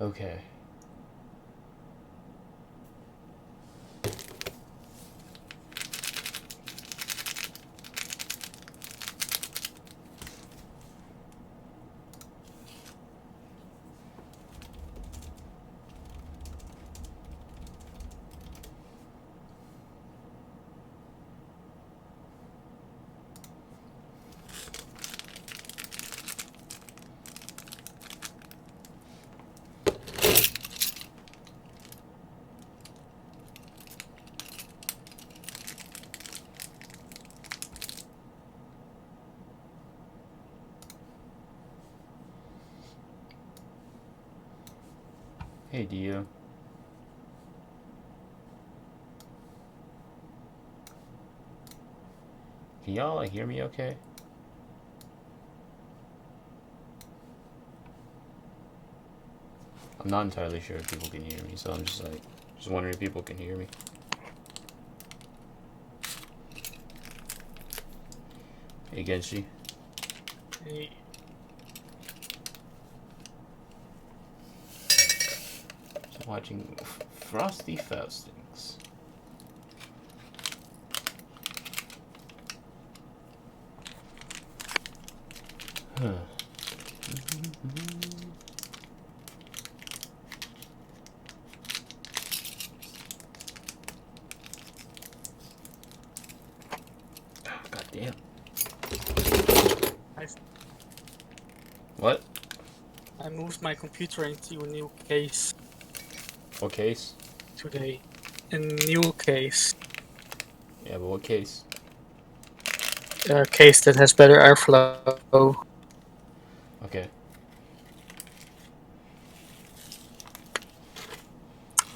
Okay. Hey, Dio. Can y'all hear me okay? I'm not entirely sure if people can hear me, so I'm just wondering if people can hear me. Hey, Genshi. Hey. Just watching Frosty Faustings. Huh. God damn. What? I moved my computer into a new case What case? today. A new case. Yeah, but what case? A case that has better airflow. Okay.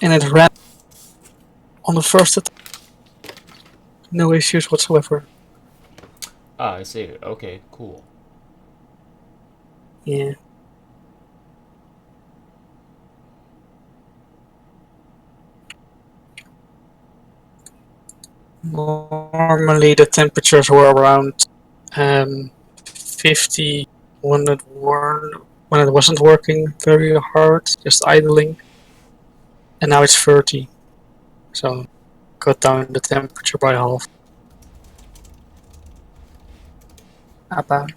And it ran on the first attempt. No issues whatsoever. Ah, I see it. Okay, cool. Yeah. Normally the temperatures were around 50 when it wasn't working very hard, just idling. And now it's 30. So cut down the temperature by half. About.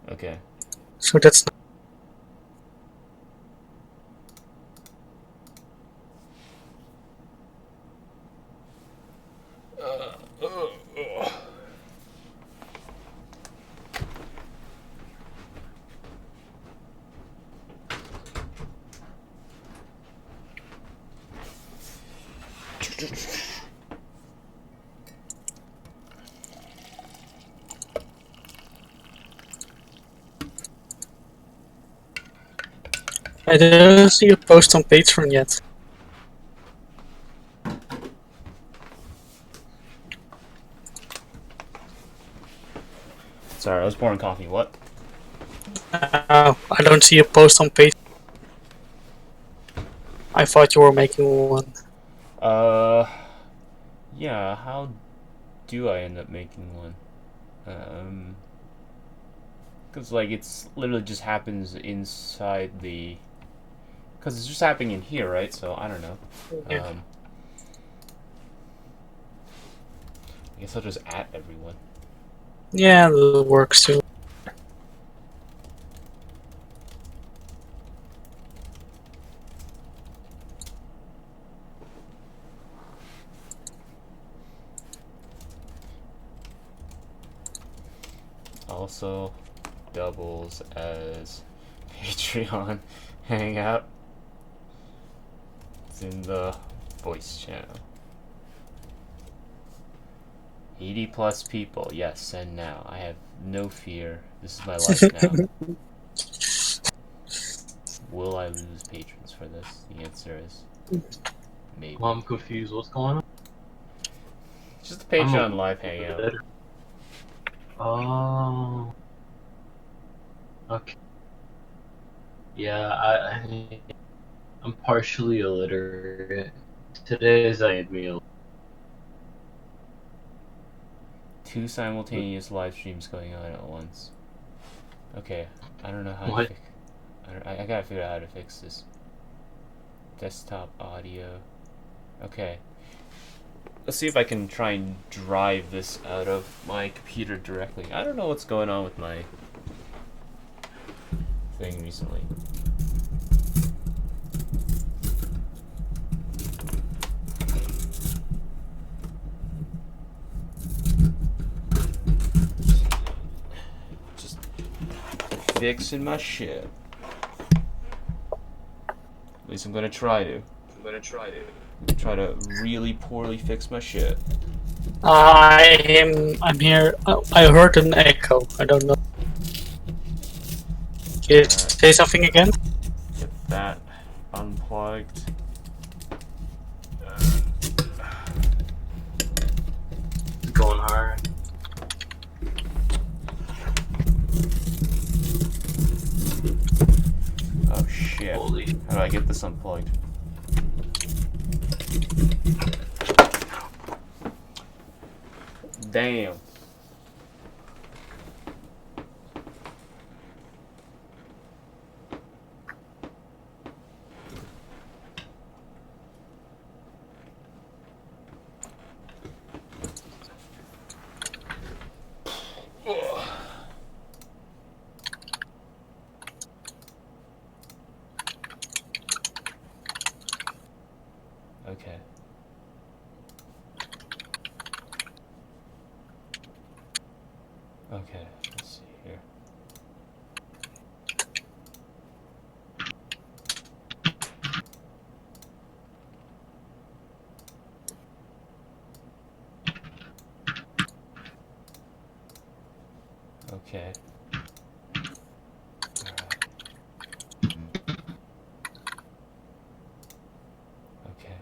Okay. So that's I didn't see a post on Patreon yet. Sorry, I was pouring coffee. What? I don't see a post on Patreon. I thought you were making one. Uh, yeah, how do I end up making one? Because, like, it's literally just happens inside the. Because it's just happening in here, right? So, I don't know. Yeah. I guess I'll just at everyone. Yeah, that works too. Also doubles as Patreon hangout. It's in the voice channel. 80 plus people. Yes, send now. I have no fear. This is my life now. Will I lose patrons for this? The answer is maybe. I'm confused. What's going on? Just a Patreon live hangout. Oh. Okay. Yeah, I'm partially illiterate. Today's made me. 2 simultaneous live streams going on at once. Okay, I don't know how What? to fix. I gotta figure out how to fix this. Desktop audio. Okay. Let's see if I can try and drive this out of my computer directly. I don't know what's going on with my thing recently. Just fixing my shit. At least I'm gonna try to. Try to really poorly fix my shit. I'm here. Oh, I heard an echo. I don't know. Can you say something again? Get that unplugged. Going hard. Oh shit. Holy. How do I get this unplugged? Damn. Okay. Okay, let's see here. Okay. Alright. Okay.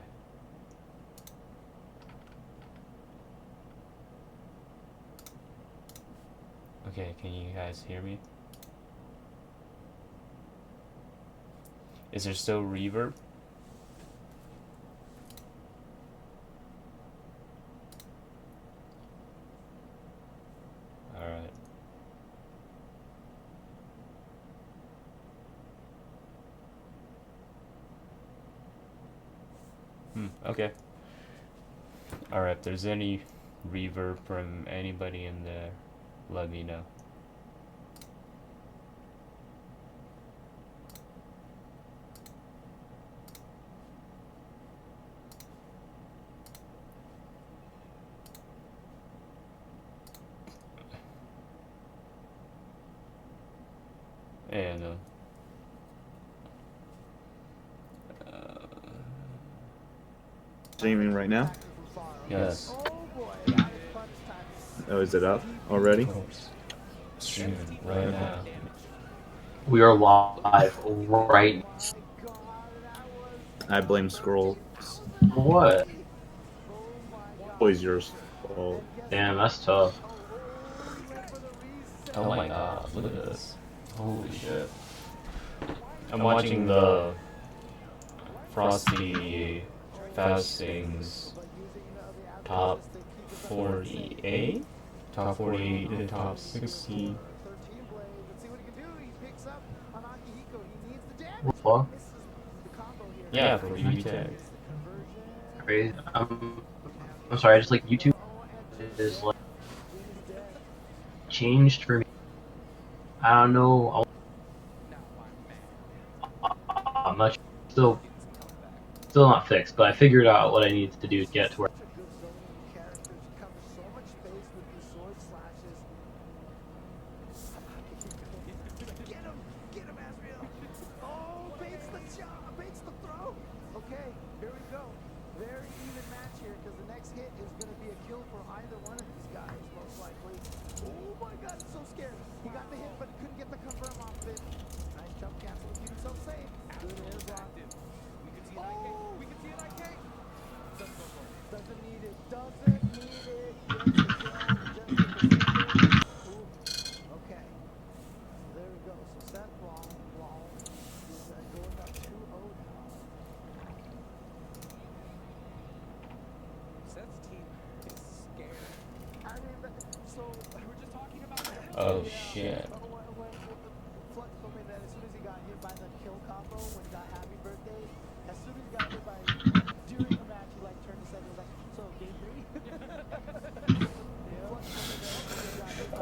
Okay, can you guys hear me? Is there still reverb? Alright. Okay. Alright, if there's any reverb from anybody in there, let me know. And Streaming right now? yes, Oh, is it up already? of course. Streaming right now. We are live right. I blame scrolls. What? Always yours fault. Damn, that's tough. Oh my god, look at this. Holy shit. I'm watching the Frosty Faustings top 48? Top 48 to top 60. What the fuck? Yeah, for BB Tech. Crazy. I'm sorry, I just like YouTube is like changed for me. I don't know. I'm not still not fixed, but I figured out what I needed to do to get to where. shit.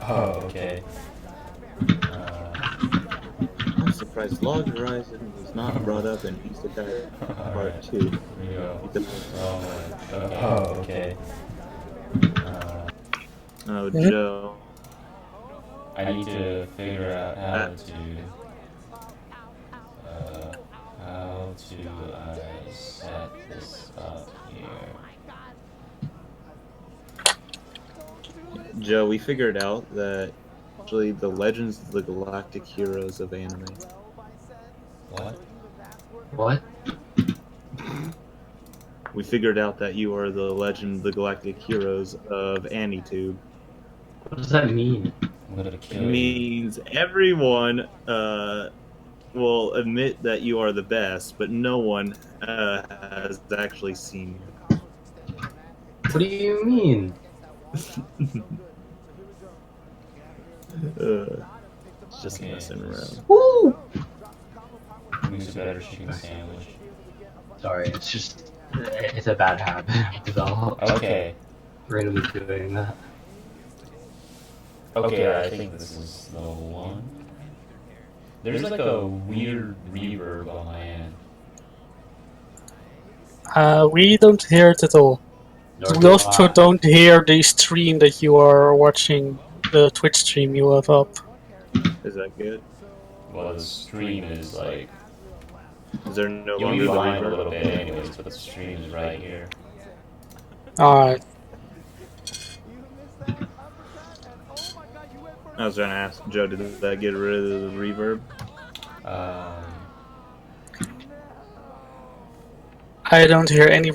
Oh, okay. I'm surprised Log Horizon was not brought up in Isekai Part Alright, 2. here we go. Oh, okay. Oh, Mhm. Joe. I need to figure out how do I set this up here? Joe, we figured out that actually the Legends of the Galactic Heroes of anime. What? What? We figured out that you are the Legend of the Galactic Heroes of AniTube. What does that mean? I'm gonna It kill you. means everyone will admit that you are the best, but no one has actually seen What do you mean? you. It's just Okay. messing around. Woo! Who's a better chicken sandwich? Sorry, it's a bad habit I've developed. Okay. Randomly doing that. Okay, I think this is the one. There's like a weird reverb on my end. We don't hear it at all. Nor We do also I. don't hear the stream that you are watching, the Twitch stream you have up. Is that good? Well, the stream is like Is there no you'll longer be the behind a reverb? little bit anyways, but the stream is right here. Alright. I was trying to ask Joe, did that get rid of the reverb? Um, I don't hear any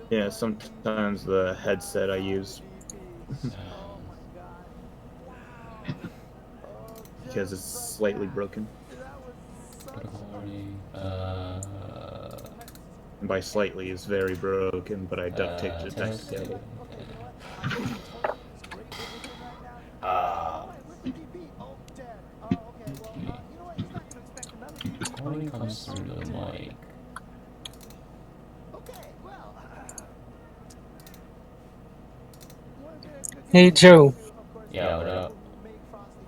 Yeah, sometimes the headset I use because it's slightly broken. And by slightly, it's very broken, but I duct taped it back together. Recording comes through the mic. Hey Joe, Yeah, what up?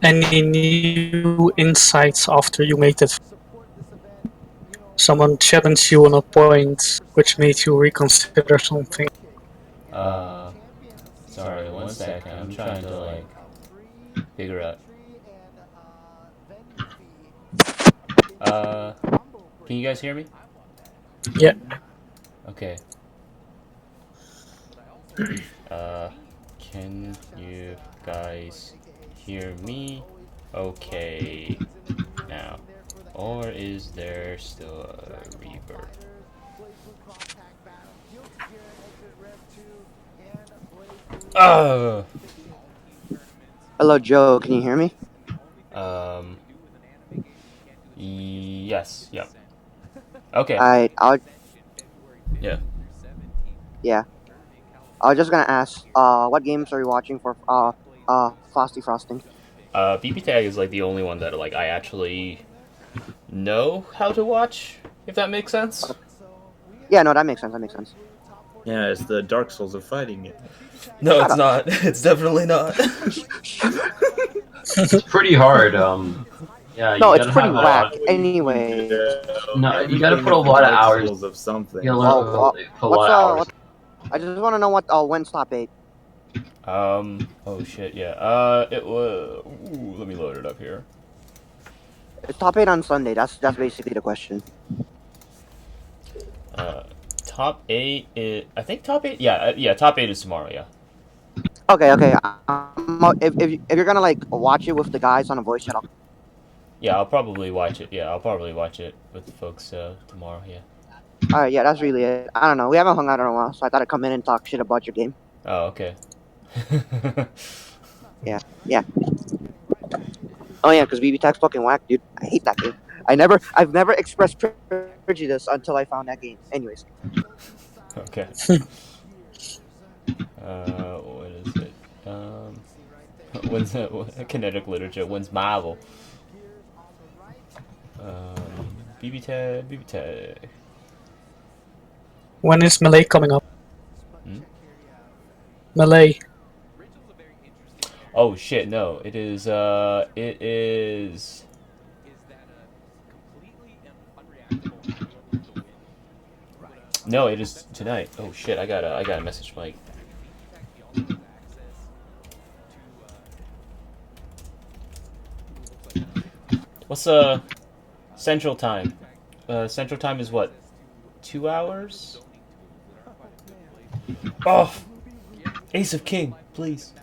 any new insights after you made that? Someone challenged you on a point which made you reconsider something. Sorry, 1 second. I'm trying to like figure out. Can you guys hear me? Yeah. Okay. Can you guys hear me? Okay. Now, or is there still a reverb? Hello, Joe. Can you hear me? Yes. Yep. Okay. Yeah. Yeah. I was just gonna ask, what games are you watching for, Frosting? BP Tag is like the only one that like I actually know how to watch, if that makes sense. Yeah, no, that makes sense. Yeah, it's the Dark Souls of fighting it. No, Shut it's up. not. It's definitely not. It's pretty hard. Yeah. No, You it's gotta pretty have whack. Anyway. No, you gotta Everything put a is the lot of Dark hours. Souls of something. You gotta learn Oh, put a lot of hours. I just want to know what, when's top 8? Oh shit, yeah. It was. Ooh, let me load it up here. It's top 8 on Sunday. That's basically the question. Top 8 is. I think top 8. Yeah, top 8 is tomorrow. Yeah. Okay. If you're gonna like watch it with the guys on a voice chat, Yeah, I'll probably watch it. Yeah, I'll probably watch it with the folks tomorrow. Yeah. alright, yeah, that's really it. I don't know. We haven't hung out in a while, so I thought I'd come in and talk shit about your game. Oh, okay. Yeah. Oh yeah, because BB Tag's fucking whack, dude. I hate that game. I've never expressed prejudice until I found that game. Anyways. Okay. What is it? wins kinetic literature. Wins Marvel. BB tag, BB tag. When is Melee coming up? Hmm? Melee. Oh shit! No, it is. It is. No, it is tonight. Oh shit! I gotta message Mike. What's Central Time? Central Time is what? 2 hours? Oh, Ace of King, please.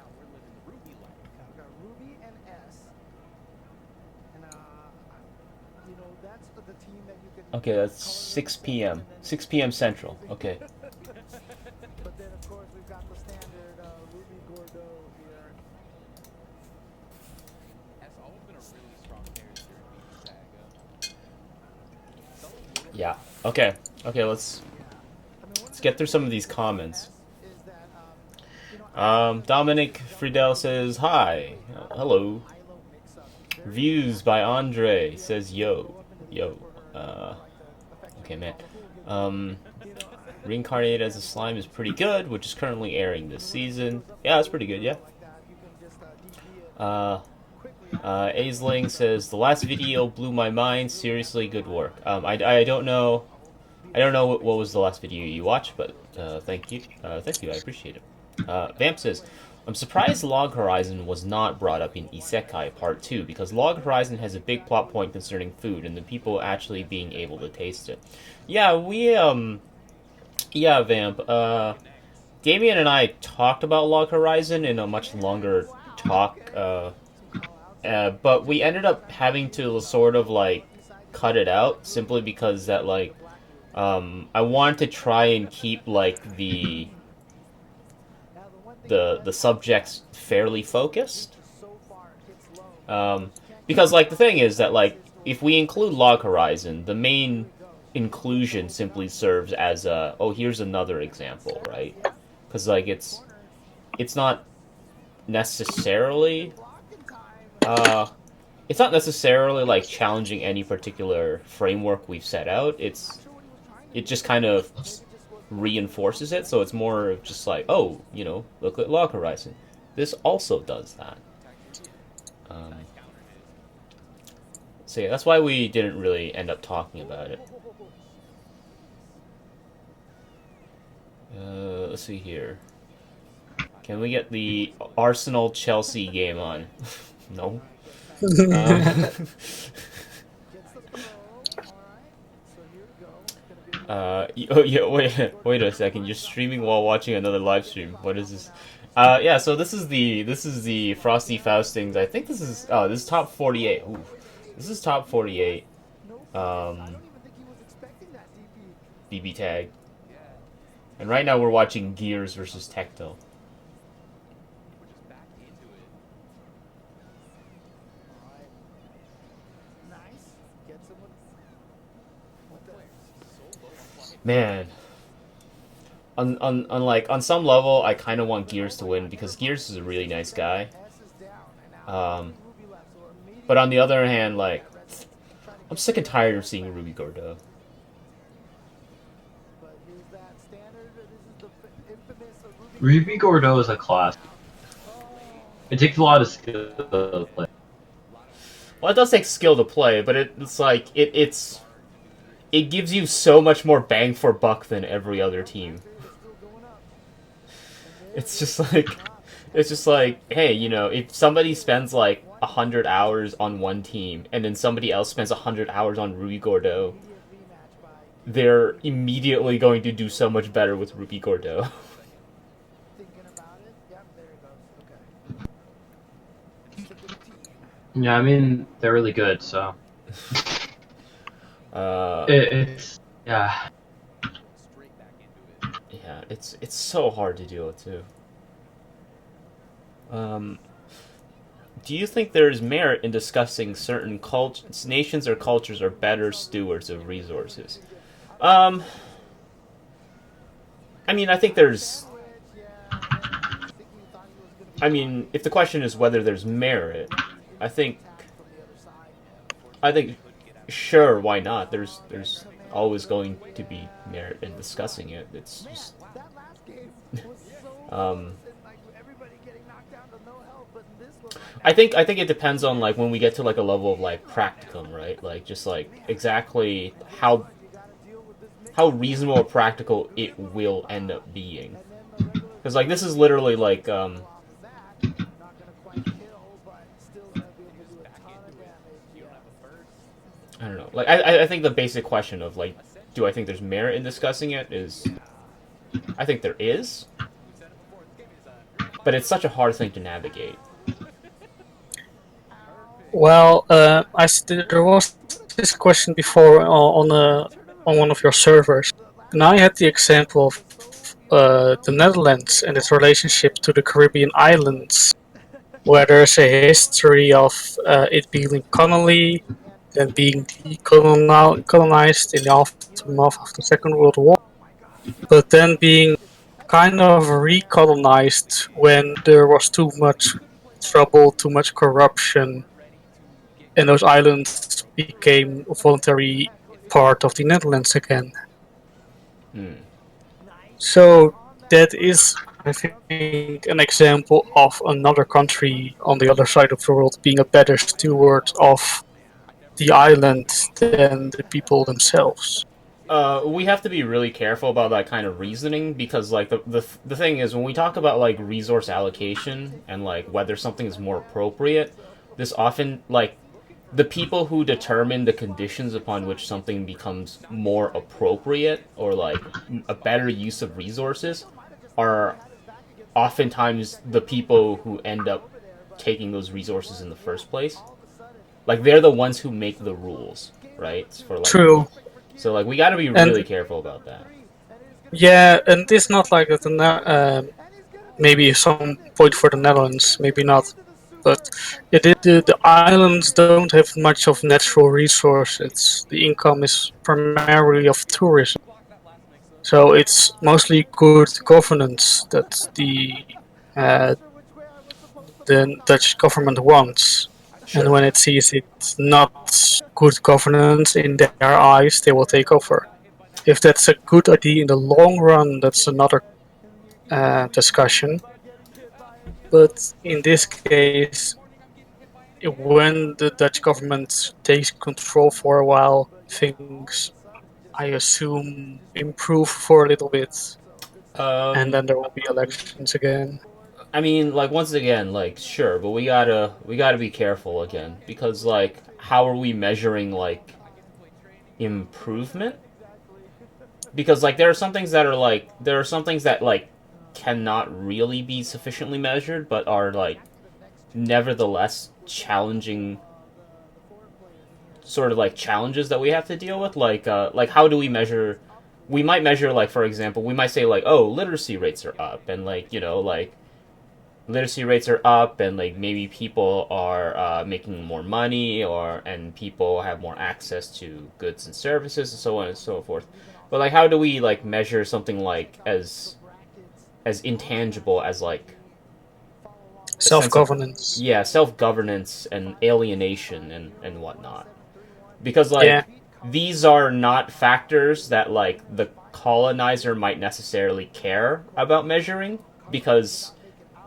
Okay, that's 6 p.m. 6 p.m. Central. Okay. But then, of course, we've got the standard Ruby Gordeau here. Has always been a really strong character in the Yeah. Okay. Okay. Let's get through some of these comments. Dominic Friedel says hi. Hello. Views by Andre says yo. Okay, man. Reincarnated as a Slime is pretty good, which is currently airing this season. Yeah, it's pretty good, yeah. Aisling says, the last video blew my mind. Seriously, good work. I don't know. I don't know what was the last video you watched, but thank you. Thank you, I appreciate it. Vamp says, I'm surprised Log Horizon was not brought up in Isekai Part 2, because Log Horizon has a big plot point concerning food and the people actually being able to taste it. Yeah, yeah, Vamp. Damien and I talked about Log Horizon in a much longer talk, but we ended up having to sort of, like, cut it out, simply because that, like, I wanted to try and keep, like, the subjects fairly focused. Because, like, the thing is that, like, if we include Log Horizon, the main inclusion simply serves as a, oh, here's another example, right? Because, like, it's not necessarily, like, challenging any particular framework we've set out. It just kind of reinforces it, so it's more of just like, oh, you know, look at Log Horizon. This also does that. So yeah, that's why we didn't really end up talking about it. Let's see here. Can we get the Arsenal-Chelsea game on? No. Yeah, wait a second. You're streaming while watching another live stream. What is this? Yeah. So this is the Frosty Faustings. I think this is top 48. Ooh, this is top 48. BB tag. And right now we're watching Gears versus Tecto. Man, on some level, I kind of want Gears to win because Gears is a really nice guy. But on the other hand, like, I'm sick and tired of seeing Ruby Gordeau. Ruby Gordeau is a class. It takes a lot of skill to play. Well, it does take skill to play, but it's like it gives you so much more bang for buck than every other team. It's just like, hey, you know, if somebody spends like 100 hours on one team and then somebody else spends 100 hours on Ruby Gordeau, they're immediately going to do so much better with Ruby Gordeau. Yeah, I mean, they're really good, so. It's yeah. Yeah, it's so hard to deal with too. Do you think there is merit in discussing certain nations or cultures are better stewards of resources? I mean, I think there's I mean, if the question is whether there's merit, I think sure, why not? There's always going to be merit in discussing it. It's just um, I think it depends on like when we get to like a level of like practicum, right? Like just like exactly how reasonable or practical it will end up being. Because like this is literally like I don't know. Like I think the basic question of like, do I think there's merit in discussing it is, I think there is, but it's such a hard thing to navigate. Well, there was this question before on one of your servers, and I had the example of the Netherlands and its relationship to the Caribbean islands, where there's a history of it being colony, then being colonized in the aftermath of the Second World War, but then being kind of recolonized when there was too much trouble, too much corruption, and those islands became a voluntary part of the Netherlands again. Hmm. So that is, I think, an example of another country on the other side of the world being a better steward of the island than the people themselves. We have to be really careful about that kind of reasoning because like the thing is when we talk about like resource allocation and like whether something is more appropriate, this often like the people who determine the conditions upon which something becomes more appropriate or like a better use of resources are oftentimes the people who end up taking those resources in the first place. Like they're the ones who make the rules, right? For like True. so like we got to be really And careful about that. yeah, and it's not like that. Maybe some point for the Netherlands, maybe not. But the islands don't have much of natural resources. The income is primarily of tourism. So it's mostly good governance that uh, the Dutch government wants. And Sure. when it sees it's not good governance in their eyes, they will take over. If that's a good idea in the long run, that's another discussion. But in this case, when the Dutch government takes control for a while, things, I assume, improve for a little bit, and Um, then there will be elections again. I mean, like once again, like sure, but we gotta be careful again because like how are we measuring like improvement? Because like there are some things that like cannot really be sufficiently measured, but are like nevertheless challenging sort of like challenges that we have to deal with. Like how do we measure? We might measure like for example, we might say like oh literacy rates are up and like like literacy rates are up and like maybe people are making more money or and people have more access to goods and services and so on and so forth, but like how do we like measure something like as intangible as like a Self sense of governance. yeah self-governance and alienation and whatnot, because Yeah, like these are not factors that like the colonizer might necessarily care about measuring because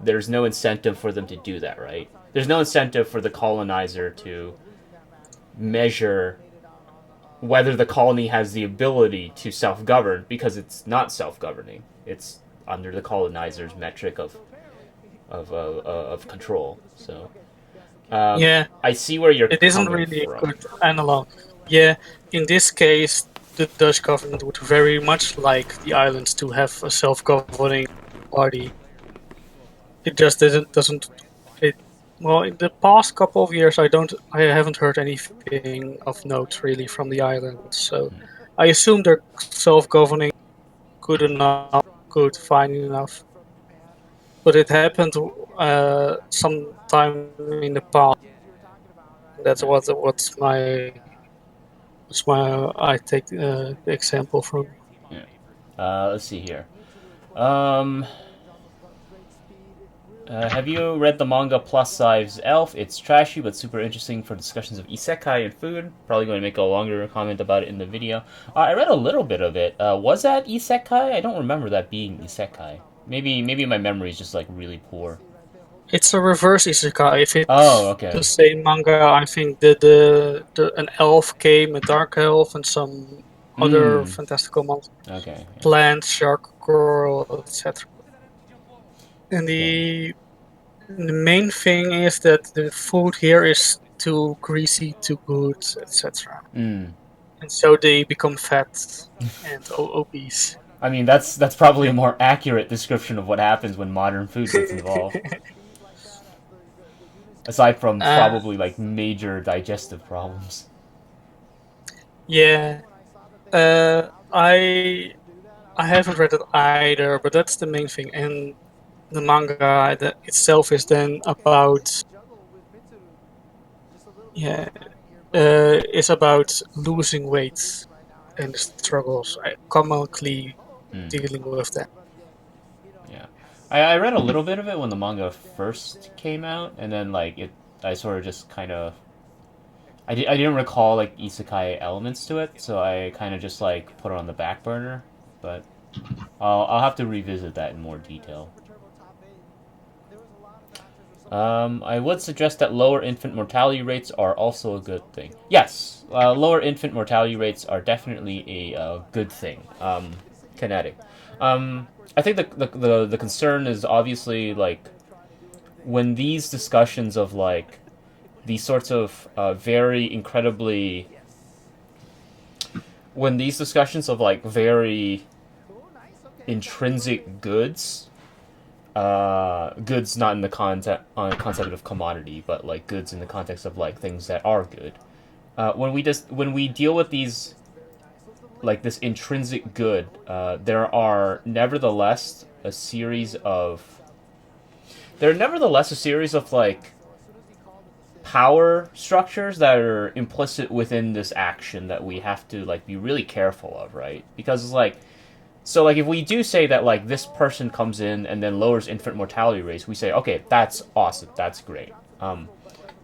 there's no incentive for them to do that, right? There's no incentive for the colonizer to measure whether the colony has the ability to self-govern because it's not self-governing. It's under the colonizer's metric of control. So yeah, I see where you're it isn't coming really a from. good analog. Yeah, in this case, the Dutch government would very much like the islands to have a self-governing party. It just doesn't. It well, in the past couple of years, I haven't heard anything of note really from the islands. So I assume they're self-governing, good enough, good, fine enough. But it happened sometime in the past. That's Yeah. what's my I take the example from. Yeah. Let's see here. Um, Have you read the manga Plus Size Elf? It's trashy but super interesting for discussions of isekai and food. Probably going to make a longer comment about it in the video. I read a little bit of it. Was that isekai? I don't remember that being isekai. Maybe my memory is just like really poor. It's a reverse isekai. If Oh, it's okay. the same manga, I think an elf came, a dark elf, and some other fantastical monsters. Okay. Yeah. Plant, shark, girl, etc. And Okay. the main thing is that the food here is too greasy, too good, etc. And so they become fat and obese. I mean, that's probably a more accurate description of what happens when modern food gets involved. Aside from probably like major digestive problems. Yeah. I haven't read it either, but that's the main thing. And the manga itself is then about is about losing weight and the struggles commonly dealing with that. Yeah, I read a little bit of it when the manga first came out, and then like I sort of just kind of I didn't recall like isekai elements to it, so I kind of just like put it on the back burner. But I'll have to revisit that in more detail. I would suggest that lower infant mortality rates are also a good thing. Yes, lower infant mortality rates are definitely a good thing. Kinetic. I think the concern is obviously like when these discussions of like these sorts of very incredibly when these discussions of like very intrinsic goods goods not in the concept of commodity, but like goods in the context of like things that are good. When we deal with these like this intrinsic good, there are nevertheless a series of like power structures that are implicit within this action that we have to like be really careful of, right? Because it's like so like if we do say that like this person comes in and then lowers infant mortality rates, we say okay, that's awesome, that's great. But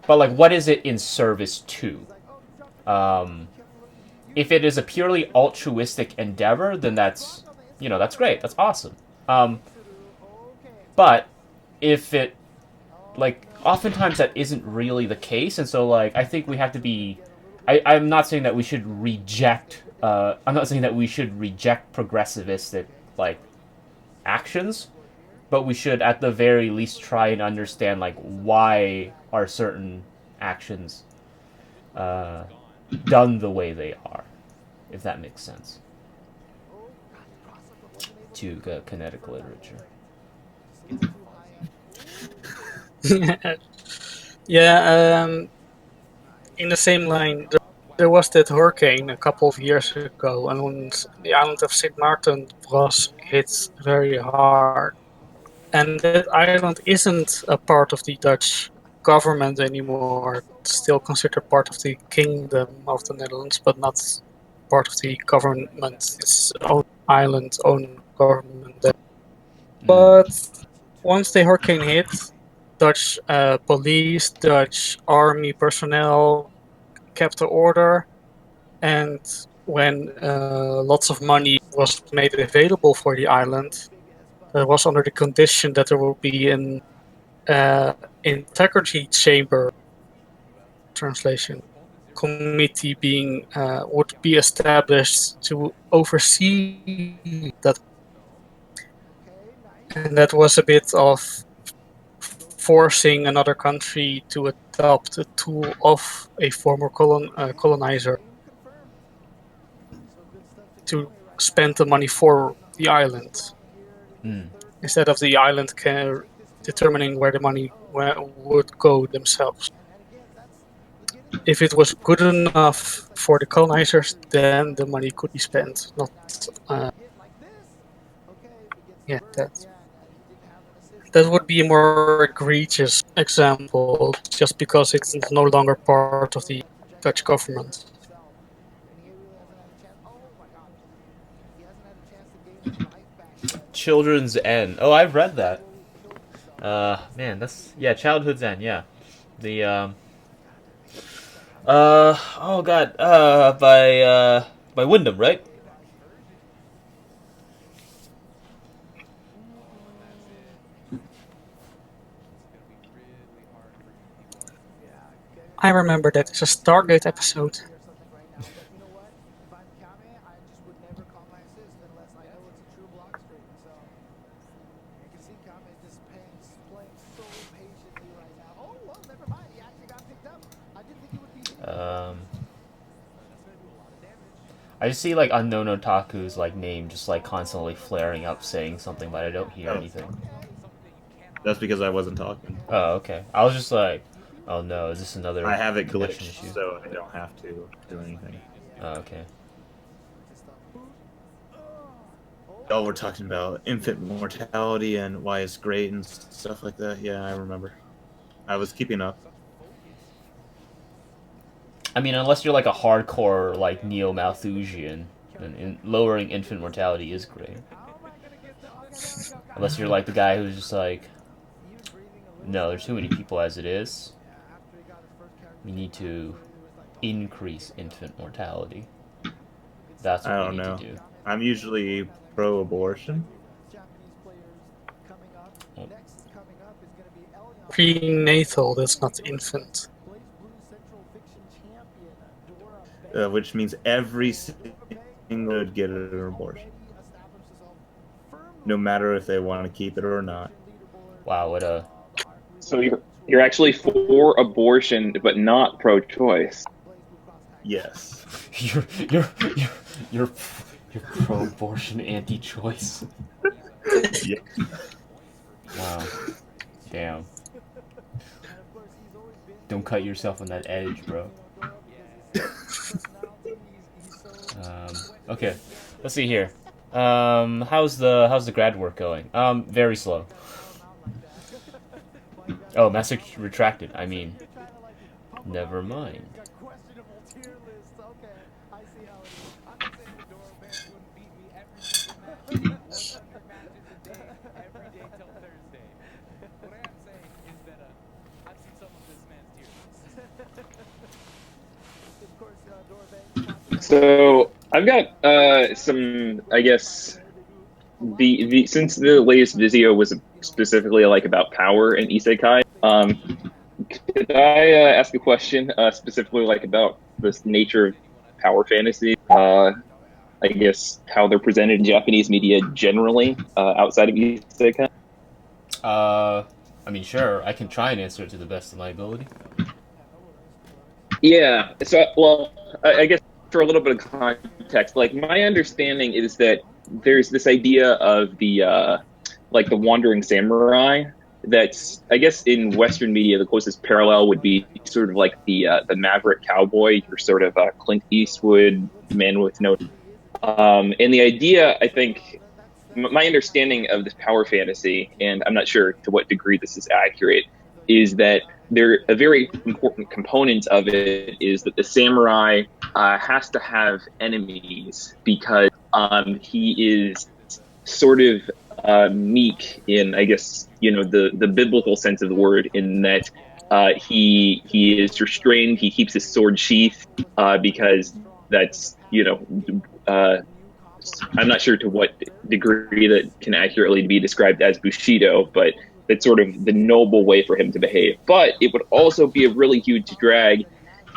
like what is it in service to? If it is a purely altruistic endeavor, then that's that's great, that's awesome. But if it like oftentimes that isn't really the case, and so like I think we have to be I'm not saying that we should reject progressivistic like actions, but we should at the very least try and understand like why are certain actions done the way they are, if that makes sense. To kinetic literature. Yeah, in the same line, there was that hurricane a couple of years ago, and the island of St. Martin was hit very hard. And that island isn't a part of the Dutch government anymore. It's still considered part of the Kingdom of the Netherlands, but not part of the government. It's own island, own government. But once the hurricane hit, Dutch police, Dutch army personnel kept the order, and when lots of money was made available for the island, it was under the condition that there will be an integrity chamber translation committee being would be established to oversee that, and that was a bit of forcing another country to adopt a tool of a former colonizer to spend the money for the island instead of the island determining where the money would go themselves. If it was good enough for the colonizers, then the money could be spent. Not, that would be a more egregious example, just because it's no longer part of the Dutch government. Children's End. Oh, I've read that. Man, that's Childhood's End. Yeah, the oh god, by Wyndham, right? I remember that as a Stargate episode. or something right now. But you know what? If I'm Kame, I just would never call my assist unless I know it's a true block streak. So you can see Kame just playing so patiently right now. Oh, well, never mind. He actually got picked up. I didn't think he would be hitting. I just see like unknown otaku's like name just like constantly flaring up saying something, but I don't hear Oh. anything. That's because I wasn't talking. Oh, okay. I was just like, oh no, is this another I have it connection glitched, issue? so I don't have to do anything. Oh, okay. Oh, we're talking about infant mortality and why it's great and stuff like that. Yeah, I remember. I was keeping up. I mean, unless you're like a hardcore like neo-Malthusian, then lowering infant mortality is great. Unless you're like the guy who's just like, no, there's too many people as it is. We need to increase infant mortality. That's what I we don't need know. to do. I'm usually pro-abortion. Oh. Prenatal, that's not infant. Which means every single would get an abortion, no matter if they want to keep it or not. Wow, what a So you're actually for abortion, but not pro-choice. Yes. you're you're you're you're, you're pro-abortion, anti-choice. Yeah. Wow. Damn. Don't cut yourself on that edge, bro. Okay, let's see here. How's the grad work going? Very slow. Oh, message retracted. I mean, never mind. So I've got some, I guess, the since the latest video was specifically like about power and isekai. Could I ask a question specifically like about this nature of power fantasy? I guess how they're presented in Japanese media generally outside of isekai. I mean, sure, I can try and answer it to the best of my ability. Yeah. So, well, I guess for a little bit of context, like my understanding is that there's this idea of the like the wandering samurai. That's, I guess, in Western media, the closest parallel would be sort of like the maverick cowboy, your sort of Clint Eastwood man with no. And the idea, I think, my understanding of this power fantasy, and I'm not sure to what degree this is accurate, is that a very important component of it is that the samurai has to have enemies because he is sort of meek in, I guess, the biblical sense of the word, in that he is restrained. He keeps his sword sheath because that's I'm not sure to what degree that can accurately be described as Bushido, but that's sort of the noble way for him to behave. But it would also be a really huge drag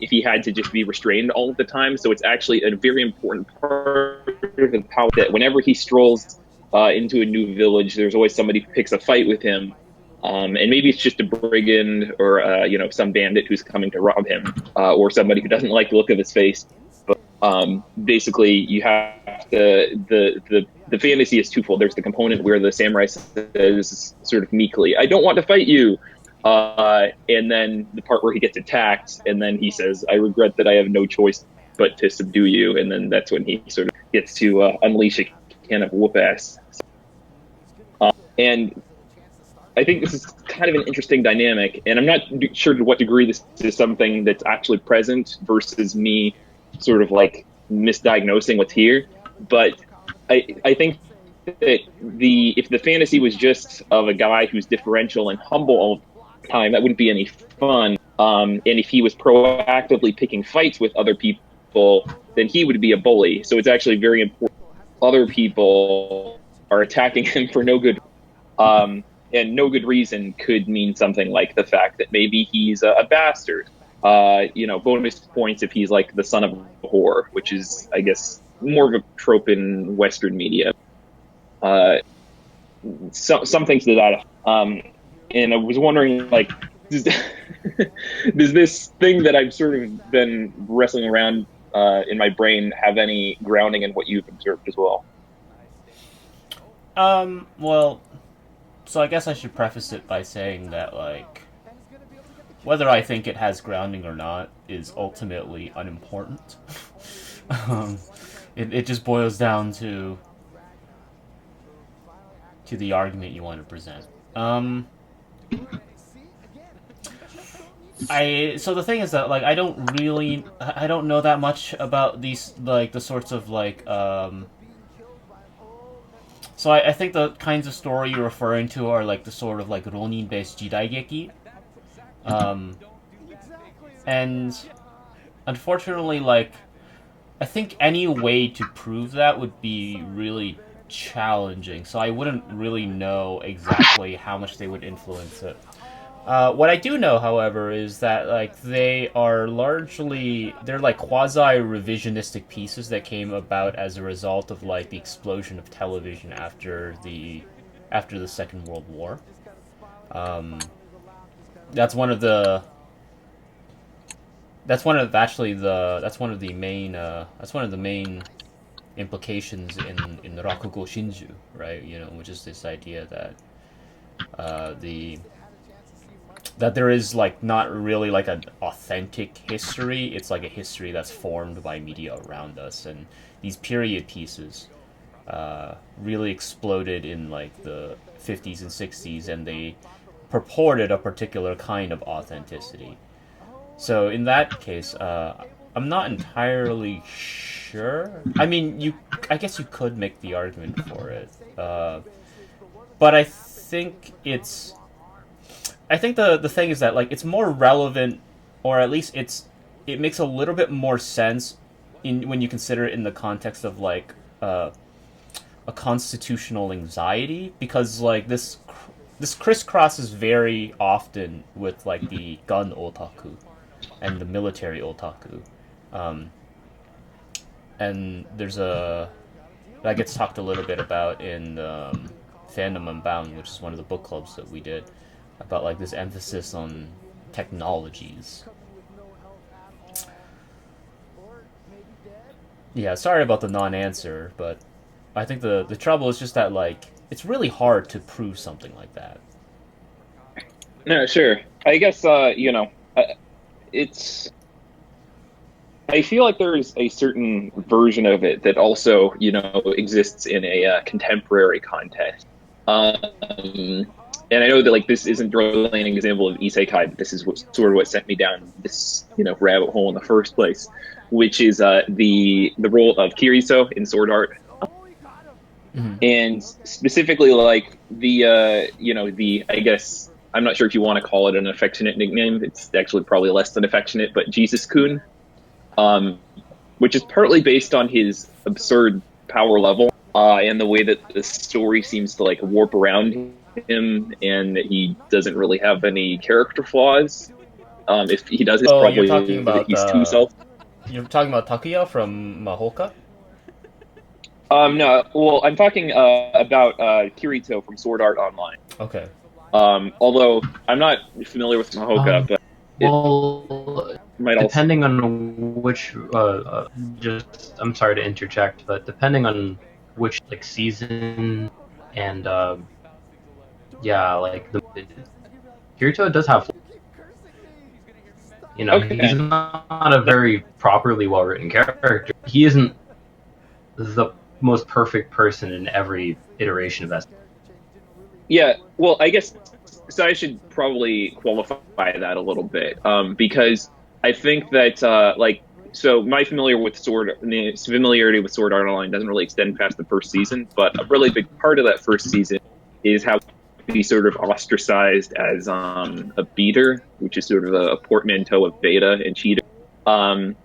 if he had to just be restrained all the time. So it's actually a very important part of the power that whenever he strolls into a new village, there's always somebody who picks a fight with him. And maybe it's just a brigand or some bandit who's coming to rob him, or somebody who doesn't like the look of his face. Basically, you have the fantasy is twofold. There's the component where the samurai says sort of meekly, "I don't want to fight you," and then the part where he gets attacked, and then he says, "I regret that I have no choice but to subdue you," and then that's when he sort of gets to unleash a can of whoop ass. And I think this is kind of an interesting dynamic, and I'm not sure to what degree this is something that's actually present versus me sort of like misdiagnosing what's here. But I think that if the fantasy was just of a guy who's differential and humble all the time, that wouldn't be any fun. And if he was proactively picking fights with other people, then he would be a bully. So it's actually very important. Other people are attacking him for no good, and no good reason could mean something like the fact that maybe he's a bastard. Bonus points if he's like the son of a whore, which is, I guess, more of a trope in Western media. Some things to that. And I was wondering, like, does this thing that I've sort of been wrestling around in my brain have any grounding in what you've observed as well? Well, so I guess I should preface it by saying that, like, whether I think it has grounding or not is ultimately unimportant. It just boils down to the argument you want to present. So the thing is that, like, I don't know that much about these, like, the sorts of, like, so I think the kinds of story you're referring to are, like, the sort of, like, ronin-based jidaigeki. And unfortunately, like, I think any way to prove that would be really challenging, so I wouldn't really know exactly how much they would influence it. What I do know, however, is that, like, they're like quasi-revisionistic pieces that came about as a result of, like, the explosion of television after the Second World War. That's one of the main implications in the Rakugo Shinju, right? Which is this idea that that there is, like, not really like an authentic history. It's like a history that's formed by media around us, and these period pieces really exploded in, like, the 50s and 60s, and they purported a particular kind of authenticity. So in that case, I'm not entirely sure. I mean, I guess you could make the argument for it, but I think the thing is that, like, it's more relevant, or at least it makes a little bit more sense when you consider it in the context of, like, a constitutional anxiety, because, like, this crisscrosses very often with, like, the gun otaku and the military otaku, and that gets talked a little bit about in Fandom Unbound, which is one of the book clubs that we did, about, like, this emphasis on technologies. Yeah, sorry about the non-answer, but I think the trouble is just that, like, it's really hard to prove something like that. No, sure. I guess it's. I feel like there's a certain version of it that also, exists in a contemporary context. And I know that, like, this isn't really an example of Isekai, but this is sort of what sent me down this, rabbit hole in the first place, which is the role of Kirito in Sword Art. Mm-hmm. And specifically, like, I guess, I'm not sure if you want to call it an affectionate nickname. It's actually probably less than affectionate, but Jesus-kun, which is partly based on his absurd power level, and the way that the story seems to, like, warp around him, and he doesn't really have any character flaws. If he does, it's probably you're talking about, that he's too self. You're talking about Takuya from Mahoka? No, well, I'm talking about Kirito from Sword Art Online. Okay. Although I'm not familiar with Mahoka, but depending on which, I'm sorry to interject, but depending on which, like, season and Kirito does have, Okay. He's not a very properly well written character. He isn't the most perfect person in every iteration of that. Yeah, well, I guess so. I should probably qualify that a little bit, because I think that so my familiarity with Sword Art Online doesn't really extend past the first season, but a really big part of that first season is how he's sort of ostracized as a beater, which is sort of a portmanteau of beta and cheater. In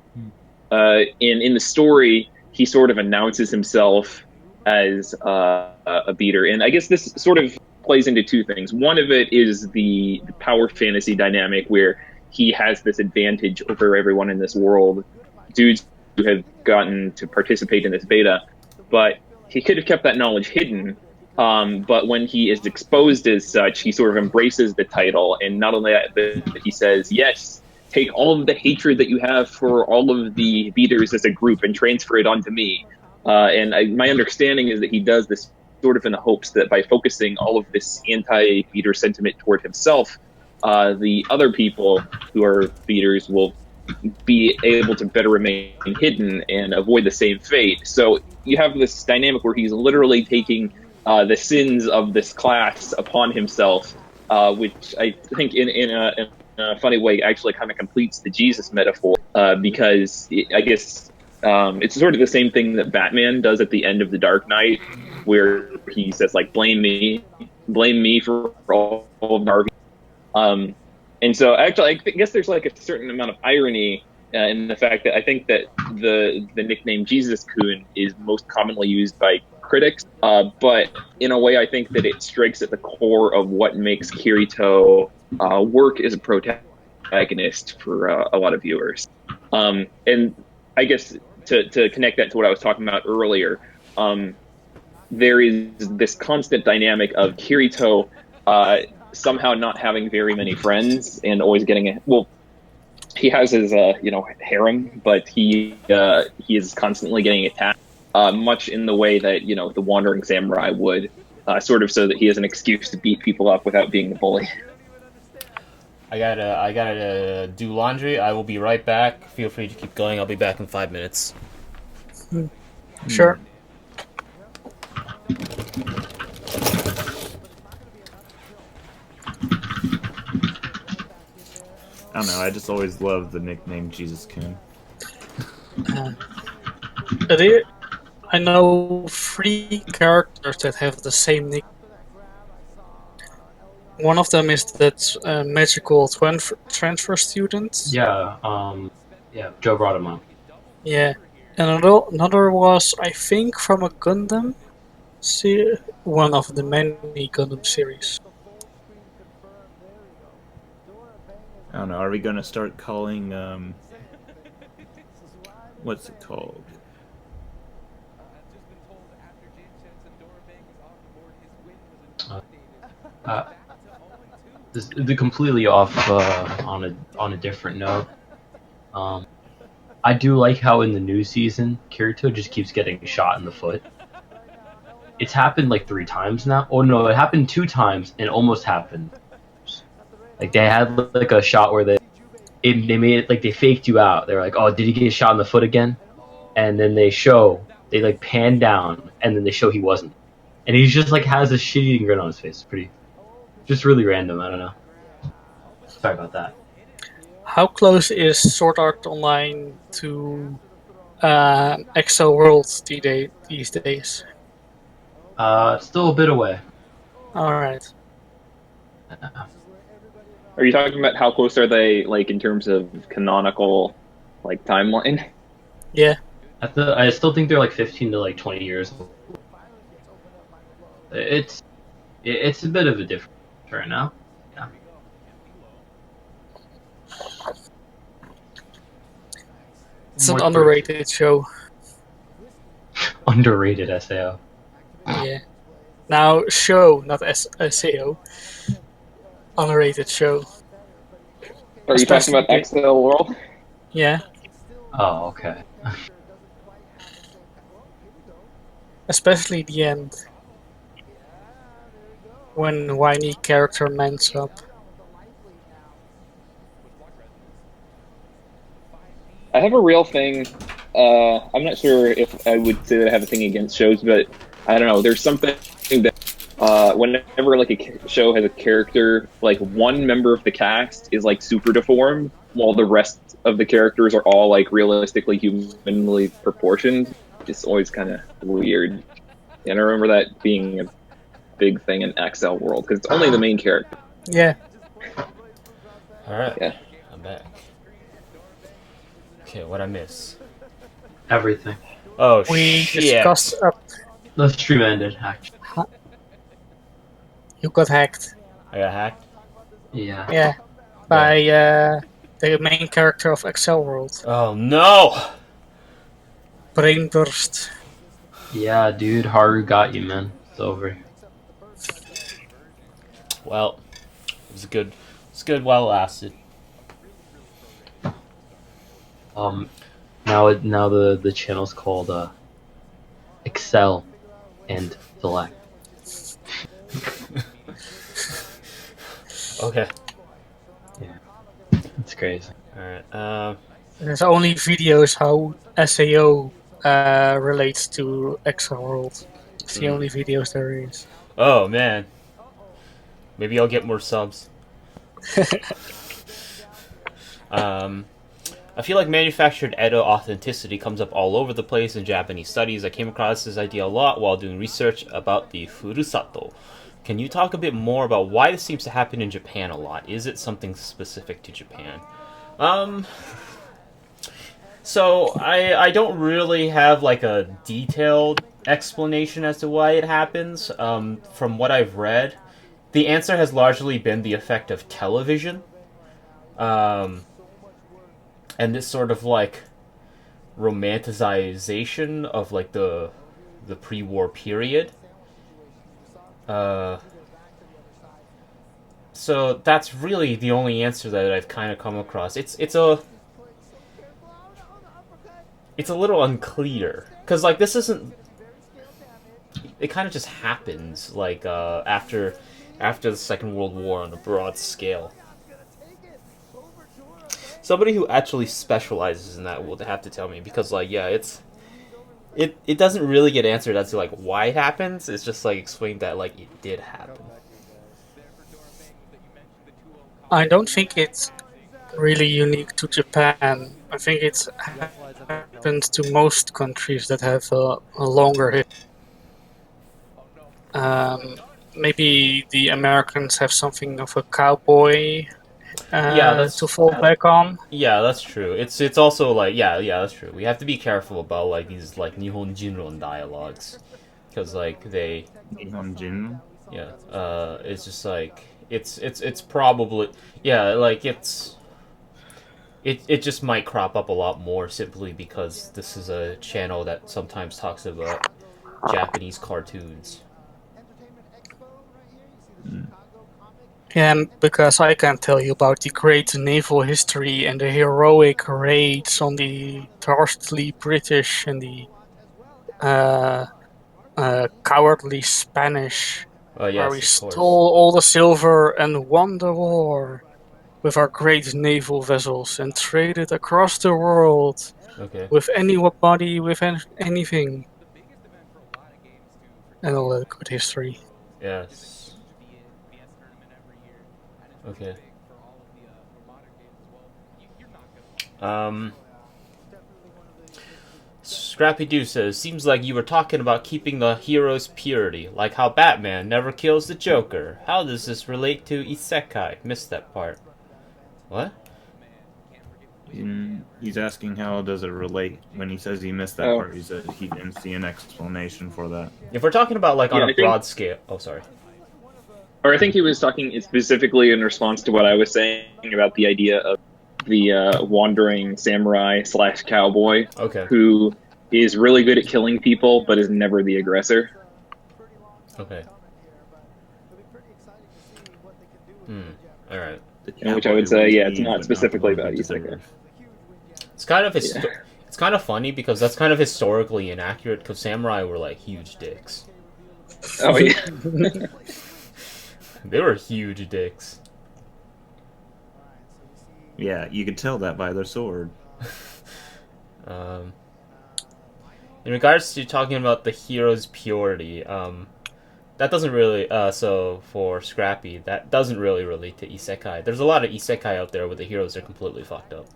the story, he sort of announces himself as a beater, and I guess this sort of plays into two things. One of it is the power fantasy dynamic where he has this advantage over everyone in this world, dudes who have gotten to participate in this beta, but he could have kept that knowledge hidden. But when he is exposed as such, he sort of embraces the title, and not only that, but he says, yes, take all of the hatred that you have for all of the beaters as a group and transfer it onto me. My understanding is that he does this sort of in the hopes that by focusing all of this anti-beater sentiment toward himself, the other people who are beaters will be able to better remain hidden and avoid the same fate. So you have this dynamic where he's literally taking the sins of this class upon himself, which I think in a funny way actually kind of completes the Jesus metaphor, because I guess it's sort of the same thing that Batman does at the end of The Dark Knight, where he says, like, blame me for all of our and so actually I guess there's like a certain amount of irony in the fact that I think that the nickname Jesus Kun is most commonly used by critics, but in a way I think that it strikes at the core of what makes Kirito work as a protagonist for a lot of viewers. And I guess to connect that to what I was talking about earlier, there is this constant dynamic of Kirito somehow not having very many friends and always getting he has his harem, but he is constantly getting attacked, much in the way that the wandering samurai would, sort of so that he has an excuse to beat people up without being the bully. I gotta do laundry. I will be right back. Feel free to keep going. I'll be back in 5 minutes. Sure. I don't know. I just always loved the nickname Jesus Kun. I know 3 characters that have the same nick. One of them is that magical transfer student. Yeah, Joe brought him up. Yeah. And another was, I think, from a Gundam one of the many Gundam series. I don't know. Are we going to start calling, what's it called? This completely off on a different note. I do like how in the new season Kirito just keeps getting shot in the foot. It's happened like 3 times now. Oh no, it happened 2 times and almost happened. Like they had like a shot where they made it like they faked you out. They were like, "Oh, did he get shot in the foot again?" And then they like pan down and then they show he wasn't. And he just like has a shit-eating grin on his face. Just really random. I don't know. Sorry about that. How close is Sword Art Online to Excel World these days? Still a bit away. Alright. Are you talking about how close are they, like, in terms of canonical, like, timeline? Yeah. I still think they're like 15 to like 20 years old. It's a bit of a difference right now. Yeah. It's an underrated show. Underrated SAO. Yeah. Now, show, not SAO. Underrated show. Are you talking about XL World? Yeah. Oh, okay. Especially the end. When whiny character mans up. I have a real thing. I'm not sure if I would say that I have a thing against shows, but I don't know. There's something that whenever like a show has a character, like one member of the cast is like super deformed, while the rest of the characters are all like realistically humanly proportioned. It's always kind of weird. And I remember that being a big thing in XL World because it's only the main character. Yeah. Alright, Yeah. I'm back. Okay, what'd I miss? Everything. Oh, We shit. discussed. The stream ended, actually. You got hacked. I got hacked? Yeah. Yeah. By the main character of Excel World, Oh, no! Brainburst. Yeah, dude, Haru got you, man. It's over. Well, it was good while it lasted. Now the channel's called Excel and Select. Okay. Yeah. It's crazy. Alright, There's only videos how SAO relates to Excel World. It's the only videos there is. oh, man. Maybe I'll get more subs. I feel like manufactured Edo authenticity comes up all over the place in Japanese studies. I came across this idea a lot while doing research about the Furusato. Can you talk a bit more about why this seems to happen in Japan a lot? Is it something specific to Japan? So I don't really have like a detailed explanation as to why it happens. From what I've read, the answer has largely been the effect of television. And this sort of like romanticization of like the pre-war period. So that's really the only answer that I've kind of come across. It's a little unclear because like this isn't. It kind of just happens like after the Second World War on a broad scale. Somebody who actually specializes in that will have to tell me because like yeah, it doesn't really get answered as to like why it happens. It's just like explained that like it did happen. I don't think it's really unique to Japan. I think it happens to most countries that have a longer history. Maybe the Americans have something of a cowboy to fall back on. Yeah, that's true. It's also like yeah, that's true. We have to be careful about like these like Nihon Jinron dialogues because like they Nihon Jin. yeah, it's just like it's probably yeah like it just might crop up a lot more simply because this is a channel that sometimes talks about Japanese cartoons. And because I can tell you about the great naval history and the heroic raids on the dastardly British and the cowardly Spanish, Oh yes, where we of stole course. all the silver and won the war with our great naval vessels and traded across the world Okay. with anybody, with anything, and all that good history. Yes. Okay. Scrappy Doo says, seems like you were talking about keeping the hero's purity, like how Batman never kills the Joker. How does this relate to Isekai? Missed that part. What? He's asking how does it relate when he says he missed that part. He said he didn't see an explanation for that. If we're talking about like on a broad scale, oh sorry. Or I think he was talking specifically in response to what I was saying about the idea of the wandering samurai / cowboy who is really good at killing people but is never the aggressor. Okay. Alright. In which I would say, yeah, it's not specifically about Isekai. It's kind of it's kind of funny because that's kind of historically inaccurate because samurai were like huge dicks. Oh yeah. They were huge dicks. Yeah, you could tell that by their sword. In regards to talking about the hero's purity, that doesn't really, so for Scrappy, that doesn't really relate to Isekai. There's a lot of Isekai out there where the heroes are completely fucked up.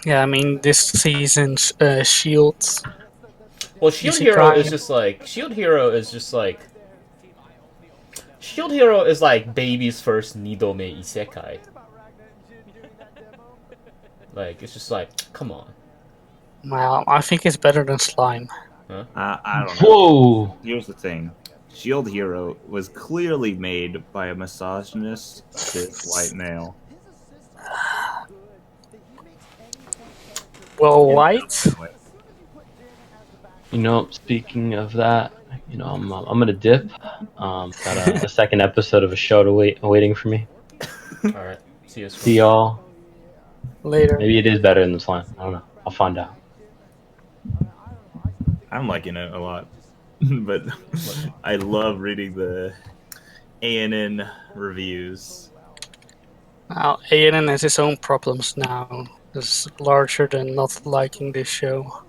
Yeah, I mean this season's Shield. Well, Shield Hero is just like Shield Hero is like baby's first Nidome Isekai. Like it's just like, come on. Well, I think it's better than Slime. Huh? I don't know. Whoa! Here's the thing. Shield Hero was clearly made by a misogynist cis white male. Well, white? You know, speaking of that, you know, I'm gonna dip. Got a second episode of a show waiting for me. All right. See you. See y'all Later. Maybe it is better than the Slime. I don't know. I'll find out. I'm liking it a lot, but I love reading the ANN reviews. Now, ANN has its own problems now. It's larger than not liking this show.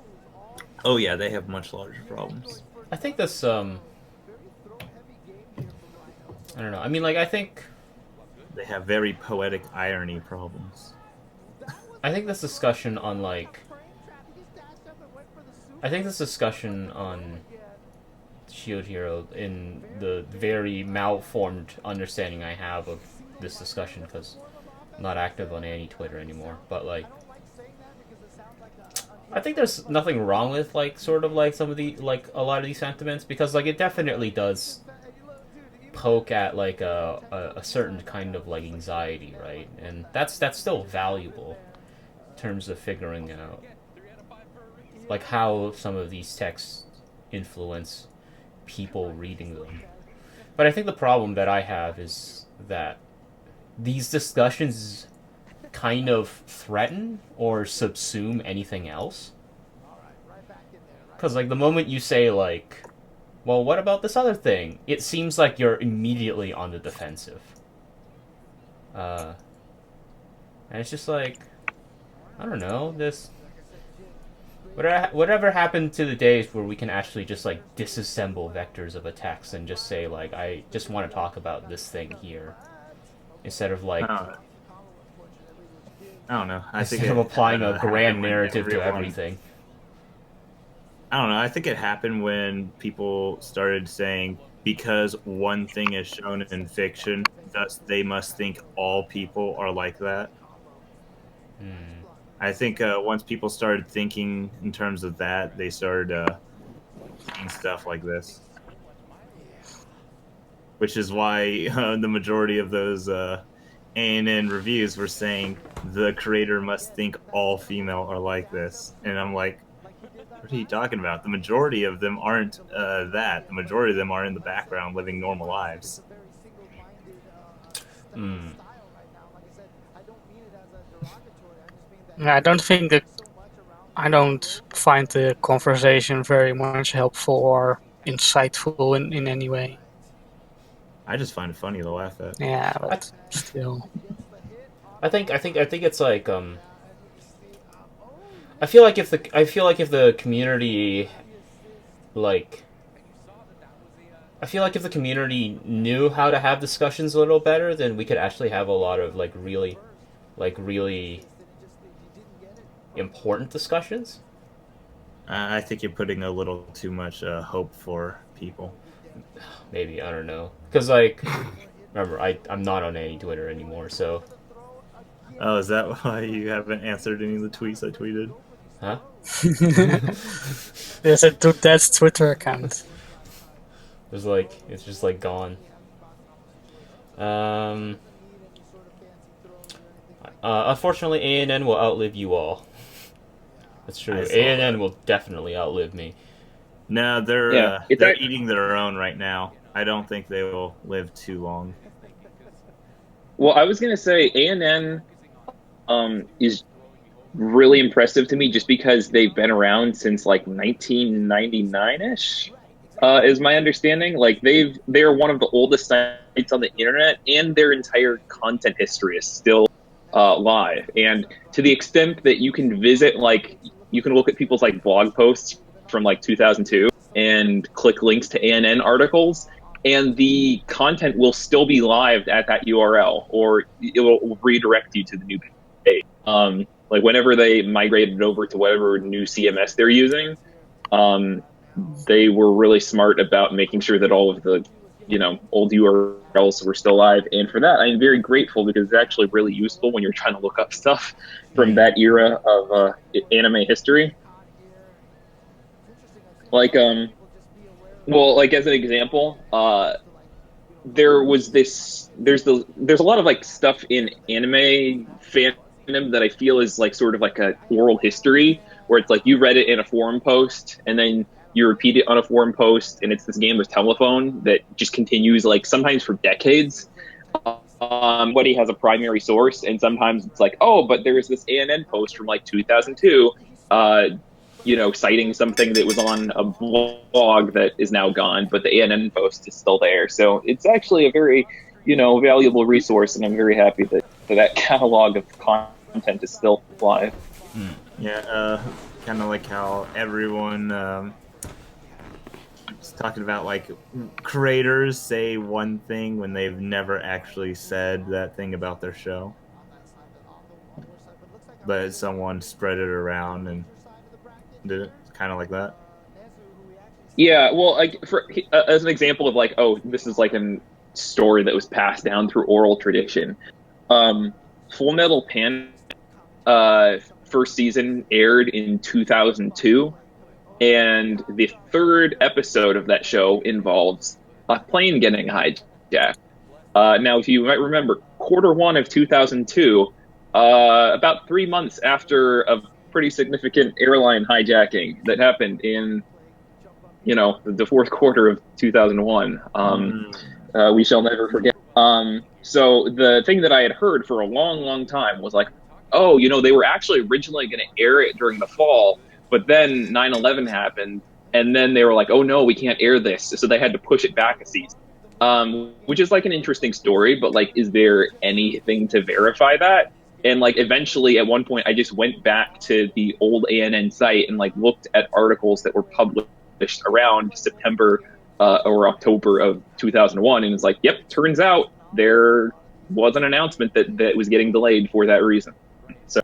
Oh yeah, they have much larger problems. I think this I don't know. I mean, like, I think They have very poetic irony problems. I think this discussion on like I think this discussion on Shield Hero, in the very malformed understanding I have of this discussion, because I'm not active on any Twitter anymore, but like I think there's nothing wrong with like sort of like some of the like a lot of these sentiments, because like it definitely does poke at like a certain kind of like anxiety, right? And that's still valuable in terms of figuring out like how some of these texts influence people reading them. But I think the problem that I have is that these discussions kind of threaten or subsume anything else. Because like the moment you say like, well, what about this other thing? It seems like you're immediately on the defensive. And it's just like, I don't know, this... Whatever happened to the days where we can actually just like disassemble vectors of a text and just say like, I just want to talk about this thing here, instead of like I don't know. I think instead of applying a grand narrative to everything. I don't know. I think it happened when people started saying, because one thing is shown in fiction, thus they must think all people are like that. I think once people started thinking in terms of that, they started seeing stuff like this. Which is why the majority of those ANN reviews were saying the creator must think all female are like this. And I'm like, what are you talking about? The majority of them aren't that. The majority of them are in the background living normal lives. I don't think that... I don't find the conversation very much helpful or insightful in any way. I just find it funny to laugh at. Yeah, but still. I think it's like I feel like if the community like I feel like if the community knew how to have discussions a little better, then we could actually have a lot of like really important discussions. I think you're putting a little too much hope for people. Maybe, I don't know, because like remember I'm not on any Twitter anymore, so. Oh, is that why you haven't answered any of the tweets I tweeted? Huh? There's a Dad's Twitter account. There's like, it's just like gone. Unfortunately, ANN will outlive you all. That's true. ANN will definitely outlive me. No, they're eating their own right now. I don't think they will live too long. Well, I was gonna say ANN is really impressive to me just because they've been around since like 1999-ish, is my understanding. Like they're one of the oldest sites on the internet, and their entire content history is still live. And to the extent that you can visit, like you can look at people's like blog posts from like 2002 and click links to ANN articles, and the content will still be live at that URL, or it will redirect you to the new page. Like whenever they migrated over to whatever new CMS they're using, they were really smart about making sure that all of the old URLs were still live. And for that, I'm very grateful because it's actually really useful when you're trying to look up stuff from that era of anime history. Like well, like as an example, there's a lot of like stuff in anime fandom that I feel is like sort of like a oral history where it's like you read it in a forum post and then you repeat it on a forum post, and it's this game of telephone that just continues like sometimes for decades. Somebody has a primary source, and sometimes it's like, oh, but there's this ANN post from like 2002, citing something that was on a blog that is now gone, but the ANN post is still there. So it's actually a very, valuable resource, and I'm very happy that catalog of content is still live. Yeah, kind of like how everyone is talking about, like, creators say one thing when they've never actually said that thing about their show, but someone spread it around and did it, kind of like that. Yeah, well, like as an example of like, oh, this is like a story that was passed down through oral tradition. Full Metal Panic first season aired in 2002, and the third episode of that show involves a plane getting hijacked. Now, if you might remember, Q1 of 2002, about 3 months after a pretty significant airline hijacking that happened in, the fourth quarter of 2001. We shall never forget. So the thing that I had heard for a long, long time was like, oh, they were actually originally going to air it during the fall, but then 9/11 happened, and then they were like, oh no, we can't air this, so they had to push it back a season. Which is like an interesting story, but like, is there anything to verify that? And like, eventually, at one point, I just went back to the old ANN site and like looked at articles that were published around September or October of 2001, and it's like, yep, turns out there was an announcement that was getting delayed for that reason. So,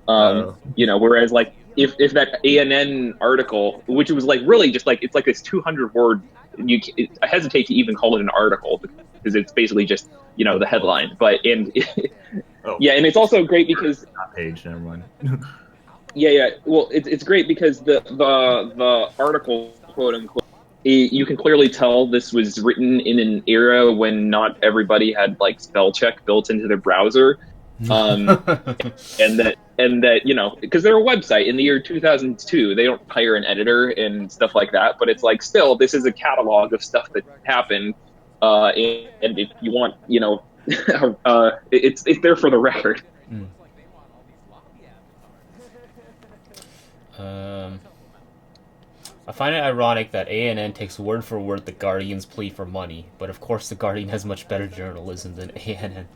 whereas like if that ANN article, which was like really just like, it's like this 200 word, I hesitate to even call it an article because it's basically just the headline, but and it's also great because page, never mind. Yeah. Well, it's great because the article, quote unquote, you can clearly tell this was written in an era when not everybody had like spell check built into their browser, and that because they're a website in the year 2002, they don't hire an editor and stuff like that. But it's like, still, this is a catalog of stuff that happened, and if you want, it's there for the record. I find it ironic that ANN takes word for word the Guardian's plea for money, but of course the Guardian has much better journalism than ANN.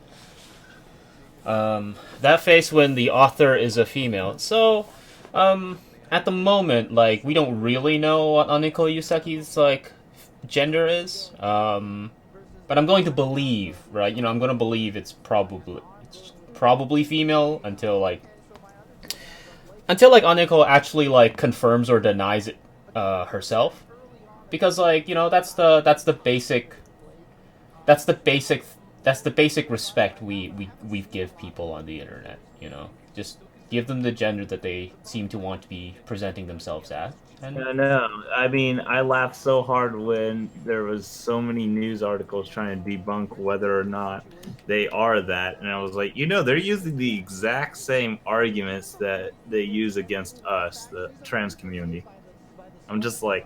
That face when the author is a female. So, at the moment, like, we don't really know what Aniko Yusaki's, like, gender is. But I'm going to believe, right? I'm going to believe it's probably female until Aniko actually like confirms or denies it herself, because like that's the basic respect we give people on the internet. Just give them the gender that they seem to want to be presenting themselves as. No, I mean, I laughed so hard when there was so many news articles trying to debunk whether or not they are that, and I was like, they're using the exact same arguments that they use against us, the trans community. I'm just like,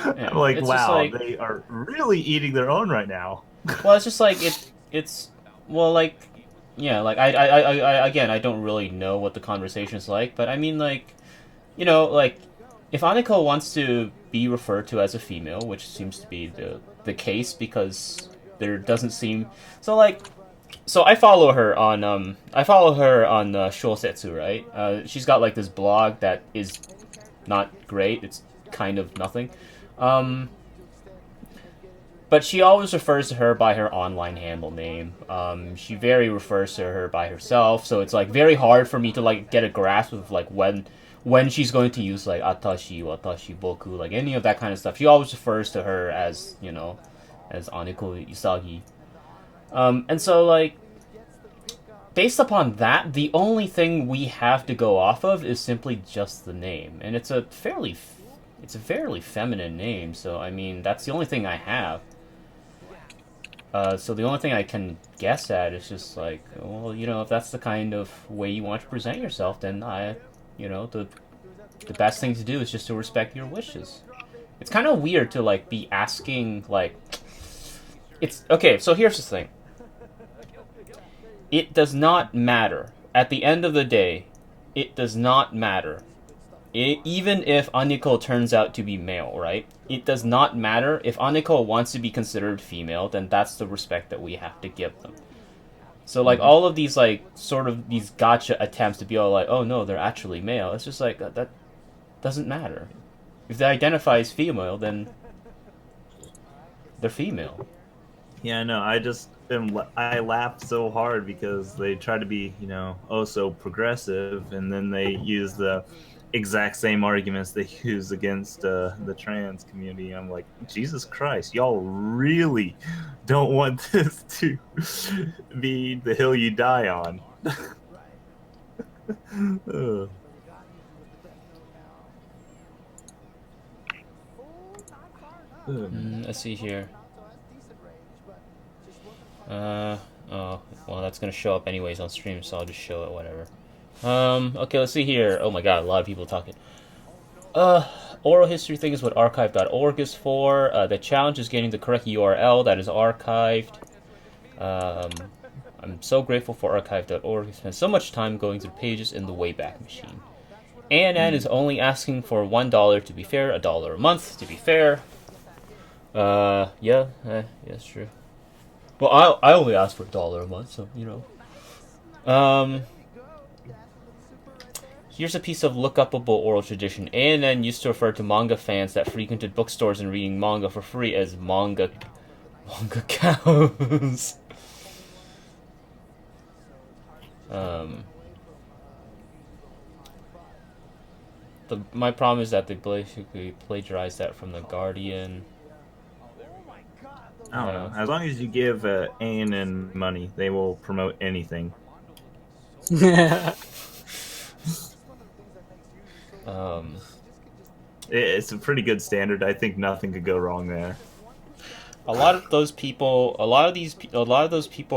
I'm like, wow, like, they are really eating their own right now. Well, it's just like it's well, like, yeah, like I again, I don't really know what the conversation is like, but I mean, like, like, if Aniko wants to be referred to as a female, which seems to be the case because there doesn't seem so I follow her on Shosetsu, right? She's got like this blog that is not great. It's kind of nothing. But but she always refers to her by her online handle name. She very refers to her by herself, so it's like very hard for me to like get a grasp of like when she's going to use like atashi, watashi, boku, like any of that kind of stuff. She always refers to her as, you know, as Aniko Isagi. And so like based upon that, the only thing we have to go off of is simply just the name, and it's a fairly feminine name. So I mean, that's the only thing I have. So the only thing I can guess at is just like, well, you know, if that's the kind of way you want to present yourself, then the best thing to do is just to respect your wishes. It's kind of weird to like be asking like, it's okay. So here's the thing. It does not matter. At the end of the day, it does not matter. Even if Aniko turns out to be male, right? It does not matter. If Aniko wants to be considered female, then that's the respect that we have to give them. So, like, all of these, like, sort of these gotcha attempts to be all like, oh, no, they're actually male. It's just like, that doesn't matter. If they identify as female, then they're female. Yeah, no, I laughed so hard because they try to be, you know, oh so progressive, and then they use the exact same arguments they use against the trans community. I'm like, Jesus Christ, y'all really don't want this to be the hill you die on. Let's see here. Oh, well, that's gonna show up anyways on stream, so I'll just show it, whatever. Okay, let's see here. Oh my god, a lot of people talking. Oral history thing is what archive.org is for. The challenge is getting the correct URL that is archived. I'm so grateful for archive.org. I spent so much time going through pages in the Wayback Machine. ANN is only asking for $1 to be fair, $1 a month to be fair. Yeah, that's true. Well, I only asked for $1 a month, so, you know. Here's a piece of look-upable oral tradition. ANN used to refer to manga fans that frequented bookstores and reading manga for free as manga cows. My problem is that they basically plagiarized that from The Guardian. I don't know. As long as you give ANN money, they will promote anything. It's a pretty good standard. I think nothing could go wrong there. A lot of those people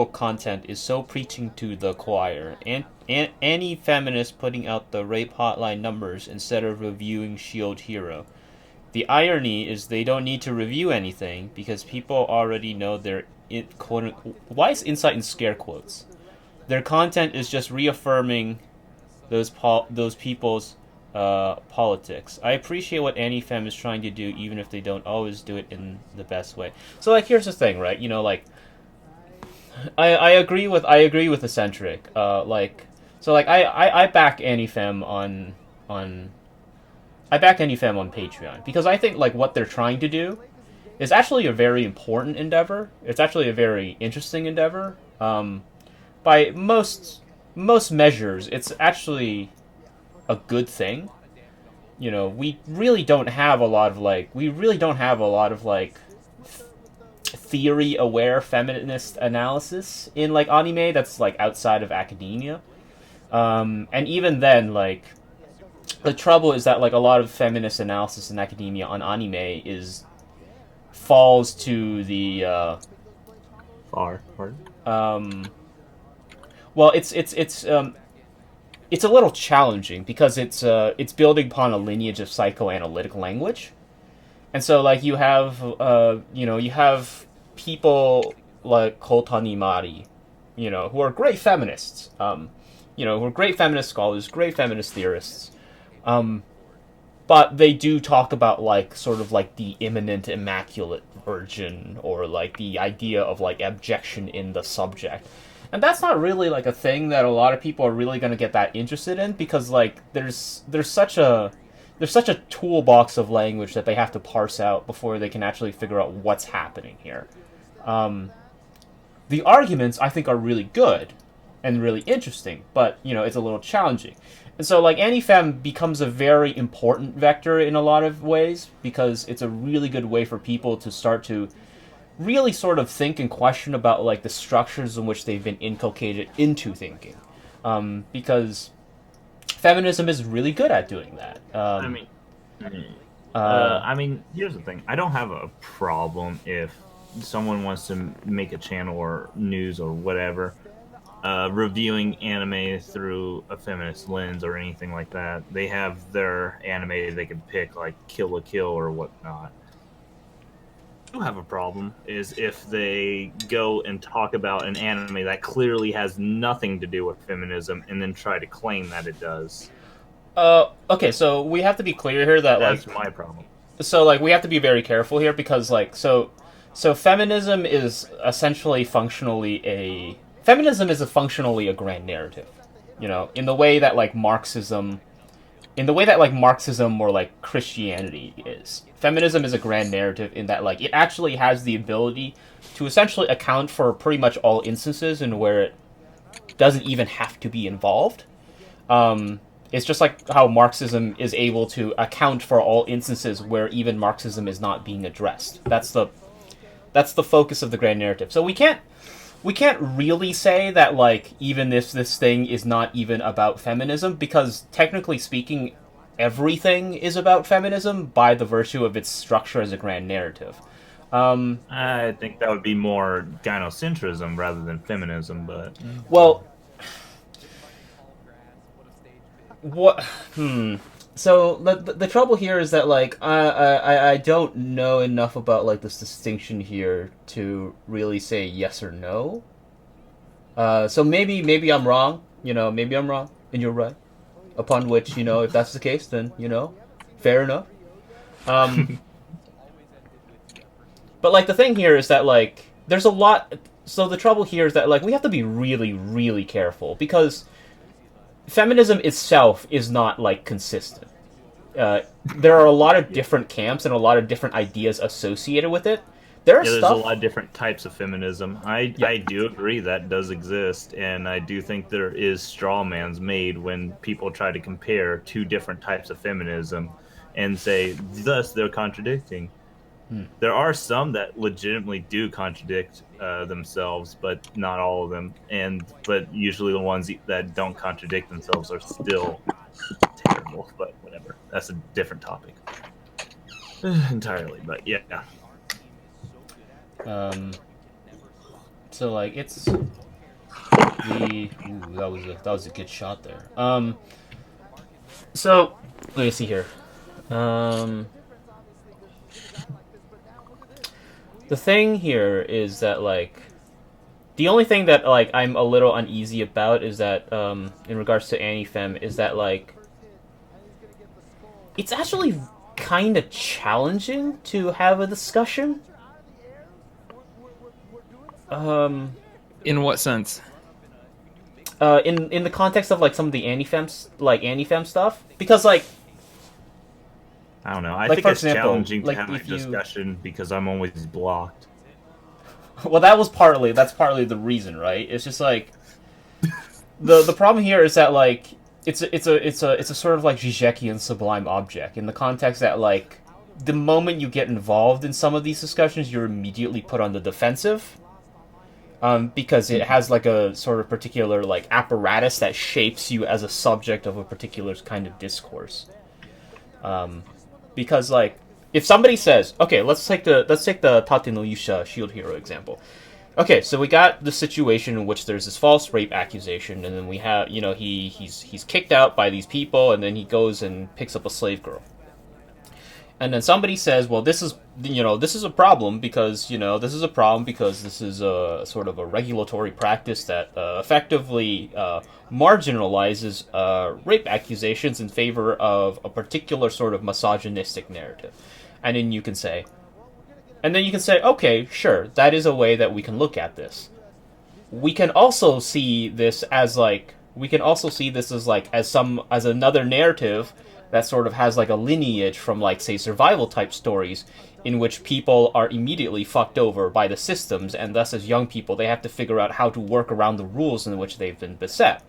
content is so preaching to the choir. And any feminist putting out the rape hotline numbers instead of reviewing Shield Hero. The irony is they don't need to review anything because people already know their why is insight in scare quotes? Their content is just reaffirming those people's politics. I appreciate what Anti-Fem is trying to do, even if they don't always do it in the best way. So, like, here's the thing, right? You know, like, I agree with Eccentric. I back Anti-Fem on Patreon because I think like what they're trying to do is actually a very important endeavor. It's actually a very interesting endeavor. By most measures, it's actually a good thing. You know, we really don't have a lot of theory-aware feminist analysis in like anime that's like outside of academia. And even then, like, the trouble is that like a lot of feminist analysis in academia on anime falls to the well, it's a little challenging because it's building upon a lineage of psychoanalytic language, and so like you have people like Kotani Mari, you know, who are great feminists, who are great feminist scholars, great feminist theorists, but they do talk about like sort of like the imminent immaculate virgin or like the idea of like abjection in the subject. And that's not really like a thing that a lot of people are really going to get that interested in because like there's such a there's such a toolbox of language that they have to parse out before they can actually figure out what's happening here. The arguments, I think, are really good and really interesting, but, it's a little challenging. And so, like, anti-fem becomes a very important vector in a lot of ways, because it's a really good way for people to start to really sort of think and question about, like, the structures in which they've been inculcated into thinking. Because feminism is really good at doing that. I mean, here's the thing. I don't have a problem if someone wants to make a channel or news or whatever, reviewing anime through a feminist lens or anything like that. They have their anime they can pick, like Kill la Kill or whatnot. I do have a problem is if they go and talk about an anime that clearly has nothing to do with feminism and then try to claim that it does. Okay, so we have to be clear here that, That's like... my problem. So, like, we have to be very careful here, because, like, so feminism is essentially Feminism is functionally a grand narrative, in the way that, like, Marxism or, like, Christianity is. Feminism is a grand narrative in that, like, it actually has the ability to essentially account for pretty much all instances in where it doesn't even have to be involved. It's just like how Marxism is able to account for all instances where even Marxism is not being addressed. That's the focus of the grand narrative. So we can't really say that, like, even if this thing is not even about feminism, because technically speaking, everything is about feminism by the virtue of its structure as a grand narrative. I think that would be more gynocentrism rather than feminism, but... Well... What? So the trouble here is that, like, I don't know enough about, like, this distinction here to really say yes or no. So maybe I'm wrong. Maybe I'm wrong and you're right. Upon which, if that's the case, then fair enough. But, like, the thing here is that, like, there's a lot. So the trouble here is that, like, we have to be really, really careful, because feminism itself is not, like, consistent. There are a lot of different camps and a lot of different ideas associated with it. There's a lot of different types of feminism. I do agree that does exist, and I do think there is strawmans made when people try to compare two different types of feminism and say, thus, they're contradicting. There are some that legitimately do contradict themselves, but not all of them. But usually the ones that don't contradict themselves are still terrible. But whatever, that's a different topic entirely. But yeah. So, like, it's that was a good shot there. So let me see here. The thing here is that, like, the only thing that, like, I'm a little uneasy about is that, in regards to anti-fem, is that, like, it's actually kind of challenging to have a discussion. In what sense? In the context of, like, some of the anti-fem stuff, because, like, I don't know. I like, think for it's example, challenging to like, have a if you- discussion because I'm always blocked. Well, that's partly the reason, right? It's just like the problem here is that, like, it's a sort of, like, Zizekian sublime object in the context that, like, the moment you get involved in some of these discussions, you're immediately put on the defensive, because it has, like, a sort of particular, like, apparatus that shapes you as a subject of a particular kind of discourse. Because, like, if somebody says, okay, let's take the Tate no Yusha shield hero example. Okay, so we got the situation in which there's this false rape accusation, and then we have, he's kicked out by these people, and then he goes and picks up a slave girl. And then somebody says, well, this is a problem because this is a sort of a regulatory practice that effectively marginalizes rape accusations in favor of a particular sort of misogynistic narrative. And then you can say, okay, sure, that is a way that we can look at this. We can also see this as another narrative that sort of has like a lineage from like say survival type stories in which people are immediately fucked over by the systems, and thus as young people they have to figure out how to work around the rules in which they've been beset.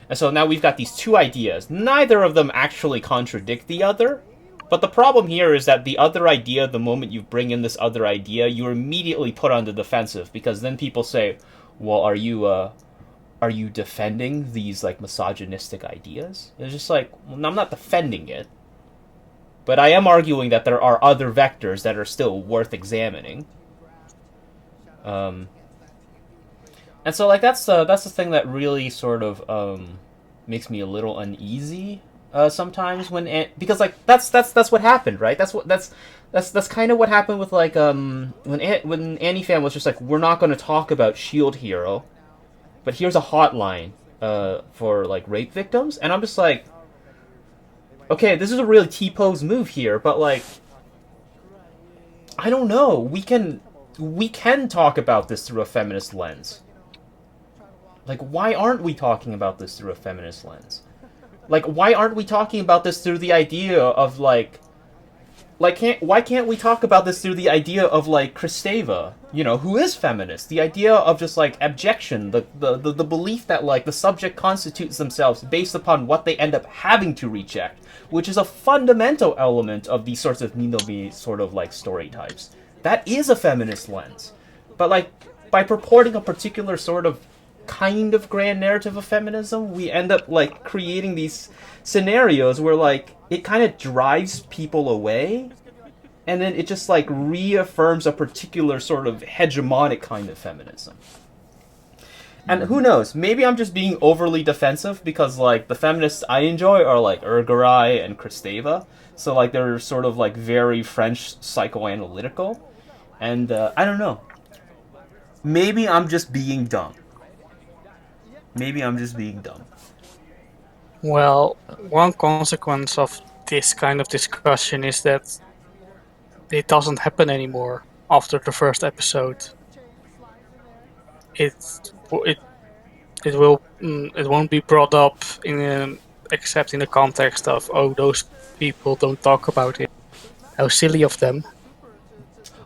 And so now we've got these two ideas. Neither of them actually contradict the other, but the problem here is that the other idea, the moment you bring in this other idea, you're immediately put on the defensive, because then people say, well, are you defending these like misogynistic ideas? It's just like, well, I'm not defending it, but I am arguing that there are other vectors that are still worth examining. And so like that's the thing that really sort of makes me a little uneasy sometimes because like that's what happened, right? That's kind of what happened with like when Annie Fan was just like, we're not going to talk about Shield Hero, but here's a hotline for like rape victims, and I'm just like, okay, this is a really T-pose move here, but like, I don't know. We can talk about this through a feminist lens. Like, why aren't we talking about this through a feminist lens? Like, why aren't we talking about this through the idea of like why can't we talk about this through the idea of like Kristeva, you know, who is feminist? The idea of just like abjection, the belief that like the subject constitutes themselves based upon what they end up having to reject, which is a fundamental element of these sorts of Ninobi sort of like story types. That is a feminist lens. But like by purporting a particular sort of kind of grand narrative of feminism, we end up like creating these scenarios where like it kind of drives people away, and then it just like reaffirms a particular sort of hegemonic kind of feminism. And who knows, maybe I'm just being overly defensive because like the feminists I enjoy are like Urgarai and Kristeva, so like they're sort of like very French psychoanalytical, and I don't know, maybe I'm just being dumb. Well, one consequence of this kind of discussion is that it doesn't happen anymore after the first episode. It won't be brought up except in the context of, oh, those people don't talk about it. How silly of them.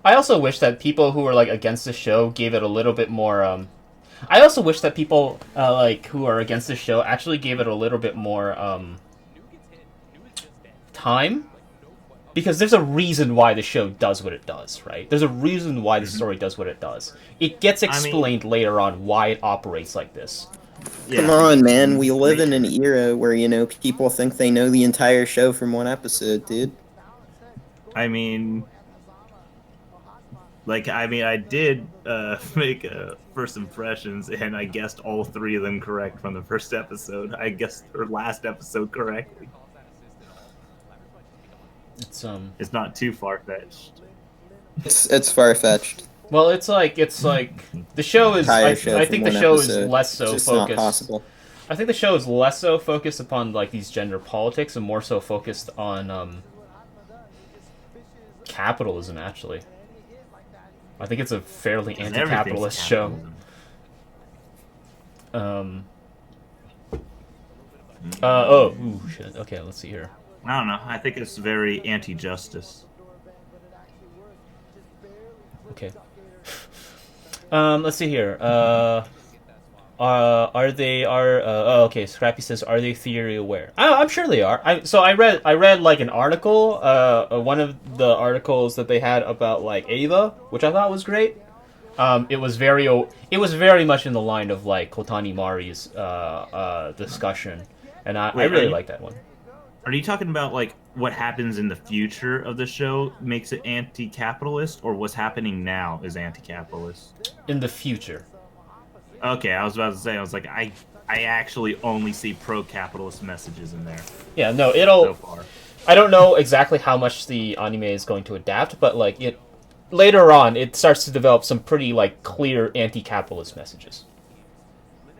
I also wish that people who were like against the show gave it a little bit more I also wish that people like who are against the show actually gave it a little bit more time, because there's a reason why the show does what it does, right? There's a reason why the story does what it does. It gets explained later on why it operates like this. Yeah. Come on, man. We live in an era where, you know, people think they know the entire show from one episode, dude. I mean, I did make first impressions, and I guessed all 3 of them correct from the first episode. I guessed her last episode correctly. It's not too far-fetched. It's far-fetched. Well, it's like the show is. I think the show is less so focused. Not possible. I think the show is less so focused upon like these gender politics and more so focused on capitalism. Actually, I think it's a fairly anti-capitalist show. Shit. Okay, let's see here. I don't know. I think it's very anti-justice. Okay. Let's see here. Okay, Scrappy says, are they theory aware? I'm sure they are. I read like an article, one of the articles that they had about like Ava, which I thought was great. It was very much in the line of like Kotani Mari's discussion, and I really like that one. Are you talking about like what happens in the future of the show makes it anti-capitalist, or what's happening now is anti-capitalist? In the future. Okay, I was about to say, I was like, I actually only see pro-capitalist messages in there. Yeah, no, so far. I don't know exactly how much the anime is going to adapt, but like later on it starts to develop some pretty like clear anti-capitalist messages.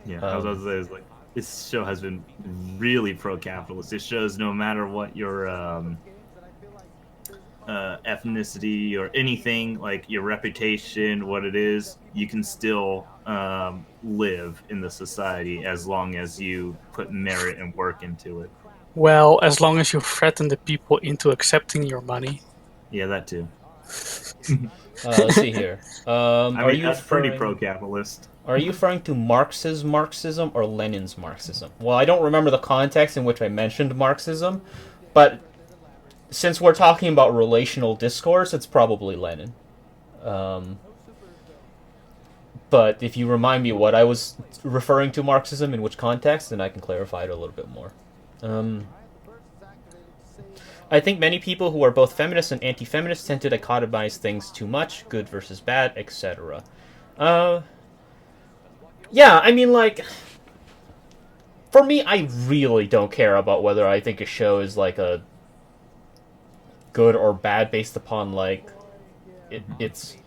Yeah, I was about to say, it's like, this show has been really pro-capitalist. It shows no matter what your ethnicity or anything, like your reputation, what it is, you can still live in the society as long as you put merit and work into it. Well, as long as you threaten the people into accepting your money. Yeah, that too. Let's see here. Are you that's pretty referring? pro-capitalist. Are you referring to Marx's Marxism or Lenin's Marxism? Well, I don't remember the context in which I mentioned Marxism, but since we're talking about relational discourse, it's probably Lenin. But if you remind me what I was referring to Marxism in which context, then I can clarify it a little bit more. I think many people who are both feminists and anti-feminists tend to dichotomize things too much, good versus bad, etc. Yeah, I mean, like, for me, I really don't care about whether I think a show is, like, a good or bad based upon, like, its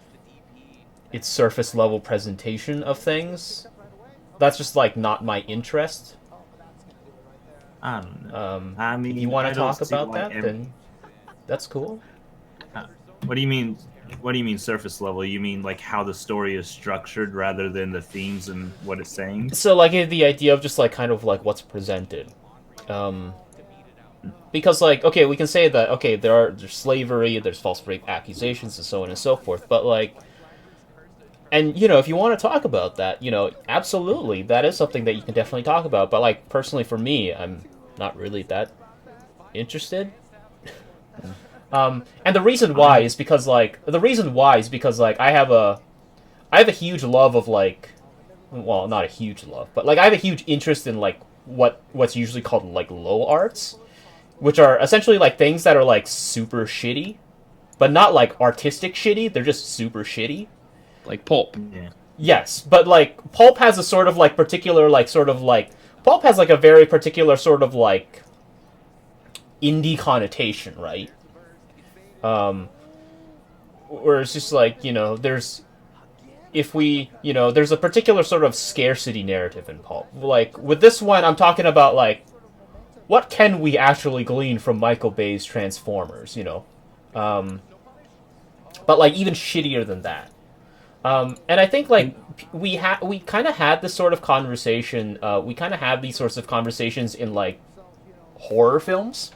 surface level presentation of things. That's just, like, not my interest. I don't know. I mean, if you want I to don't talk see, about like, that, then that's cool. What do you mean? What do you mean surface level? You mean like how the story is structured rather than the themes and what it's saying? So, like, the idea of just, like, kind of, like, what's presented. Because, like, okay, we can say that, okay, there's slavery, there's false rape accusations, and so on and so forth, but, like, and, you know, if you want to talk about that, you know, absolutely, that is something that you can definitely talk about, but, like, personally for me, I'm not really that interested. And the reason why is because, like, I have a huge love of, like, well, not a huge love, but, like, I have a huge interest in, like, what's usually called, like, low arts, which are essentially, like, things that are, like, super shitty, but not, like, artistic shitty, they're just super shitty. Like pulp. Yeah. Yes, but, like, pulp has a sort of, like, particular, like, sort of, like, pulp has, like, a very particular sort of, like, indie connotation, right? Where it's just like, you know, there's a particular sort of scarcity narrative in pulp. Like, with this one, I'm talking about, like, what can we actually glean from Michael Bay's Transformers, you know? But, like, even shittier than that. And I think, like, we kind of had this sort of conversation, we kind of have these sorts of conversations in, like, horror films.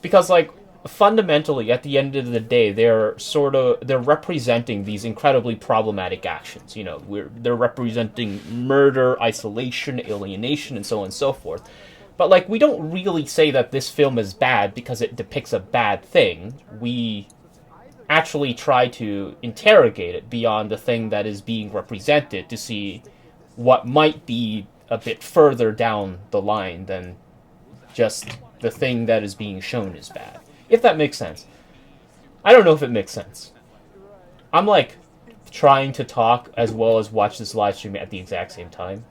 Because, like, fundamentally, at the end of the day, they're representing these incredibly problematic actions. You know, they're representing murder, isolation, alienation, and so on and so forth. But, like, we don't really say that this film is bad because it depicts a bad thing. We actually try to interrogate it beyond the thing that is being represented to see what might be a bit further down the line than just the thing that is being shown is bad. If that makes sense. I don't know if it makes sense. I'm, like, trying to talk as well as watch this live stream at the exact same time.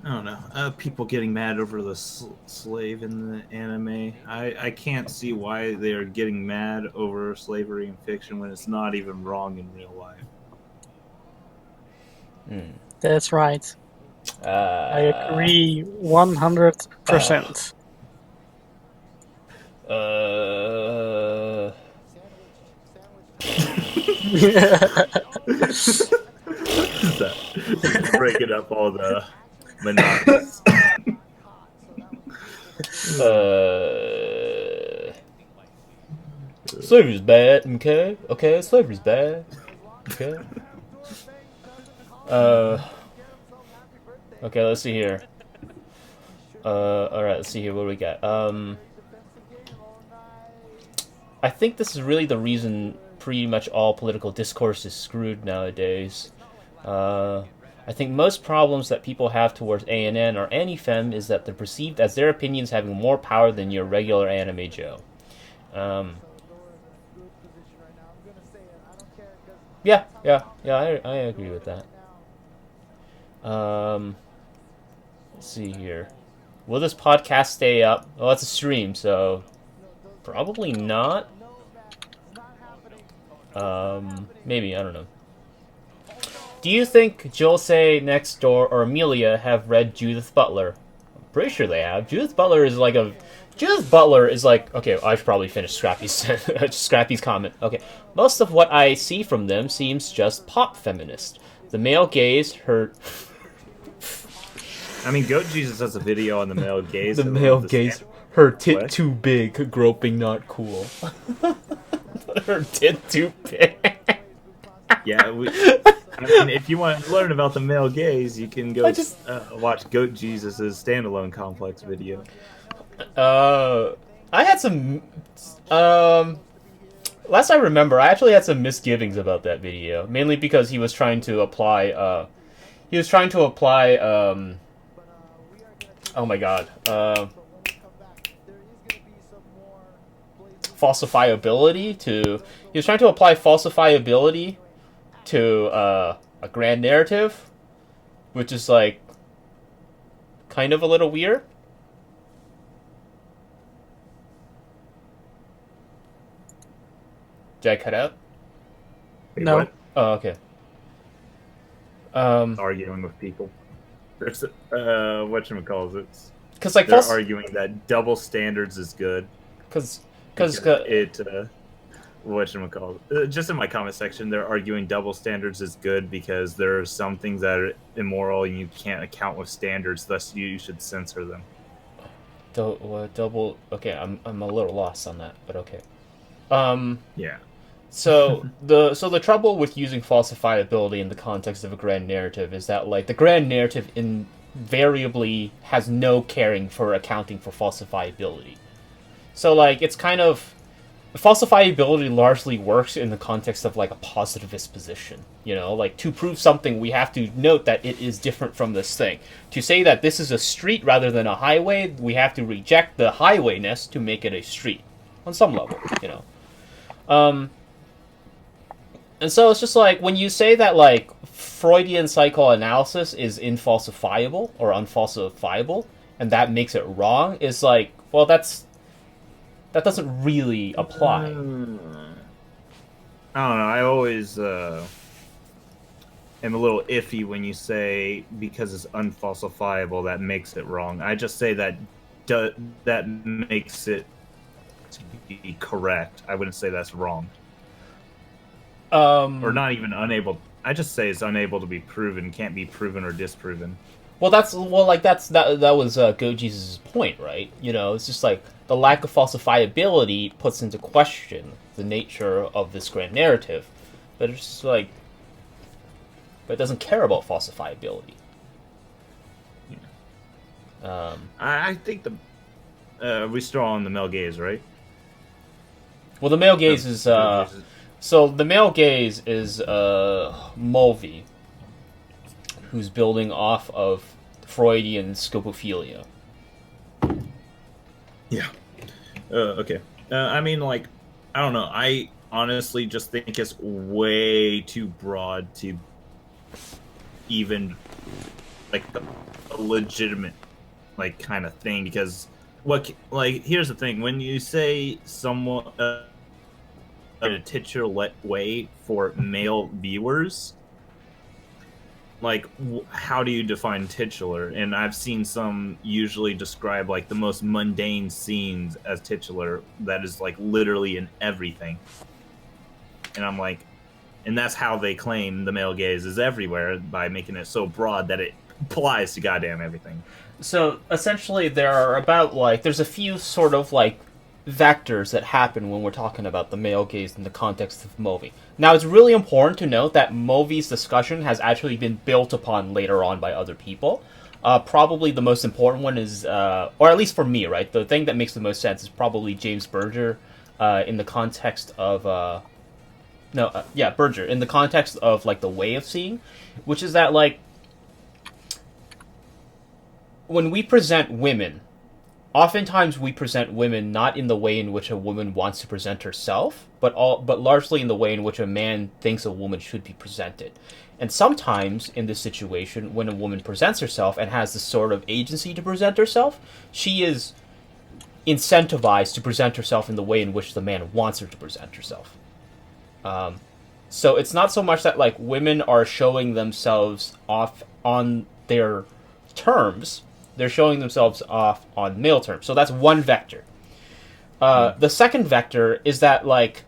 I don't know. People getting mad over the slave in the anime. I can't see why they are getting mad over slavery in fiction when it's not even wrong in real life. That's right. I agree 100%. Breaking up all the monotonous. Slavery's bad, okay? Okay, slavery's bad. Okay. Okay, let's see here. Alright, let's see here, what do we got? I think this is really the reason pretty much all political discourse is screwed nowadays. I think most problems that people have towards ANN or anti-fem is that they're perceived as their opinions having more power than your regular anime Joe. Yeah, I agree with that. Let's see here. Will this podcast stay up? Well, it's a stream, so probably not. Maybe, I don't know. Do you think Jose Next Door or Amelia have read Judith Butler? I'm pretty sure they have. Judith Butler is like, okay, I should probably finish Scrappy's comment. Okay. Most of what I see from them seems just pop feminist. The male gaze, her I mean, Goat Jesus has a video on the male gaze. The and male the gaze. stand- Her tit What? too big, groping not cool. Her tit too big. Yeah, I mean, if you want to learn about the male gaze, you can go watch Goat Jesus' standalone complex video. I had some. Last I remember, I actually had some misgivings about that video, mainly because he was trying to apply. Oh my god. Falsifiability to. He was trying to apply falsifiability to a grand narrative, which is like kind of a little weird. Did I cut out? Wait, No. what? Oh, okay. Arguing with people. There's whatchamacallit. Because like They're arguing that double standards is good. Because it whatchamacallit. Just in my comment section, they're arguing double standards is good because there are some things that are immoral and you can't account with standards, thus you should censor them. double. Okay, I'm a little lost on that, but okay. Yeah. So the trouble with using falsifiability in the context of a grand narrative is that like the grand narrative invariably has no caring for accounting for falsifiability. So like it's kind of falsifiability largely works in the context of like a positivist position. You know, like to prove something we have to note that it is different from this thing. To say that this is a street rather than a highway, we have to reject the highwayness to make it a street on some level, you know. And so it's just like when you say that like Freudian psychoanalysis is infalsifiable or unfalsifiable, and that makes it wrong, is like, well, that doesn't really apply. I don't know. I always am a little iffy when you say because it's unfalsifiable that makes it wrong. I just say that that makes it to be correct. I wouldn't say that's wrong. Or not even unable. I just say it's unable to be proven, can't be proven or disproven. Well, that was Go Jesus' point, right? You know, it's just like the lack of falsifiability puts into question the nature of this grand narrative, but it's just like, but it doesn't care about falsifiability. Yeah. I think we still on the male gaze, right? Well, the male gaze is so the male gaze is Mulvey, who's building off of Freudian scopophilia. Yeah. Okay. I mean, like, I don't know. I honestly just think it's way too broad to even like a legitimate like kind of thing because here's the thing: when you say someone in a titular way for male viewers, like how do you define titular? And I've seen some usually describe like the most mundane scenes as titular that is like literally in everything, and I'm like, and that's how they claim the male gaze is everywhere by making it so broad that it applies to goddamn everything. So essentially there's a few sort of like vectors that happen when we're talking about the male gaze in the context of Mulvey. Now, it's really important to note that Mulvey's discussion has actually been built upon later on by other people. Probably the most important one is, or at least for me, right? The thing that makes the most sense is probably James Berger in the context of... Berger, in the context of, like, the way of seeing, which is that, like, when we present women, oftentimes we present women not in the way in which a woman wants to present herself, but largely in the way in which a man thinks a woman should be presented. And sometimes, in this situation, when a woman presents herself and has the sort of agency to present herself, she is incentivized to present herself in the way in which the man wants her to present herself. So it's not so much that like women are showing themselves off on their terms; they're showing themselves off on male terms. So that's one vector. The second vector is that like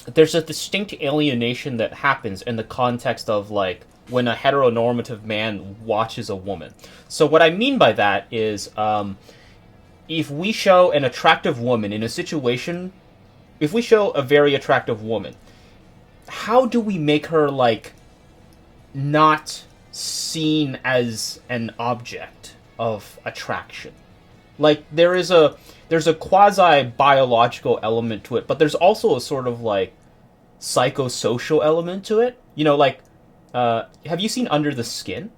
there's a distinct alienation that happens in the context of like when a heteronormative man watches a woman. So what I mean by that is, if we show an attractive woman in a situation, if we show a very attractive woman, how do we make her, like, not seen as an object of attraction? Like, there's a quasi-biological element to it, but there's also a sort of, like, psychosocial element to it. You know, like, have you seen Under the Skin?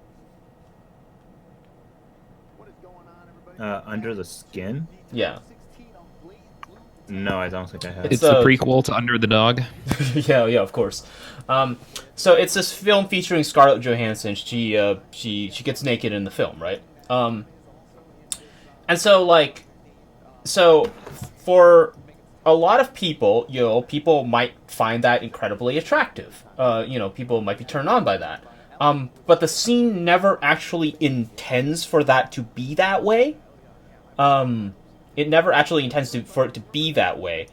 Under the Skin? Yeah. No, I don't think I have. It's the prequel to Under the Dog. yeah, of course. So it's this film featuring Scarlett Johansson. She gets naked in the film, right? And so, like, for a lot of people, you know, people might find that incredibly attractive. You know, people might be turned on by that. But the scene never actually intends for that to be that way. It never actually intends for it to be that way.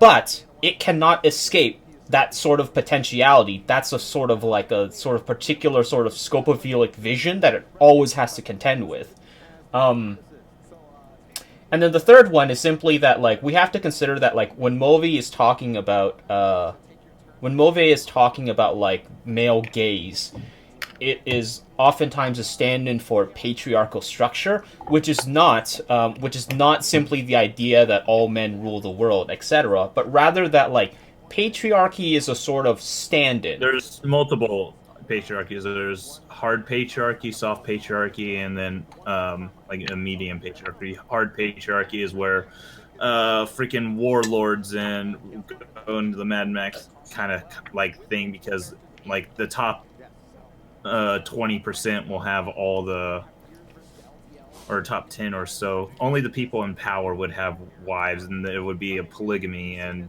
But it cannot escape that sort of potentiality. That's a sort of, like, a sort of particular sort of scopophilic vision that it always has to contend with. And then the third one is simply that, like, we have to consider that, like, when Mulvey is talking about, like, male gaze, it is oftentimes a stand-in for patriarchal structure, which is not simply the idea that all men rule the world, etc., but rather that, like, patriarchy is a sort of stand-in. There's multiple patriarchies. There's hard patriarchy, soft patriarchy, and then like a medium patriarchy. Hard patriarchy is where freaking warlords and go into the Mad Max kind of like thing, because like the top 20% will have all the, or top 10 or so. Only the people in power would have wives, and it would be a polygamy and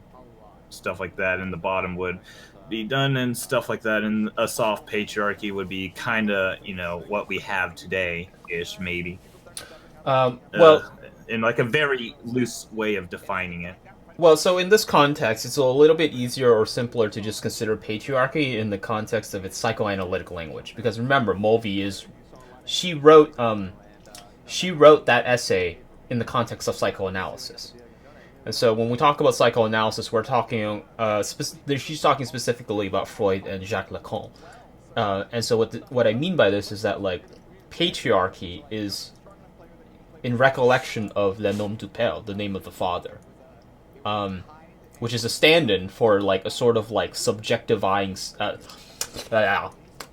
stuff like that, and the bottom would be done and stuff like that. And a soft patriarchy would be kind of, you know, what we have today-ish, maybe. Well, in like a very loose way of defining it. Well, so in this context, it's a little bit easier or simpler to just consider patriarchy in the context of its psychoanalytic language. Because remember, Mulvey she wrote that essay in the context of psychoanalysis. And so when we talk about psychoanalysis, we're talking, she's talking specifically about Freud and Jacques Lacan. And so what I mean by this is that, like, patriarchy is in recollection of le nom du père, the name of the father. Which is a stand-in for, like, a sort of, like, subjectifying,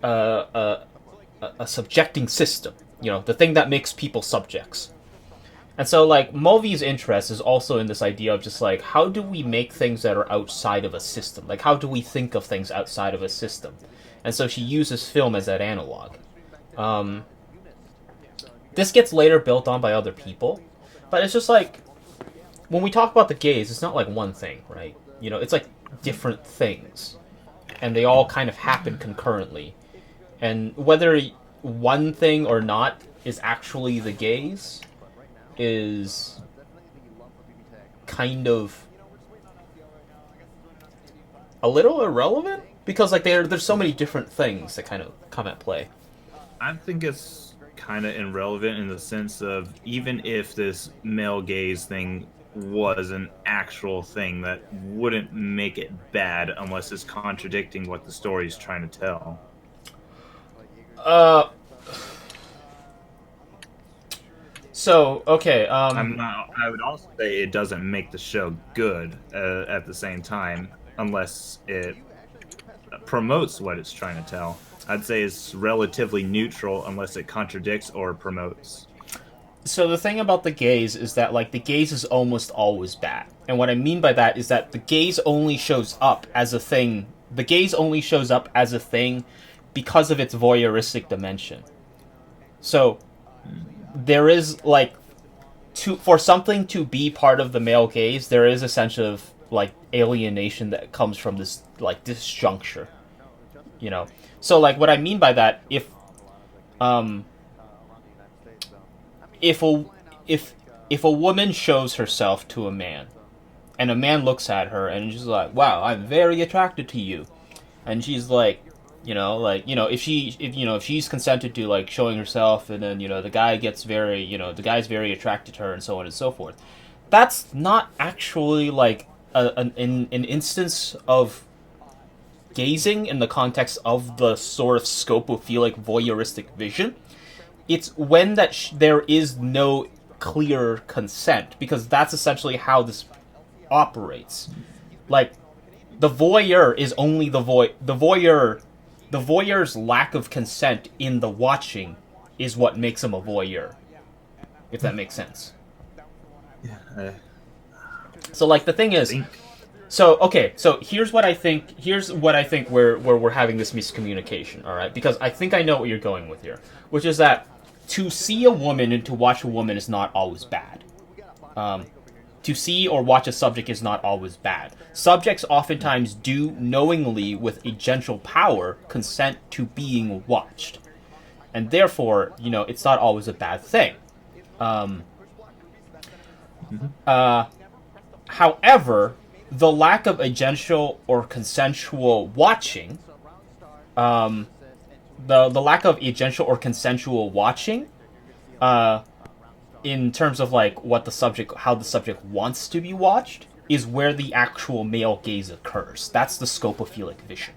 a subjecting system. You know, the thing that makes people subjects. And so, like, Mulvey's interest is also in this idea of just, like, how do we make things that are outside of a system? Like, how do we think of things outside of a system? And so she uses film as that analog. This gets later built on by other people, but it's just, like, when we talk about the gays, it's not like one thing, right? You know, it's like different things. And they all kind of happen concurrently. And whether one thing or not is actually the gays is kind of a little irrelevant, because, like, there's so many different things that kind of come at play. I think it's kind of irrelevant in the sense of, even if this male gaze thing was an actual thing, that wouldn't make it bad unless it's contradicting what the story's trying to tell. So, okay, I would also say it doesn't make the show good at the same time, unless it promotes what it's trying to tell. I'd say it's relatively neutral unless it contradicts or promotes. So the thing about the gaze is that, like, the gaze is almost always bad. And what I mean by that is that the gaze only shows up as a thing. The gaze only shows up as a thing because of its voyeuristic dimension. So there is, like, for something to be part of the male gaze, there is a sense of, like, alienation that comes from this, like, disjuncture. You know? So, like, what I mean by that, if a woman shows herself to a man, and a man looks at her and she's like, wow, I'm very attracted to you, and she's like, You know, like, you know, if she's consented to like showing herself, and then, you know, the guy gets very, you know, the guy's very attracted to her, and so on and so forth. That's not actually like an instance of gazing in the context of the sort of scopophilic voyeuristic vision. It's when there is no clear consent, because that's essentially how this operates. Like, the voyeur is only the voyeur's lack of consent in the watching is what makes him a voyeur, if that makes sense. Yeah. So, like, the thing is, so okay, so here's what I think where we're having this miscommunication, all right? Because I think I know what you're going with here, which is that to see a woman and to watch a woman is not always bad. To see or watch a subject is not always bad. Subjects oftentimes do knowingly, with agential power, consent to being watched. And therefore, you know, it's not always a bad thing. However, the lack of agential or consensual watching, the lack of agential or consensual watching, in terms of like how the subject wants to be watched, is where the actual male gaze occurs. That's the scopophilic vision.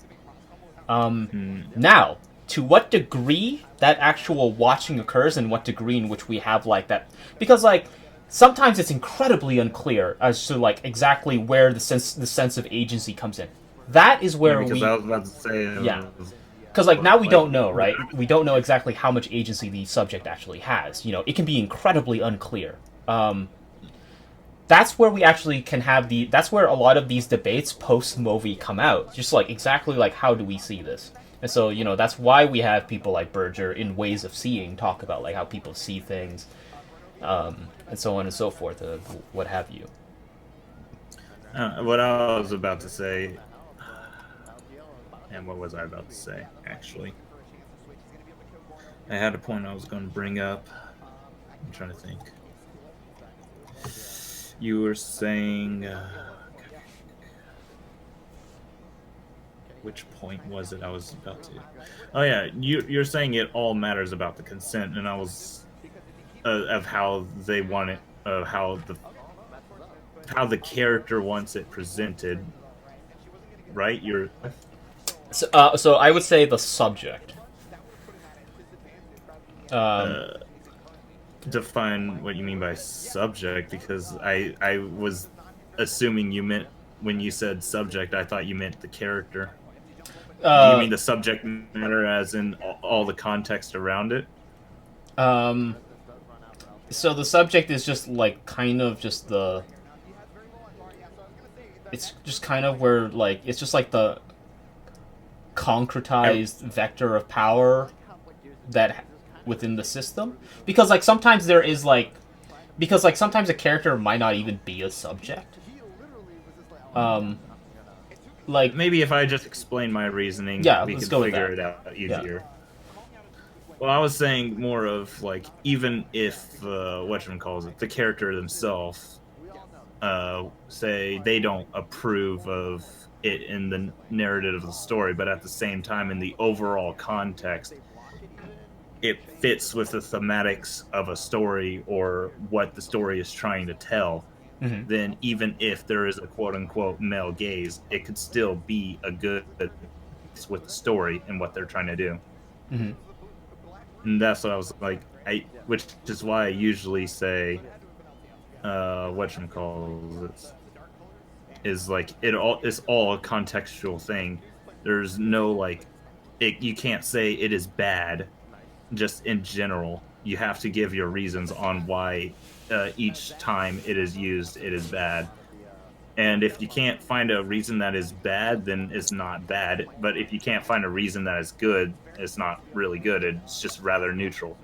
Now, to what degree that actual watching occurs, and what degree in which we have like that, because like sometimes it's incredibly unclear as to like exactly where the sense of agency comes in. That is where because I was about to say, yeah. Because like now we don't know, right? We don't know exactly how much agency the subject actually has. You know, it can be incredibly unclear. That's where we actually can have that's where a lot of these debates post movie come out. Just like exactly like how do we see this? And so, you know, that's why we have people like Berger in Ways of Seeing talk about like how people see things, and so on and so forth, what have you. What I was about to say, and what was I about to say, actually? I had a point I was going to bring up. I'm trying to think. You were saying... which point was it I was about to... Oh yeah, you're saying it all matters about the consent, and I was... of how they want it, how the character wants it presented, right? So I would say the subject. Define what you mean by subject, because I was assuming you meant, when you said subject, I thought you meant the character. Do you mean the subject matter as in all the context around it? So the subject is just like kind of just the... It's just kind of where like it's just like the concretized vector of power that within the system, because like sometimes there is like, because like sometimes a character might not even be a subject. Like maybe if I just explain my reasoning, we could figure it out easier. Yeah. Well, I was saying more of like, even if the character themselves say they don't approve of it in the narrative of the story, but at the same time in the overall context it fits with the thematics of a story or what the story is trying to tell, then even if there is a quote-unquote male gaze, it could still be a good with the story and what they're trying to do. And that's what I was like, which is why I usually say is like it's all a contextual thing. There's no like you can't say it is bad just in general. You have to give your reasons on why each time it is used it is bad. And if you can't find a reason that is bad, then it's not bad. But if you can't find a reason that is good, it's not really good. It's just rather neutral.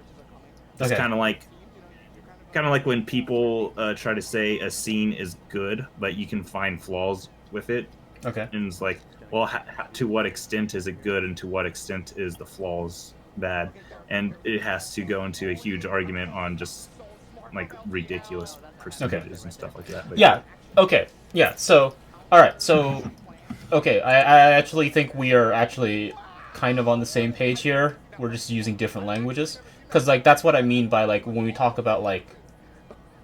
It's kind of like when people try to say a scene is good, but you can find flaws with it. Okay. And it's like, well, to what extent is it good, and to what extent is the flaws bad? And it has to go into a huge argument on just like ridiculous percentages and stuff like that. But yeah. Okay. Yeah. So, all right. So, okay. I actually think we are actually kind of on the same page here. We're just using different languages. Because, like, that's what I mean by, like, when we talk about, like,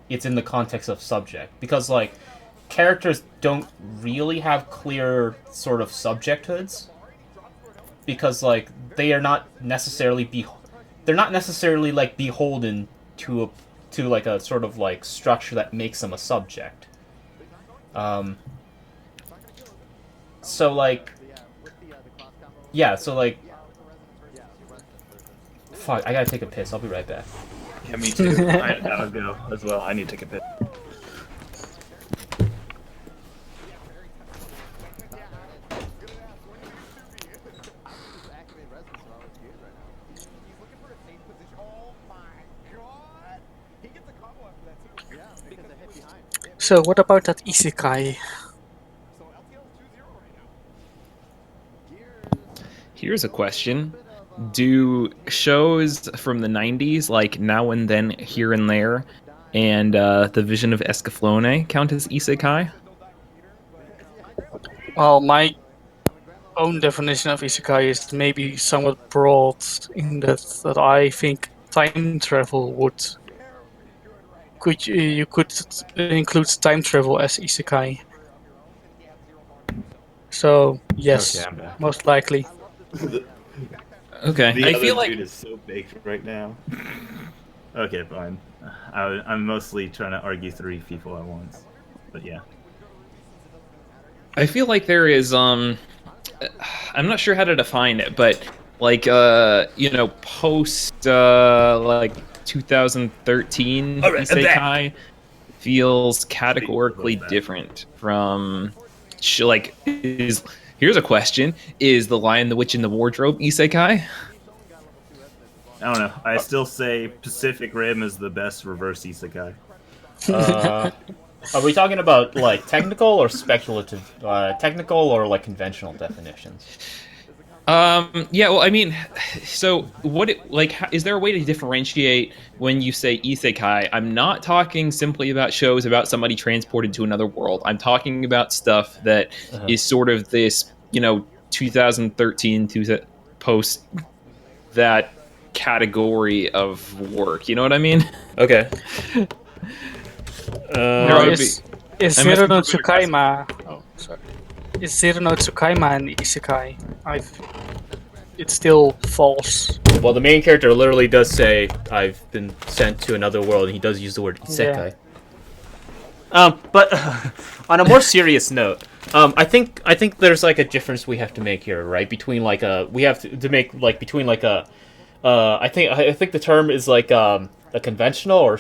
it's in the context of subject. Because, like, characters don't really have clear sort of subjecthoods. Because, like, they are not necessarily they're not necessarily, like, beholden to like a sort of like structure that makes them a subject. So like, yeah, so like, fuck, I gotta take a piss. I'll be right back. Yeah, me too. I'll go as well. I need to take a piss. So what about that Isekai? Here's a question. Do shows from the 90s, like Now and Then, Here and There, and The Vision of Escaflowne count as Isekai? Well, my own definition of Isekai is maybe somewhat broad in that I think time travel you could include time travel as Isekai. So yes, Okay, I'm back. most likely. Okay, The I other feel like dude is so baked right now. Okay, fine. I'm mostly trying to argue 3 people at once, but yeah. I feel like there is I'm not sure how to define it, but like post like 2013 All right, I'm back. Isekai feels categorically different from here's a question: is The Lion, the Witch, and the Wardrobe Isekai? I don't know. I still say Pacific Rim is the best reverse isekai. Are we talking about like technical or speculative, technical or like conventional definitions? Yeah, well, I mean, so is there a way to differentiate when you say isekai? I'm not talking simply about shows about somebody transported to another world. I'm talking about stuff that is sort of this, 2013 to post that category of work. You know what I mean? Okay. Is Zero no Tsukaima? Oh, sorry. Is Zero no Tsukaima an isekai? It's still false. Well, the main character literally does say, "I've been sent to another world," and he does use the word isekai. Yeah. But on a more serious note, I think there's like a difference we have to make here, right? Between like I think the term is like a conventional or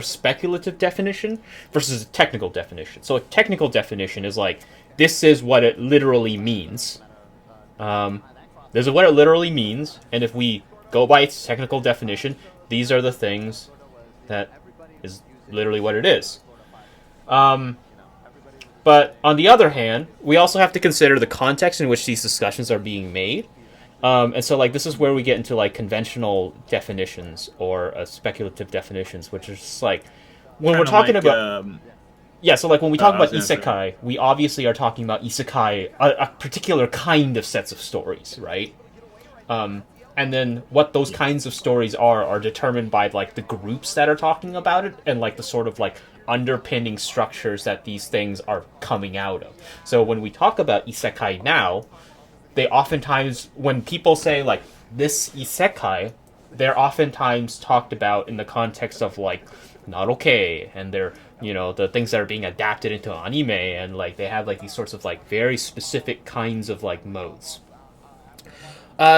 speculative definition versus a technical definition. So a technical definition is like, this is what it literally means. This is what it literally means, and if we go by its technical definition, these are the things that is literally what it is. But on the other hand, we also have to consider the context in which these discussions are being made. And so, like, this is where we get into, like, conventional definitions or speculative definitions, which is just, like, when we're talking about... yeah, so, like, when we talk about isekai, we obviously are talking about isekai, a particular kind of sets of stories, right? And then what those kinds of stories are determined by, like, the groups that are talking about it and, like, the sort of, like, underpinning structures that these things are coming out of. So when we talk about isekai now... they oftentimes, when people say, like, this isekai, they're oftentimes talked about in the context of, like, not okay, and they're, the things that are being adapted into anime, and, like, they have, like, these sorts of, like, very specific kinds of, like, modes.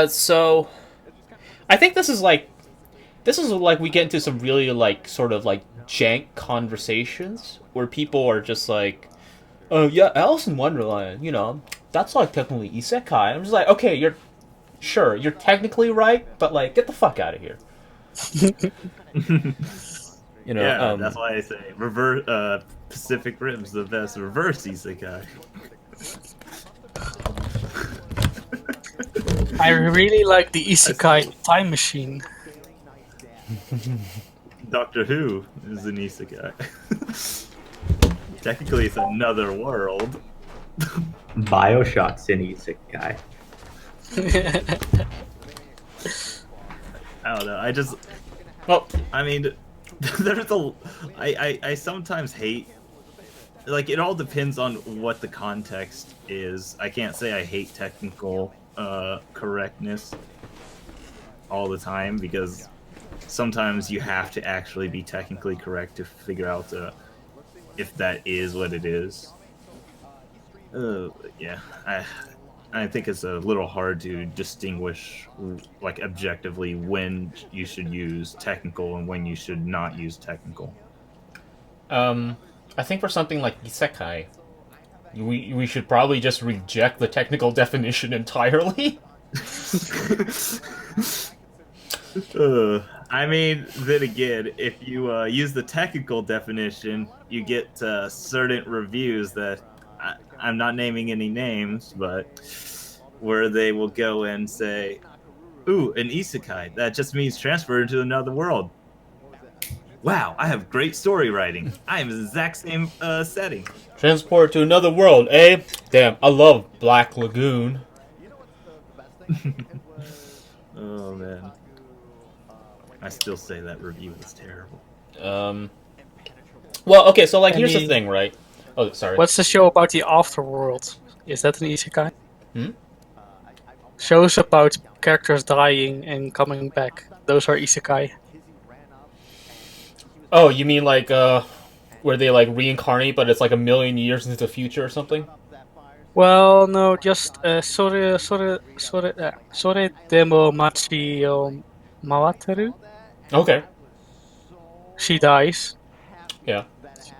So, I think this is, like, we get into some really, like, sort of, like, jank conversations, where people are just, like, oh, yeah, Alice in Wonderland, that's like technically isekai. I'm just like, okay, you're technically right, but like, get the fuck out of here. Yeah, that's why I say Pacific Rim's the best reverse isekai. I really like the isekai Time Machine. Doctor Who is an isekai. Technically, it's another world. BioShock's an isekai. I don't know. Well, I mean, I sometimes hate. Like, it all depends on what the context is. I can't say I hate technical correctness all the time, because sometimes you have to actually be technically correct to figure out if that is what it is. Yeah, I think it's a little hard to distinguish, like, objectively when you should use technical and when you should not use technical. I think for something like Isekai, we should probably just reject the technical definition entirely. I mean, then again, if you use the technical definition, you get certain reviews that I'm not naming any names, but where they will go and say, "Ooh, an isekai. That just means transferred to another world. Wow, I have great story writing. I am the exact same setting." Transport to another world, eh? Damn, I love Black Lagoon. Oh man, I still say that review was terrible. Well, okay, so like, I here's the mean- thing, right? Oh, sorry. What's the show about the afterworld? Is that an isekai? Hmm? Shows about characters dying and coming back. Those are isekai. Oh, you mean like where they like reincarnate, but it's like a million years into the future or something? Well, no, just Sore Demo Machi Mawateru. Okay. She dies. Yeah.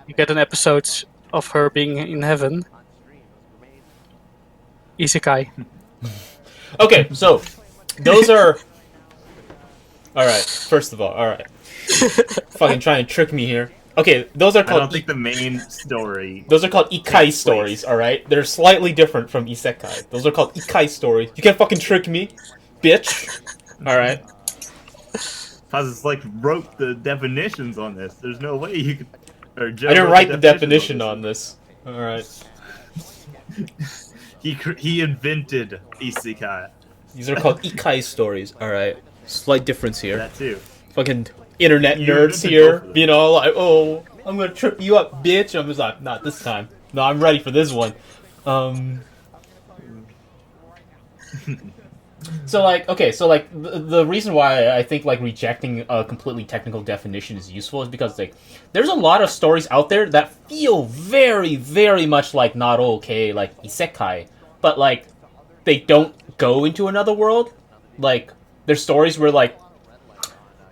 You get an episode of her being in heaven. Isekai. Okay, so those are. All right. First of all right. Fucking trying to trick me here. Okay, those are I called. don't think the main story. Those are called Ikai stories, alright? They're slightly different from Isekai. Those are called Ikai stories. You can't fucking trick me, bitch. Alright. Paz like wrote the definitions on this. There's no way you could. Or Joe I didn't wrote write the definition on this. Alright. He invented isekai. These are called Ikai stories, alright? Slight difference here. That too. Fucking internet You nerds invented here, both of them. you know, like, oh, I'm gonna trip you up, bitch. I'm just like, not this time. No, I'm ready for this one. So like, okay, so like the reason why I think like rejecting a completely technical definition is useful is because like there's a lot of stories out there that feel very, very much like not okay, like isekai, but like they don't go into another world. Like there's stories where like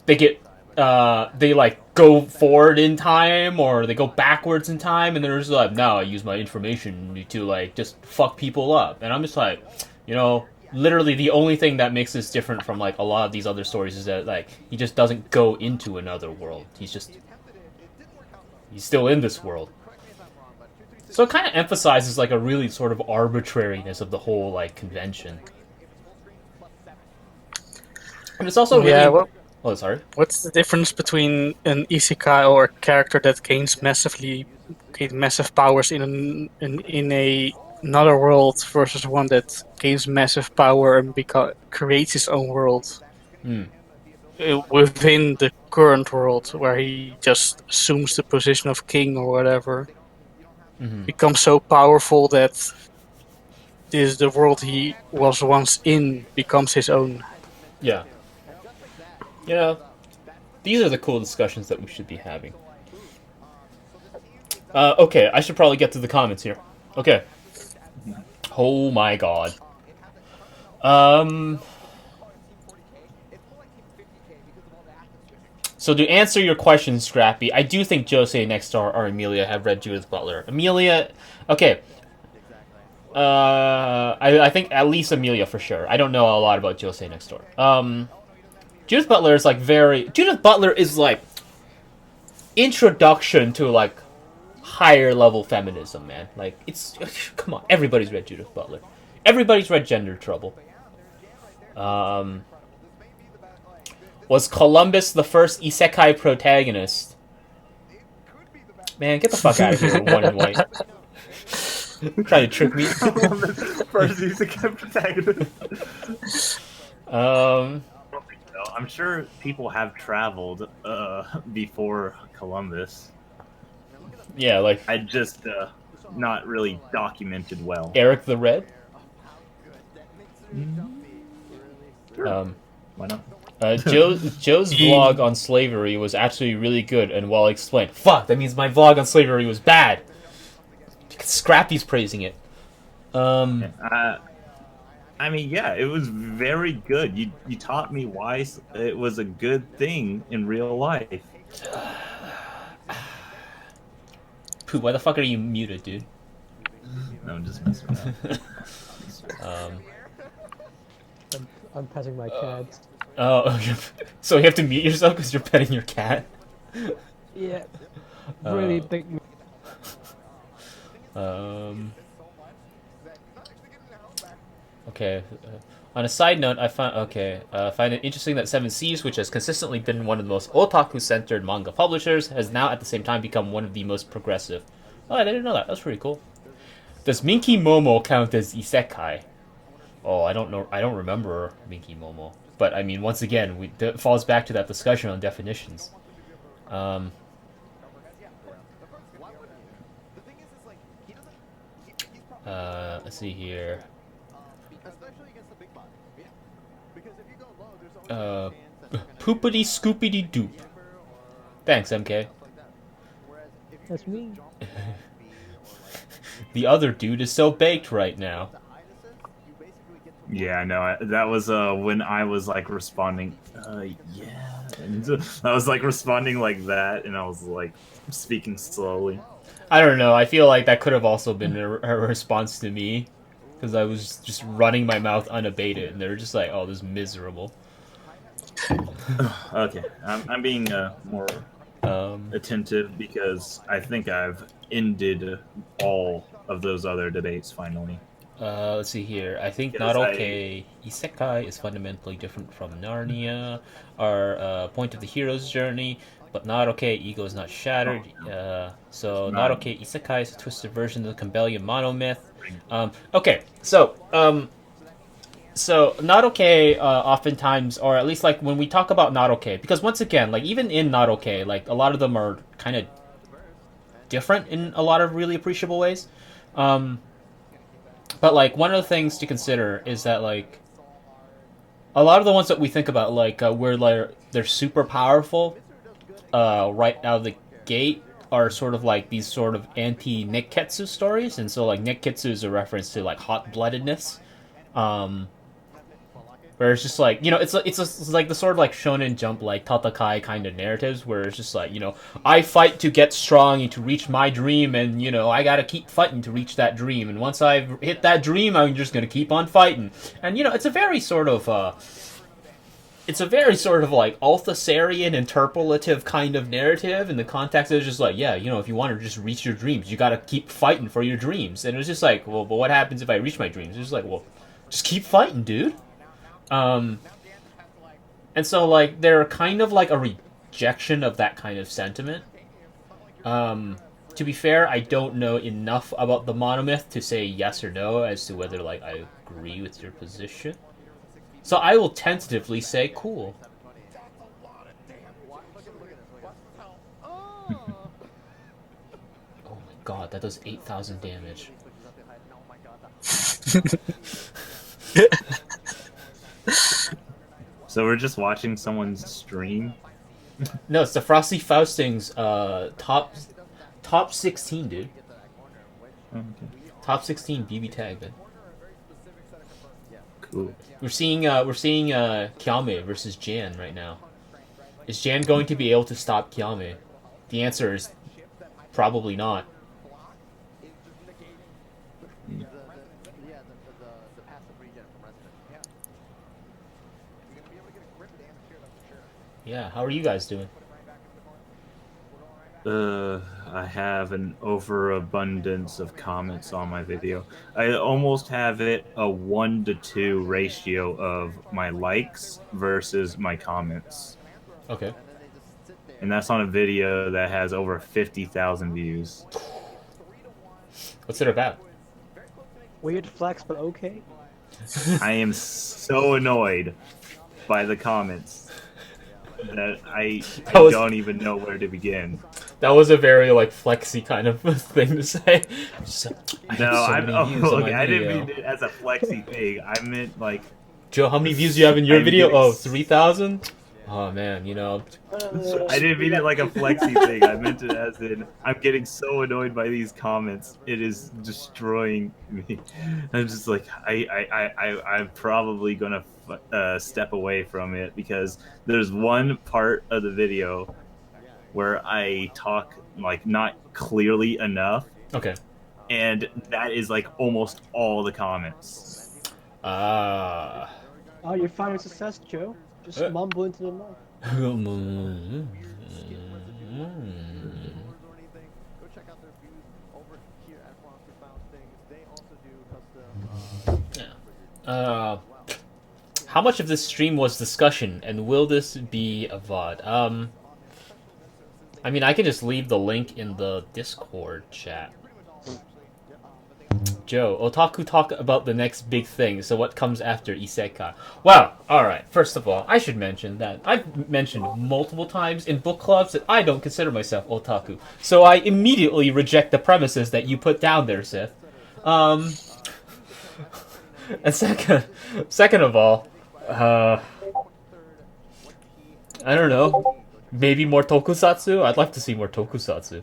they get they like go forward in time or they go backwards in time, and there's like, no, I use my information to like just fuck people up, and I'm just like, you know. Literally, the only thing that makes this different from like a lot of these other stories is that like he just doesn't go into another world. He's still in this world. So it kind of emphasizes like a really sort of arbitrariness of the whole like convention. And it's also really. Yeah, well, Oh, sorry. what's the difference between an isekai or a character that gains massive powers in another world versus one that gains massive power and creates his own world within the current world, where he just assumes the position of king or whatever, becomes so powerful that the world he was once in becomes his own. Yeah. You know, these are the cool discussions that we should be having. Okay, I should probably get to the comments here. Okay. Oh my god. So to answer your question, Scrappy, I do think Jose Next Door or Amelia have read Judith Butler. Amelia, okay. I think at least Amelia for sure. I don't know a lot about Jose Next Door. Judith Butler is like Judith Butler is like introduction to like higher level feminism, man. Like it's come on, everybody's read Judith Butler. Everybody's read Gender Trouble. Was Columbus the first isekai protagonist? Man, get the fuck out of here with One in White. Trying to trick me. First Isekai protagonist. I'm sure people have traveled before Columbus. Yeah, like I just not really documented well. Eric the Red. Sure. Why not? Joe's vlog on slavery was actually really good and well explained. Fuck, that means my vlog on slavery was bad. Scrappy's praising it. I mean, yeah, it was very good. You taught me why it was a good thing in real life. Poop, why the fuck are you muted, dude? No, I'm just messing around. I'm petting my cat. Oh, so you have to mute yourself because you're petting your cat? Yeah. Really big. Okay. On a side note, I find it interesting that Seven Seas, which has consistently been one of the most otaku-centered manga publishers, has now at the same time become one of the most progressive. Oh, I didn't know that. That's pretty cool. Does Minky Momo count as isekai? Oh, I don't know. I don't remember Minky Momo. But I mean, once again, it falls back to that discussion on definitions. Let's see here. Poopity scoopity doop. Thanks, MK. That's me. The other dude is so baked right now. Yeah, no, that was when I was like responding. Yeah, and I was like responding like that, and I was like speaking slowly. I don't know. I feel like that could have also been a response to me, because I was just running my mouth unabated, and they were just like, "Oh, this is miserable." Okay, I'm being more attentive because I think I've ended all of those other debates finally. Let's see here. I think Yes, Isekai is fundamentally different from Narnia. Our point of the hero's journey, but not okay. Ego is not shattered. So not okay. Isekai is a twisted version of the Campbellian monomyth. Okay, so not okay. Oftentimes, or at least like when we talk about not okay, because once again, like even in not okay, like a lot of them are kind of different in a lot of really appreciable ways. But like one of the things to consider is that like a lot of the ones that we think about, like where they're super powerful, right out of the gate, are sort of like these sort of anti-Nikketsu stories, and so like Nikketsu is a reference to like hot-bloodedness, where it's just like, you know, it's like the sort of like Shonen Jump like Tatakai kind of narratives, where it's just like, you know, I fight to get strong and to reach my dream, and you know I gotta keep fighting to reach that dream, and once I've hit that dream, I'm just gonna keep on fighting, and you know it's a very sort of like Althusserian interpolative kind of narrative, in the context is just like, yeah, you know, if you want to just reach your dreams, you gotta keep fighting for your dreams, and it was just like, well, but what happens if I reach my dreams? It's just like, well, just keep fighting, dude. And so, like, they're kind of like a rejection of that kind of sentiment. To be fair, I don't know enough about the monomyth to say yes or no as to whether, like, I agree with your position. So I will tentatively say cool. Oh my god, that does 8,000 damage. So we're just watching someone's stream? No, it's the Frosty Faustings top 16, dude. Oh, okay. Top 16 BB tag, man. Cool. We're seeing Kyame versus Jan right now. Is Jan going to be able to stop Kyame? The answer is probably not. Yeah, how are you guys doing? I have an overabundance of comments on my video. I almost have it a 1-to-2 ratio of my likes versus my comments. Okay. And that's on a video that has over 50,000 views. What's it about? Weird flex, but okay. I am so annoyed by the comments that I don't even know where to begin. That was a very like flexy kind of thing to say. Just, I No, have so many views on my I didn't video. mean it as a flexy thing. I meant like, Joe, how many views do you have in your I'm video? getting Oh, 3,000? Oh man, you know. I didn't mean it like a flexy thing. I meant it as in I'm getting so annoyed by these comments. It is destroying me. I'm just like I'm probably gonna step away from it because there's one part of the video where I talk like not clearly enough. Okay. And that is like almost all the comments. Oh, you're finding success, Joe. Just mumble into the mic. How much of this stream was discussion, and will this be a VOD? I mean, I can just leave the link in the Discord chat. Joe, otaku talk about the next big thing, so what comes after Isekai? Well, alright, first of all, I should mention that I've mentioned multiple times in book clubs that I don't consider myself otaku, so I immediately reject the premises that you put down there, Sith. And second of all, I don't know, maybe more tokusatsu? I'd like to see more tokusatsu.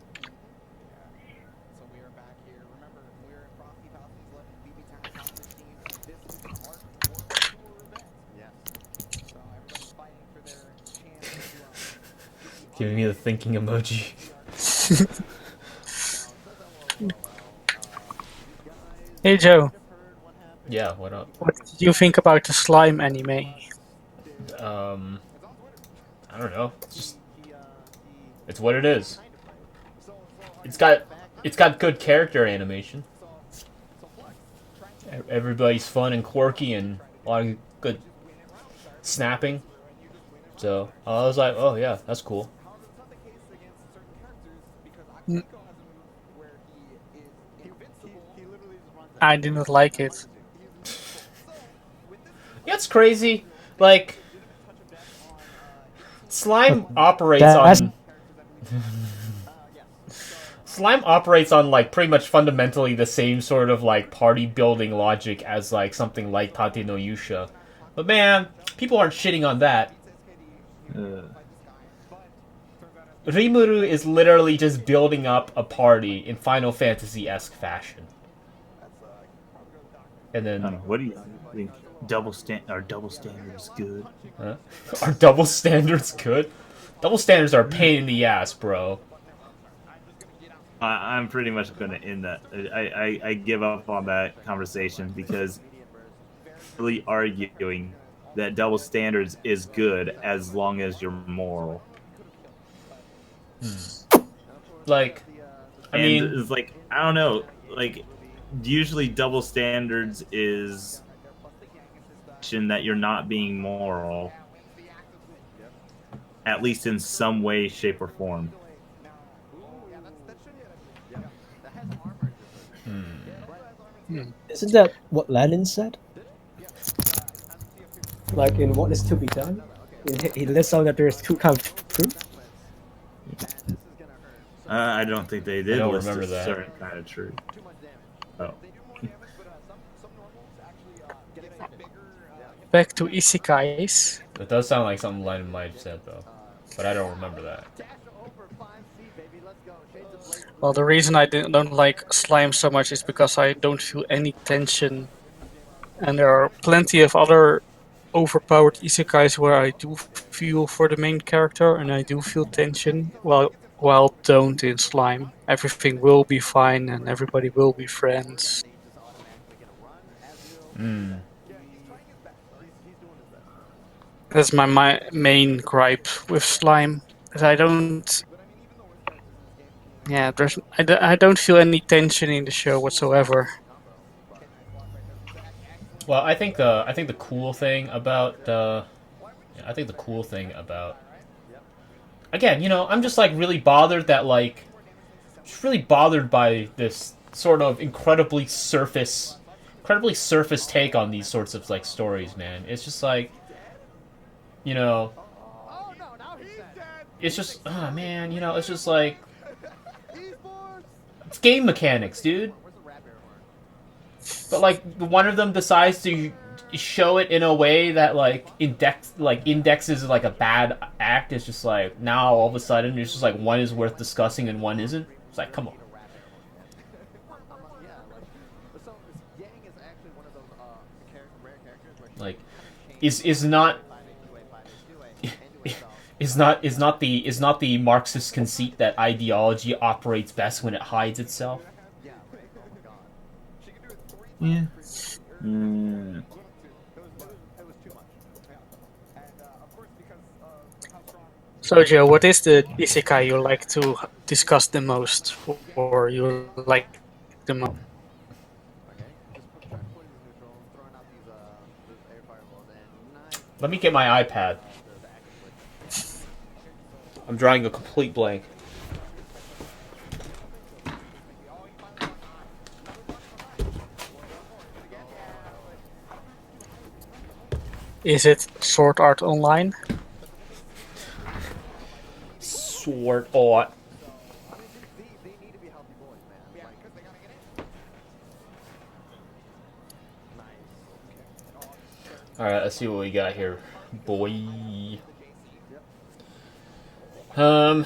Giving me the thinking emoji. Hey Joe. Yeah, what up? What did you think about the slime anime? I don't know. It's what it is. It's got good character animation. Everybody's fun and quirky and a lot of good snapping. So I was like, oh yeah, that's cool. I didn't like it. Yeah, it's crazy. Like, slime operates on... Slime operates on, like, pretty much fundamentally the same sort of, like, party-building logic as, like, something like Tate no Yusha. But, man, people aren't shitting on that. Rimuru is literally just building up a party in Final Fantasy-esque fashion. And then... what do you think? Are double standards good? Huh? Are double standards good? Double standards are a pain in the ass, bro. I'm pretty much going to end that. I give up on that conversation because really arguing that double standards is good as long as you're moral. Like, I mean, it's like, I don't know, like, usually double standards is that you're not being moral, at least in some way, shape, or form. Isn't that what Lenin said? Like in What Is to Be Done? He lists out that there's two kinds of truth. I don't think they did. I don't list remember a that. certain kind of truth. Oh. Back to Isekais. It does sound like something Lennon might have said, though. But I don't remember that. Well, the reason I don't like slime so much is because I don't feel any tension. And there are plenty of other overpowered isekais where I do feel for the main character and I do feel tension, while don't in slime. Everything will be fine and everybody will be friends. That's my main gripe with slime. That I don't... Yeah, I don't feel any tension in the show whatsoever. Well, I think the cool thing about again, you know, I'm just like really bothered that just really bothered by this sort of incredibly surface incredibly surface take on these sorts of like stories, man. It's just like, you know, it's just, oh man, you know, it's just like, it's game mechanics, dude. But like one of them decides to show it in a way that like indexes like a bad act. It's just like now all of a sudden it's just like one is worth discussing and one isn't. It's like, come on. Like, is not is not the Marxist conceit that ideology operates best when it hides itself? Yeah. So Joe, what is the isekai you like to discuss the most, or you like the most? Let me get my iPad. I'm drawing a complete blank. Is it Sword Art Online? Sword Art. Alright, let's see what we got here, boy. Hmm.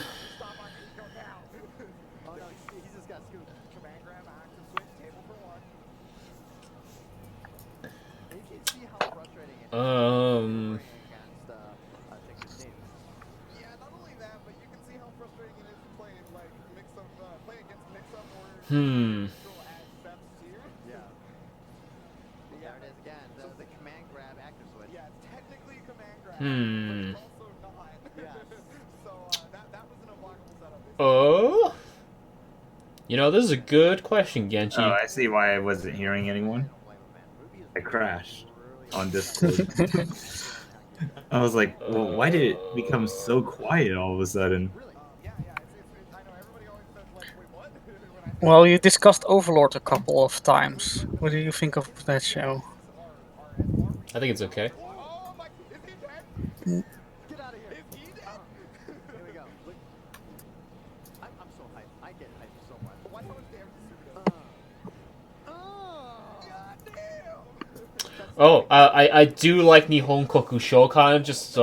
Oh? You know, this is a good question, Genchi. Oh, I see why I wasn't hearing anyone. I crashed on Discord. I was like, well, why did it become so quiet all of a sudden? Well, you discussed Overlord a couple of times. What do you think of that show? I think it's okay. Oh, I do like Nihon Koku Shokan, just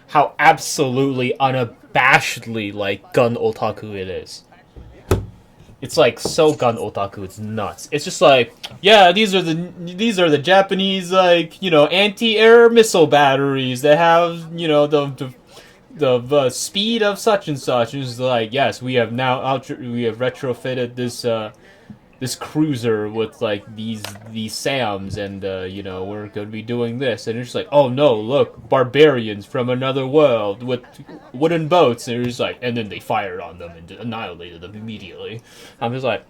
how absolutely unabashedly like gun otaku it is. It's like so gun otaku, it's nuts. It's just like, yeah, these are the Japanese like, you know, anti-air missile batteries that have, you know, the speed of such and such. And it's like, yes, we have retrofitted this cruiser with like these SAMs, and you know, we're going to be doing this. And it's just like, oh no, look, barbarians from another world with wooden boats. And it's just like, and then they fired on them and annihilated them immediately. I'm just like,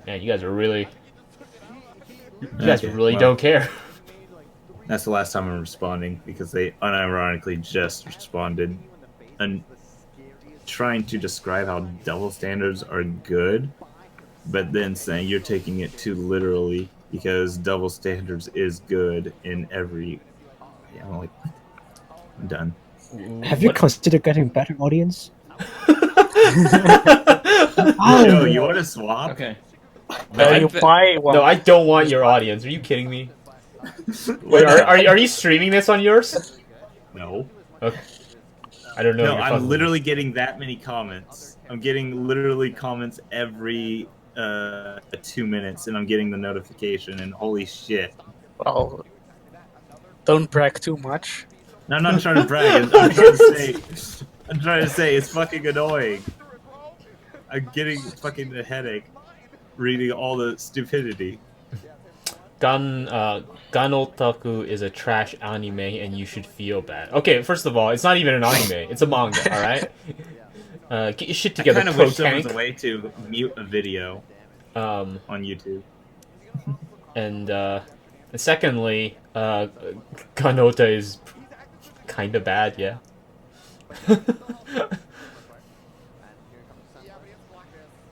man, you guys don't care. That's the last time I'm responding, because they unironically just responded and trying to describe how double standards are good, but then saying you're taking it too literally because double standards is good in every. Yeah, I'm like, I'm done. Have you considered getting better audience? Yo, you want to swap? Okay. No, I don't want your audience. Are you kidding me? Wait, are you streaming this on yours? No. Okay. I don't know. No, I'm literally getting that many comments. I'm getting literally comments every 2 minutes, and I'm getting the notification, and holy shit. Well, don't brag too much. No, I'm not trying to brag. I'm trying to say it's fucking annoying. I'm getting fucking a headache reading all the stupidity. Gun Otaku is a trash anime, and you should feel bad. Okay, first of all, it's not even an anime; it's a manga. All right, get your shit together. I kind of wish there was a way to mute a video on YouTube. And secondly, Ganota is kind of bad. Yeah.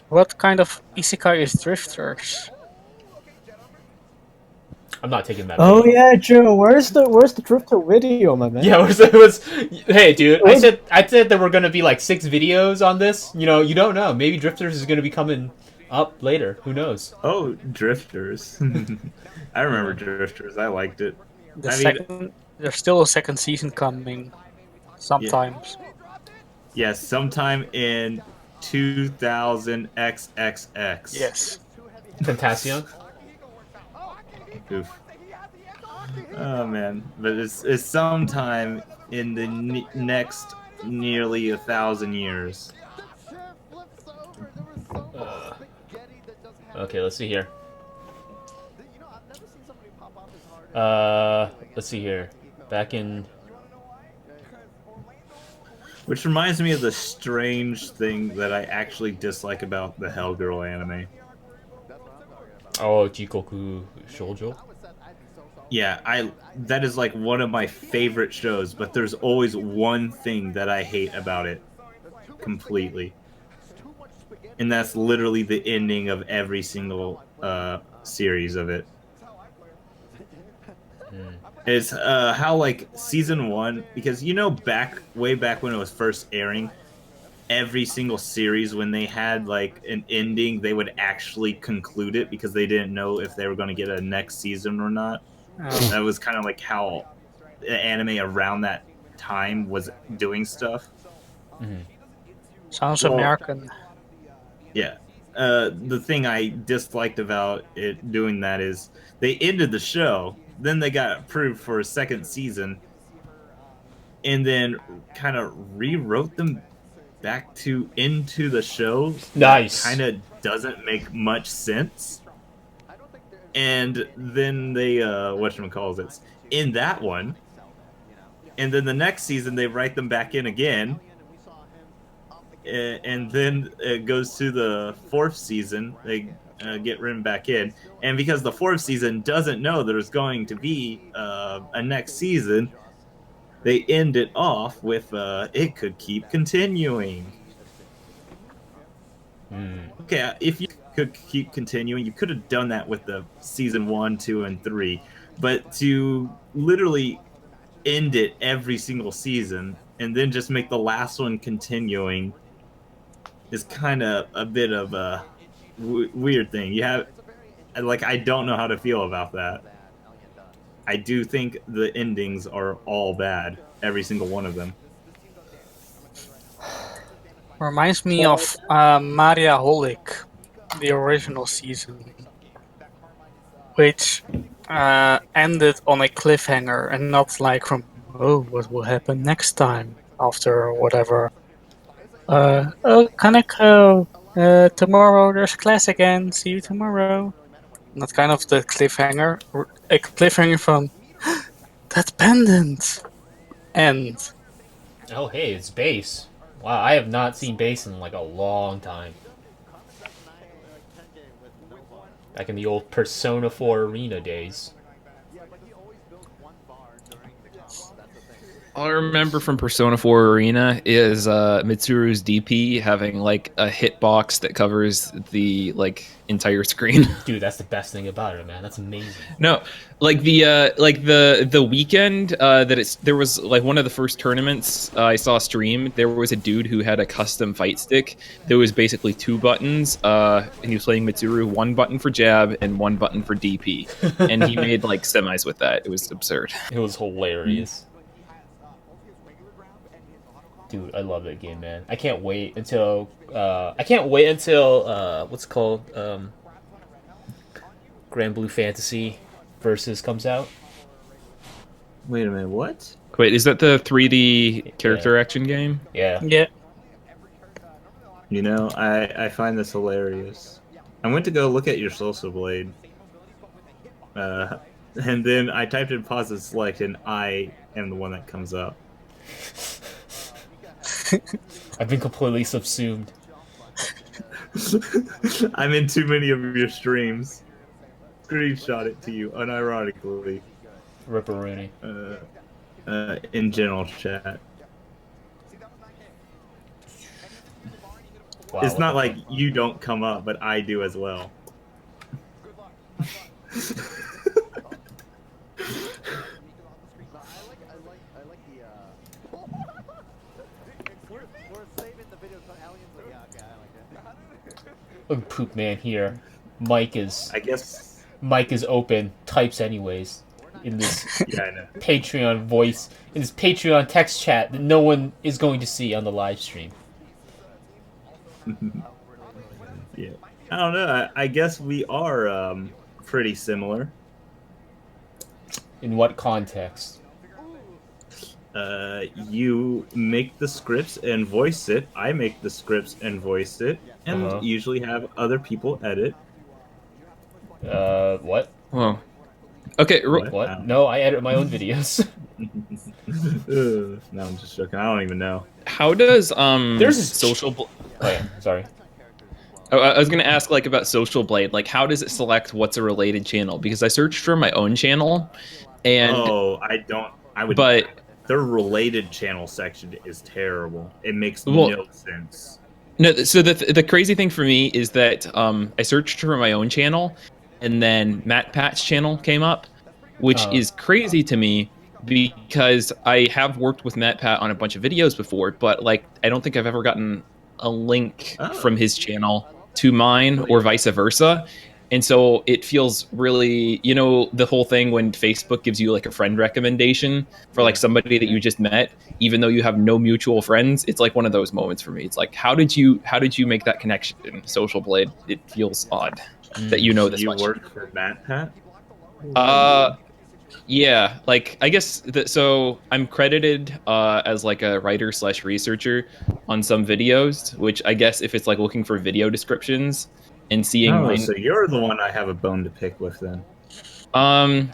What kind of isekai is Drifters? I'm not taking that. Oh bait. yeah, Joe. Where's the Drifter video, my man? Yeah, it was. Hey, dude, I said there were gonna be like 6 videos on this. You know, you don't know. Maybe Drifters is gonna be coming up later. Who knows? Oh, Drifters. I remember Drifters. I liked it. There's still a second season coming. Sometimes. Yes, sometime in 2000XXX. Yes. Tentacion. Oof. Oh man, but it's sometime in the next nearly 1,000 years. Okay, let's see here. Let's see here. Back in. Which reminds me of the strange thing that I actually dislike about the Hellgirl anime. Oh, Jikoku Shoujo. Yeah, that is like one of my favorite shows, but there's always one thing that I hate about it completely. And that's literally the ending of every single series of it. It's how like season 1, because you know way back when it was first airing, every single series when they had like an ending, they would actually conclude it because they didn't know if they were going to get a next season or not. That was kind of like how the anime around that time was doing stuff. Sounds American. Yeah. The thing I disliked about it doing that is they ended the show, then they got approved for a second season, and then kind of rewrote them back into the show. Nice. Kind of doesn't make much sense. And then they whatchamacallit, in that one, and then the next season they write them back in again, and then it goes to the 4th season, they get written back in, and because the 4th season doesn't know there's going to be a next season, they end it off with it could keep continuing. Okay, if you could keep continuing, you could have done that with the season 1, 2, and 3, but to literally end it every single season and then just make the last one continuing is kind of a bit of a weird thing. You have, like, I don't know how to feel about that. I do think the endings are all bad, every single one of them. Reminds me of Maria Holic, the original season, which ended on a cliffhanger and not like from, oh, what will happen next time after whatever. Oh, Kaneko, tomorrow there's class again, see you tomorrow. Not kind of the cliffhanger, a cliffhanger from, that pendant! End. Oh, hey, it's Base. Wow, I have not seen Base in like a long time. Back in the old Persona 4 Arena days. All I remember from Persona 4 Arena is Mitsuru's DP having like a hitbox that covers the like entire screen. Dude, that's the best thing about it, man. That's amazing. No, like the weekend that there was like one of the first tournaments I saw stream. There was a dude who had a custom fight stick. There was basically 2 buttons, and he was playing Mitsuru, 1 button for jab and 1 button for DP, and he made like semis with that. It was absurd. It was hilarious. Dude, I love that game, man. I can't wait until what's it called, Grand Blue Fantasy Versus comes out. Wait a minute, what? Wait, is that the 3D character action game? Yeah. Yeah. You know, I find this hilarious. I went to go look at your Salsa Blade, and then I typed in pause and select, and I am the one that comes up. I've been completely subsumed. I'm in too many of your streams. Screenshot it to you, unironically. Ripperoonie. In general chat. Wow, it's not like you don't come up, but I do as well. Look, Poop Man here. Mike is I guess. open. Types anyways. In this Yeah, I know. Patreon voice, in this Patreon text chat that no one is going to see on the live stream. Yeah. I don't know. I guess we are pretty similar. In what context? You make the scripts and voice it. I make the scripts and voice it, and usually have other people edit. What? Whoa. Okay. What? No, I edit my own videos. No, I'm just joking. I don't even know. How does There's this social? Oh yeah, sorry. I was gonna ask like about Social Blade. Like, how does it select what's a related channel? Because I searched for my own channel, and But their related channel section is terrible. It makes no sense. No, so the crazy thing for me is that I searched for my own channel, and then Matt Pat's channel came up, which is crazy to me because I have worked with Matt Pat on a bunch of videos before, but like I don't think I've ever gotten a link from his channel to mine or vice versa. And so it feels really, you know, the whole thing when Facebook gives you like a friend recommendation for like somebody that you just met, even though you have no mutual friends. It's like one of those moments for me. It's like, how did you make that connection? Social Blade. It feels odd that you know this much. You work for Matt Pat? Yeah, like I guess so I'm credited as like a writer / researcher on some videos, which I guess if it's like looking for video descriptions and seeing so you're the one I have a bone to pick with then. Name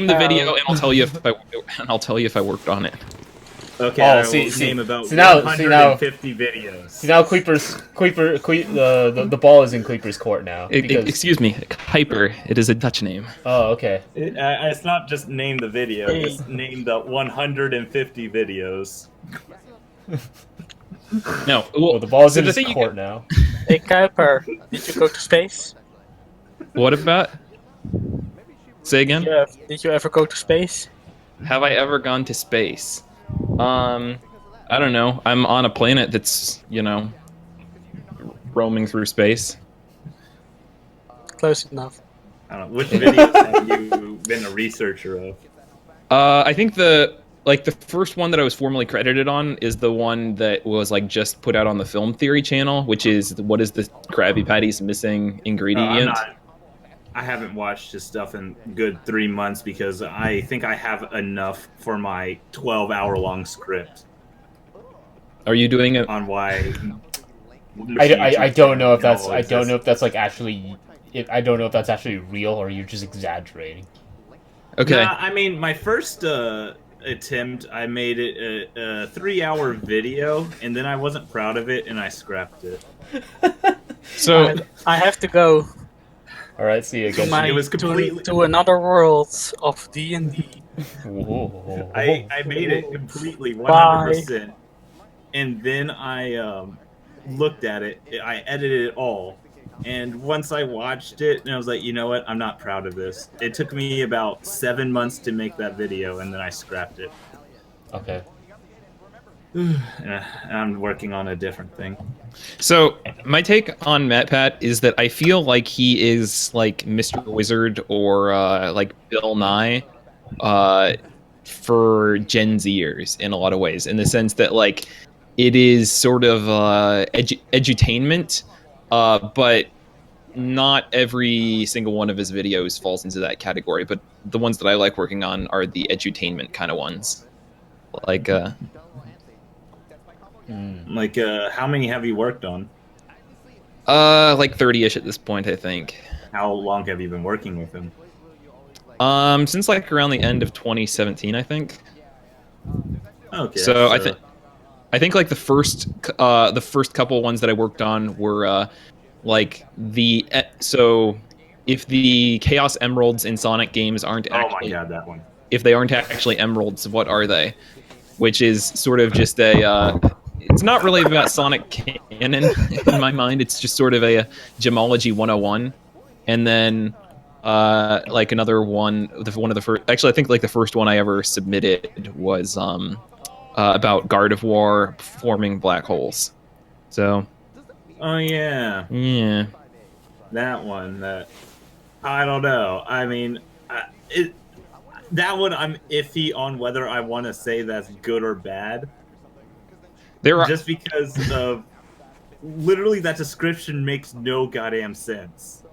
the video and I'll tell you if I worked on it. Okay, I will name about 150 videos. See now, the ball is in Creeper's court now. Excuse me, Hyper. It is a Dutch name. Oh, okay. It's not just name the video; it's name the 150 videos. No, well, the ball is in his court now. Hey, Kuiper, did you go to space? What about? Say again. Yeah, did you ever go to space? Have I ever gone to space? I don't know. I'm on a planet that's, you know, roaming through space. Close enough. I don't know. Which videos have you been a researcher of? I think the first one that I was formally credited on is the one that was like just put out on the Film Theory channel, which is what is the Krabby Patty's missing ingredient? I haven't watched his stuff in good 3 months because I think I have enough for my 12-hour-long script. Are you doing it on why? I don't know if that's like actually. I don't know if that's actually real or you're just exaggerating. Okay. Nah, I mean, my first attempt, I made it a 3-hour video, and then I wasn't proud of it, and I scrapped it. So I have to go. All right, see you again. It was completely to another world of D&D. I made it completely 100%, and then I looked at it. I edited it all, and once I watched it, and I was like, you know what? I'm not proud of this. It took me about 7 months to make that video, and then I scrapped it. Okay. And I'm working on a different thing. So my take on Matt Pat is that I feel like he is like Mr. Wizard or like Bill Nye for Gen Zers in a lot of ways, in the sense that like it is sort of edutainment, but not every single one of his videos falls into that category. But the ones that I like working on are the edutainment kind of ones, like. Like, how many have you worked on? Like 30-ish at this point, I think. How long have you been working with him? Since like around the end of 2017, I think. Okay. So I think like the first couple ones that I worked on were like so if the Chaos Emeralds in Sonic games aren't actually, oh my god, that one. If they aren't actually emeralds, what are they? Which is sort of just a it's not really about Sonic canon in my mind. It's just sort of a gemology 101. And then like another one, one of the first, actually I think like the first one I ever submitted was about Gardevoir forming black holes. So. Oh yeah. Yeah. That one. That I don't know. I mean, that one I'm iffy on whether I want to say that's good or bad. Just because of literally that description makes no goddamn sense.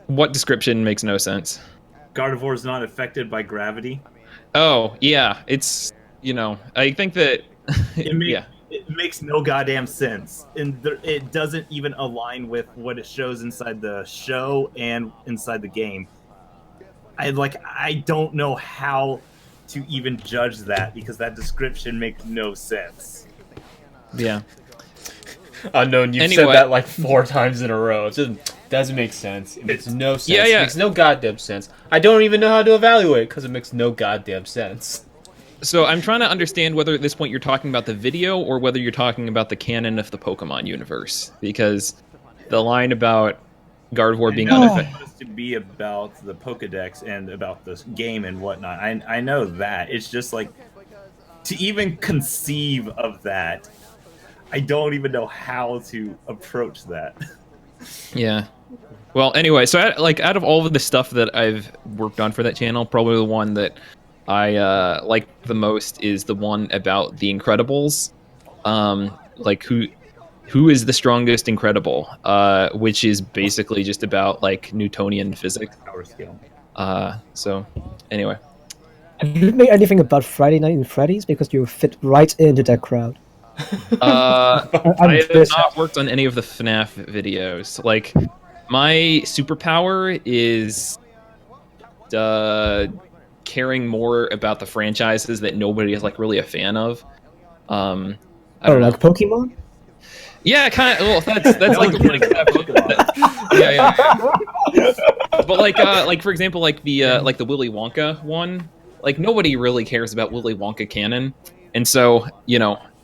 What description makes no sense? Gardevoir is not affected by gravity. Oh yeah, it's I think that it makes no goddamn sense, and it doesn't even align with what it shows inside the show and inside the game. I don't know how to even judge that because that description makes no sense. Yeah. Unknown, you've said that like 4 times in a row. It just doesn't make sense. It makes no sense. Yeah. It makes no goddamn sense. I don't even know how to evaluate because it makes no goddamn sense. So I'm trying to understand whether at this point you're talking about the video or whether you're talking about the canon of the Pokemon universe. Because the line about Gardevoir being unaffected... It's supposed to be about the Pokedex and about the game and whatnot. I know that. It's just like, to even conceive of that, I don't even know how to approach that. Yeah. Well, anyway, so out of all of the stuff that I've worked on for that channel, probably the one that I like the most is the one about the Incredibles. Like who is the strongest Incredible? Which is basically just about like Newtonian physics. Power scale. So anyway. Have you made anything about Friday Night in Freddy's? Because you fit right into that crowd. I have not worked on any of the FNAF videos. Like, my superpower is caring more about the franchises that nobody is like really a fan of. I don't know. Like Pokemon? Yeah, kind of. Well, that's like yeah. But like for example, like the Willy Wonka one. Like nobody really cares about Willy Wonka canon, and so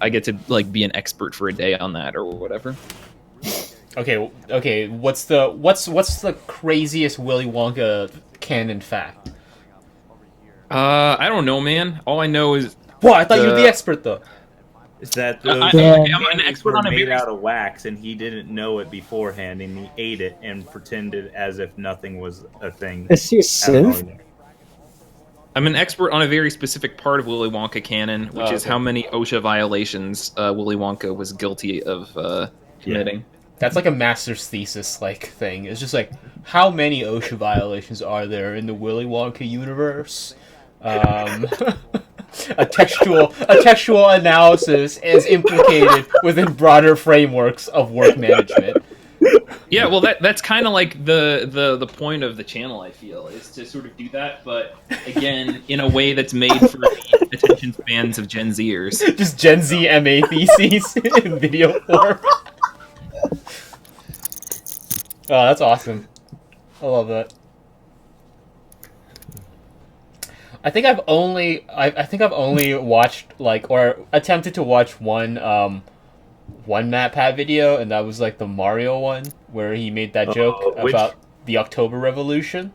I get to like be an expert for a day on that or whatever. Okay. What's the craziest Willy Wonka canon fact? I don't know, man. All I know is what I thought you were the expert though. Is that I'm an expert on made out of wax, and he didn't know it beforehand, and he ate it and pretended as if nothing was a thing. Is he a synth? I'm an expert on a very specific part of Willy Wonka canon, which is how many OSHA violations Willy Wonka was guilty of committing. That's like a master's thesis like thing. It's just like, how many OSHA violations are there in the Willy Wonka universe? A textual analysis is implicated within broader frameworks of work management. Yeah, well, that's kind of like the point of the channel, I feel, is to sort of do that, but again, in a way that's made for the attention spans of Gen Zers. Just Gen Z MA theses in video form. Oh, that's awesome. I love that. I think I've only watched like or attempted to watch one MatPat video, and that was like the Mario one where he made that joke about the October Revolution.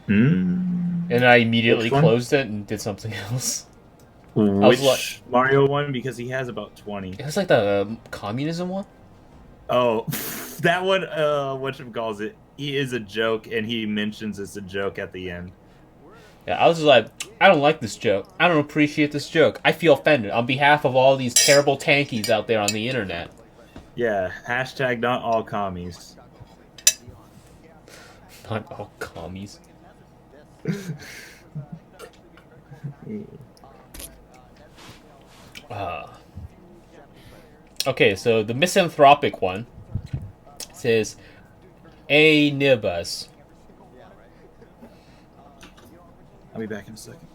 And I immediately closed it and did something else. Which Mario one? Because he has about 20. It was like the communism one. Oh, that one. Whatchamacallit? He is a joke, and he mentions it's a joke at the end. Yeah, I was just like, I don't like this joke. I don't appreciate this joke. I feel offended on behalf of all these terrible tankies out there on the internet. Yeah, hashtag not all commies. Not all commies. Okay, so the misanthropic one says, "A nibus." I'll be back in a second.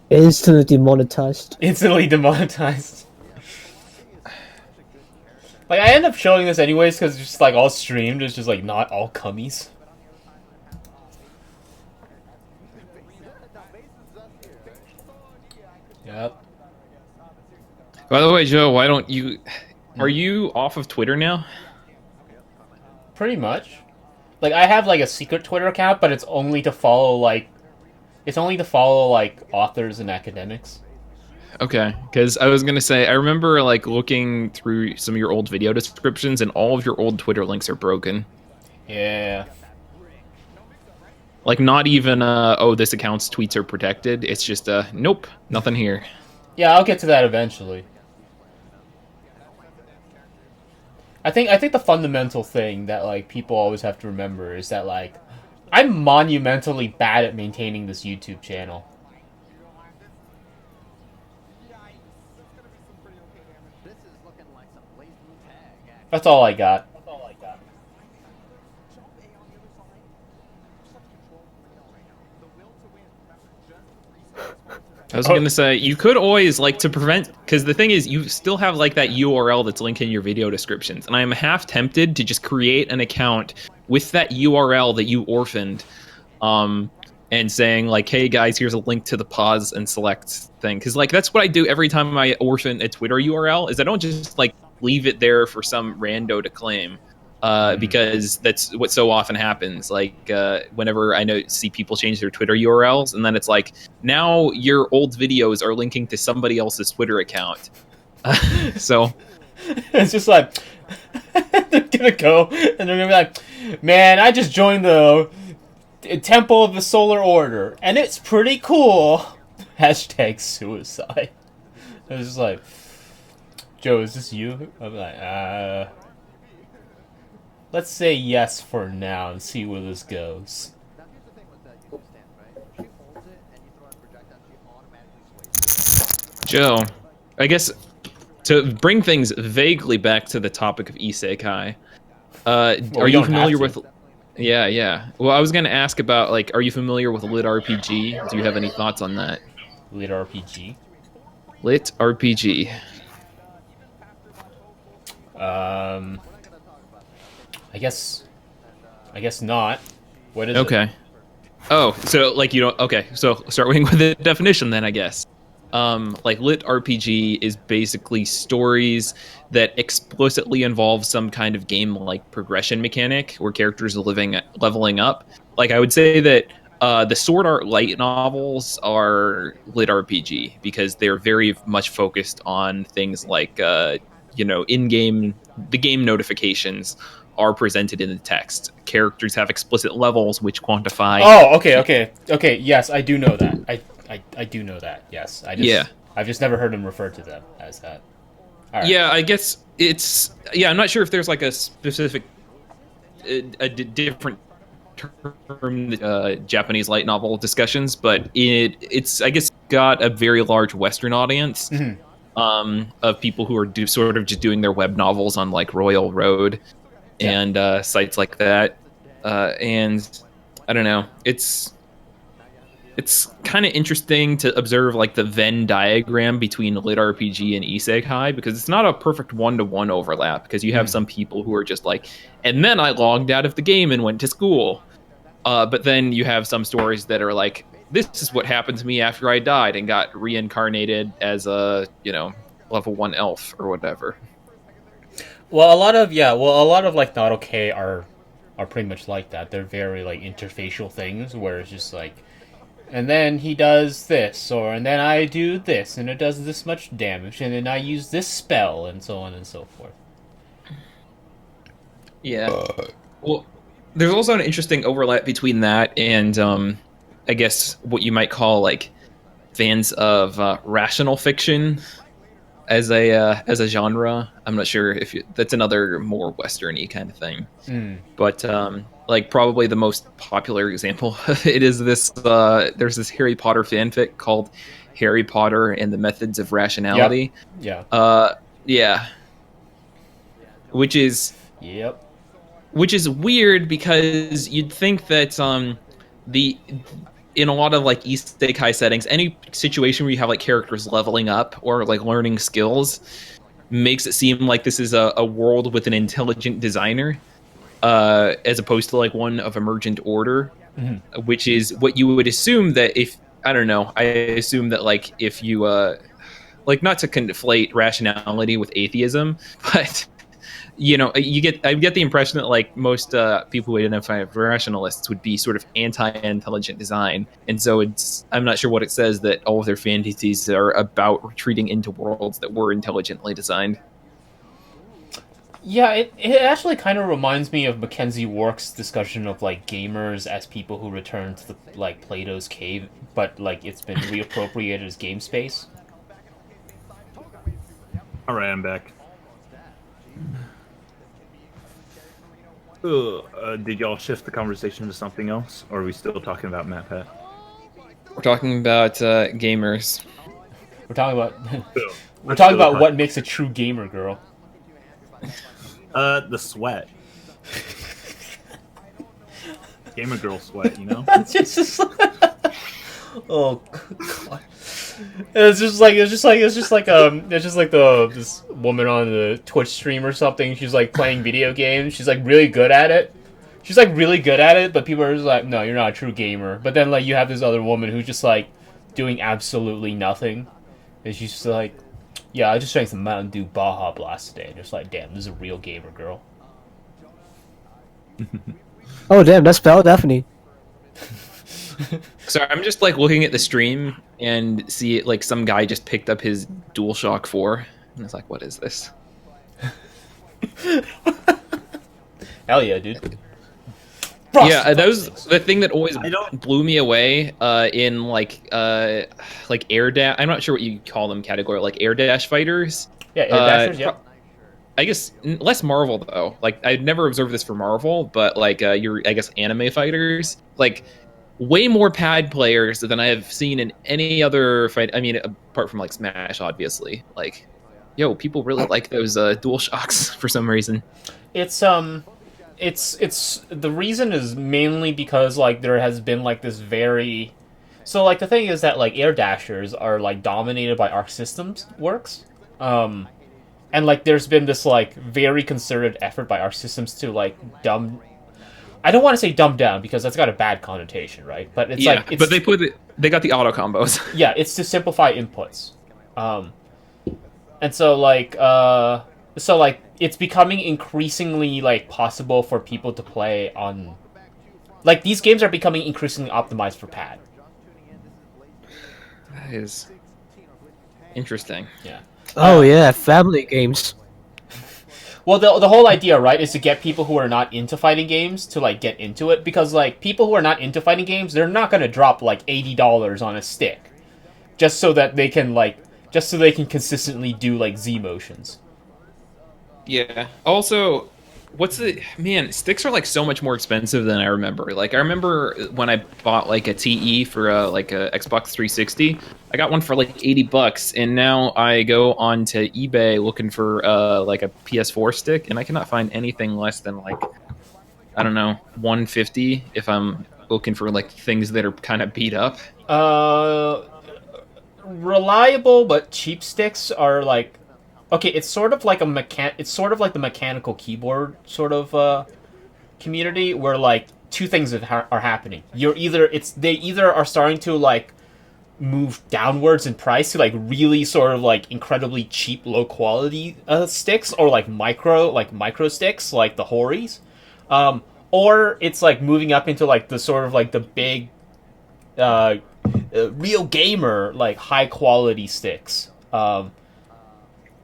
Instantly demonetized. Instantly demonetized. Like, I end up showing this anyways because it's just like all streamed. It's just like not all cummies. Yep. By the way, Joe, why don't you... Are you off of Twitter now? Pretty much. Like, I have like a secret Twitter account, but it's only to follow like... It's only to follow like authors and academics. Okay, because I was gonna say I remember like looking through some of your old video descriptions, and all of your old Twitter links are broken. Yeah. Like not even oh, this account's tweets are protected. It's just nope, nothing here. Yeah, I'll get to that eventually. I think the fundamental thing that like people always have to remember is that like I'm monumentally bad at maintaining this YouTube channel. That's all I got. I was gonna say you could always like to prevent, because the thing is you still have like that URL that's linked in your video descriptions, and I'm half tempted to just create an account with that URL that you orphaned, and saying like, hey guys, here's a link to the pause and select thing, because like that's what I do every time I orphan a Twitter URL, is I don't just like leave it there for some rando to claim. Because that's what so often happens. Like whenever I see people change their Twitter URLs, and then it's like, now your old videos are linking to somebody else's Twitter account. So it's just like they're gonna go and they're gonna be like, man, I just joined the Temple of the Solar Order, and it's pretty cool. Hashtag suicide. It's just like, Joe, is this you? I'm like, let's say yes for now and see where this goes. Joe, I guess to bring things vaguely back to the topic of Isekai, are you familiar with? Yeah. Well, I was gonna ask about like, are you familiar with Lit RPG? Do you have any thoughts on that? Lit RPG. Lit RPG. I guess not. What is it? Okay. Oh, so like you don't. Okay, so starting with the definition then, I guess. Like Lit RPG is basically stories that explicitly involve some kind of game-like progression mechanic where characters are leveling up. Like I would say that the Sword Art light novels are Lit RPG because they're very much focused on things like in-game the game notifications are presented in the text. Characters have explicit levels which quantify. Oh, okay. Yes, I do know that. I do know that. Yes, I've just never heard him refer to them as that. All right. Yeah, I guess it's. Yeah, I'm not sure if there's like a specific, different term Japanese light novel discussions, but it's I guess got a very large Western audience. Mm-hmm. Of people who are sort of just doing their web novels on like Royal Road and sites like that, and I don't know, it's kind of interesting to observe like the Venn diagram between Lit RPG and Isekai, because it's not a perfect one-to-one overlap, because you have some people who are just like, and then I logged out of the game and went to school, but then you have some stories that are like, this is what happened to me after I died and got reincarnated as a level 1 elf or whatever. Well, a lot of like Not-Okay are pretty much like that. They're very like interfacial things where it's just like, and then he does this, and then I do this, and it does this much damage, and then I use this spell, and so on and so forth. Yeah. Well, there's also an interesting overlap between that and, I guess, what you might call, like, fans of rational fiction as a genre. I'm not sure if that's another more Western-y kind of thing. But, like, probably the most popular example it is this, there's this Harry Potter fanfic called Harry Potter and the Methods of Rationality. Yeah. Yeah. Which is weird, because you'd think that in a lot of like Isekai settings, any situation where you have like characters leveling up or like learning skills makes it seem like this is a world with an intelligent designer, as opposed to like one of emergent order, which is what you would assume that if, I don't know, I assume that like if you like, not to conflate rationality with atheism, but I get the impression that like most people who identify as rationalists would be sort of anti-intelligent design, and so I'm not sure what it says that all of their fantasies are about retreating into worlds that were intelligently designed. Yeah, it actually kind of reminds me of Mackenzie Wark's discussion of like gamers as people who return to the like Plato's cave, but like it's been reappropriated as game space. All right, I'm back. Did y'all shift the conversation to something else, or are we still talking about MatPat? We're talking about gamers. We're talking about what makes a true gamer girl. The sweat. Gamer girl sweat, you know? It's just oh god. It's just like this woman on the Twitch stream or something. She's like playing video games. She's like really good at it. But people are just like, no, you're not a true gamer. But then like you have this other woman who's just like doing absolutely nothing, and she's just like, yeah, I just drank some Mountain Dew Baja Blast today. And just like, damn, this is a real gamer girl. Oh damn, that's Belle Daphne. Sorry, I'm just like looking at the stream and see it like some guy just picked up his DualShock 4 and it's like, what is this? Hell yeah, dude. Yeah, that was the thing that always blew me away in like air dash. I'm not sure what you call them category, like air dash fighters. Yeah, air dashers. Yeah. I guess less Marvel though. Like I'd never observed this for Marvel, but like your I guess anime fighters, like way more pad players than I have seen in any other fight. I mean, apart from like Smash, obviously. Like, yo, people really like those DualShocks for some reason. It's the reason is mainly because like there has been like this very, so like the thing is that like air dashers are like dominated by Arc Systems works, and like there's been this like very concerted effort by Arc Systems to like I don't want to say dumb down because that's got a bad connotation, right? But it's but they got the auto combos. Yeah, it's to simplify inputs, and so like it's becoming increasingly like possible for people to play on, like these games are becoming increasingly optimized for pad. That is interesting. Yeah. Oh yeah, family games. Well, the whole idea, right, is to get people who are not into fighting games to like get into it, because like people who are not into fighting games, they're not gonna drop like $80 on a stick just so they can consistently do like Z motions. Yeah. Also, sticks are like so much more expensive than I remember. Like I remember when I bought like a TE for like a Xbox 360, I got one for like $80, and now I go on to eBay looking for like a PS4 stick, and I cannot find anything less than like, I don't know, $150 if I'm looking for like things that are kind of beat up. Reliable but cheap sticks are like, okay, it's sort of like the mechanical keyboard sort of community where like two things are happening. They either are starting to like move downwards in price to like really sort of like incredibly cheap low quality sticks, or like micro sticks like the Horis, or it's like moving up into like the sort of like the big real gamer like high quality sticks.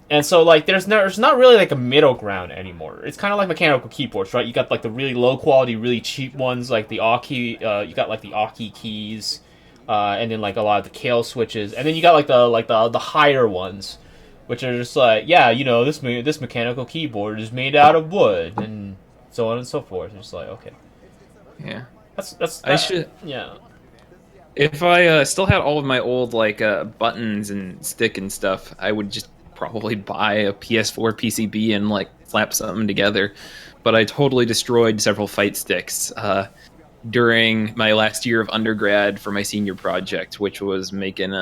And so, like, there's not really, like, a middle ground anymore. It's kind of like mechanical keyboards, right? You got, like, the really low-quality, really cheap ones, like the Aki, you got, like, the Aki keys, and then, like, a lot of the Kale switches. And then you got, like, the higher ones, which are just, like, yeah, you know, this mechanical keyboard is made out of wood, and so on and so forth. It's just like, okay. Yeah. I should... Yeah. If I still had all of my old, like, buttons and stick and stuff, I would just probably buy a PS4 PCB and like slap something together. But I totally destroyed several fight sticks during my last year of undergrad for my senior project, which was making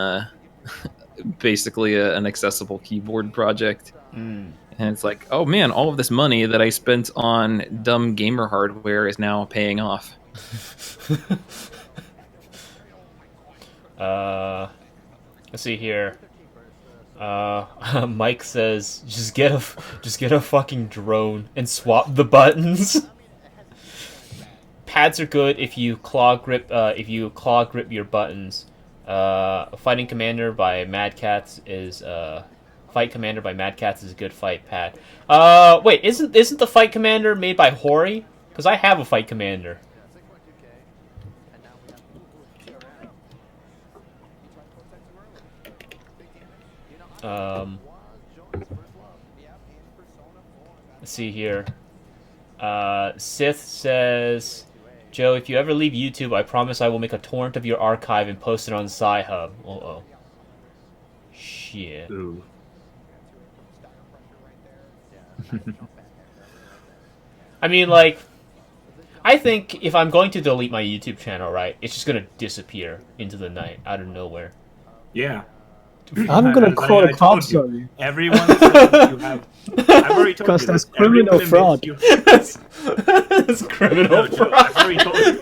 basically an accessible keyboard project. And it's like, oh man, all of this money that I spent on dumb gamer hardware is now paying off. Let's see here. Mike says, just get a fucking drone and swap the buttons. Pads are good if you claw grip your buttons. Fighting Commander by Mad Cats is Fight Commander by Mad Cats is a good fight pad. Wait, isn't the Fight Commander made by Hori? Because I have a Fight Commander. Let's see here. Sith says, Joe, if you ever leave YouTube, I promise I will make a torrent of your archive and post it on Sci-Hub. Uh-oh. Shit. Ooh. I mean, like, I think if I'm going to delete my YouTube channel, right, it's just gonna disappear into the night, out of nowhere. Yeah. I'm gonna call the cops on you. Everyone says you have. I've already told you. Because that's this. criminal Everyone fraud. admits That's criminal Joe, fraud. I've already told you.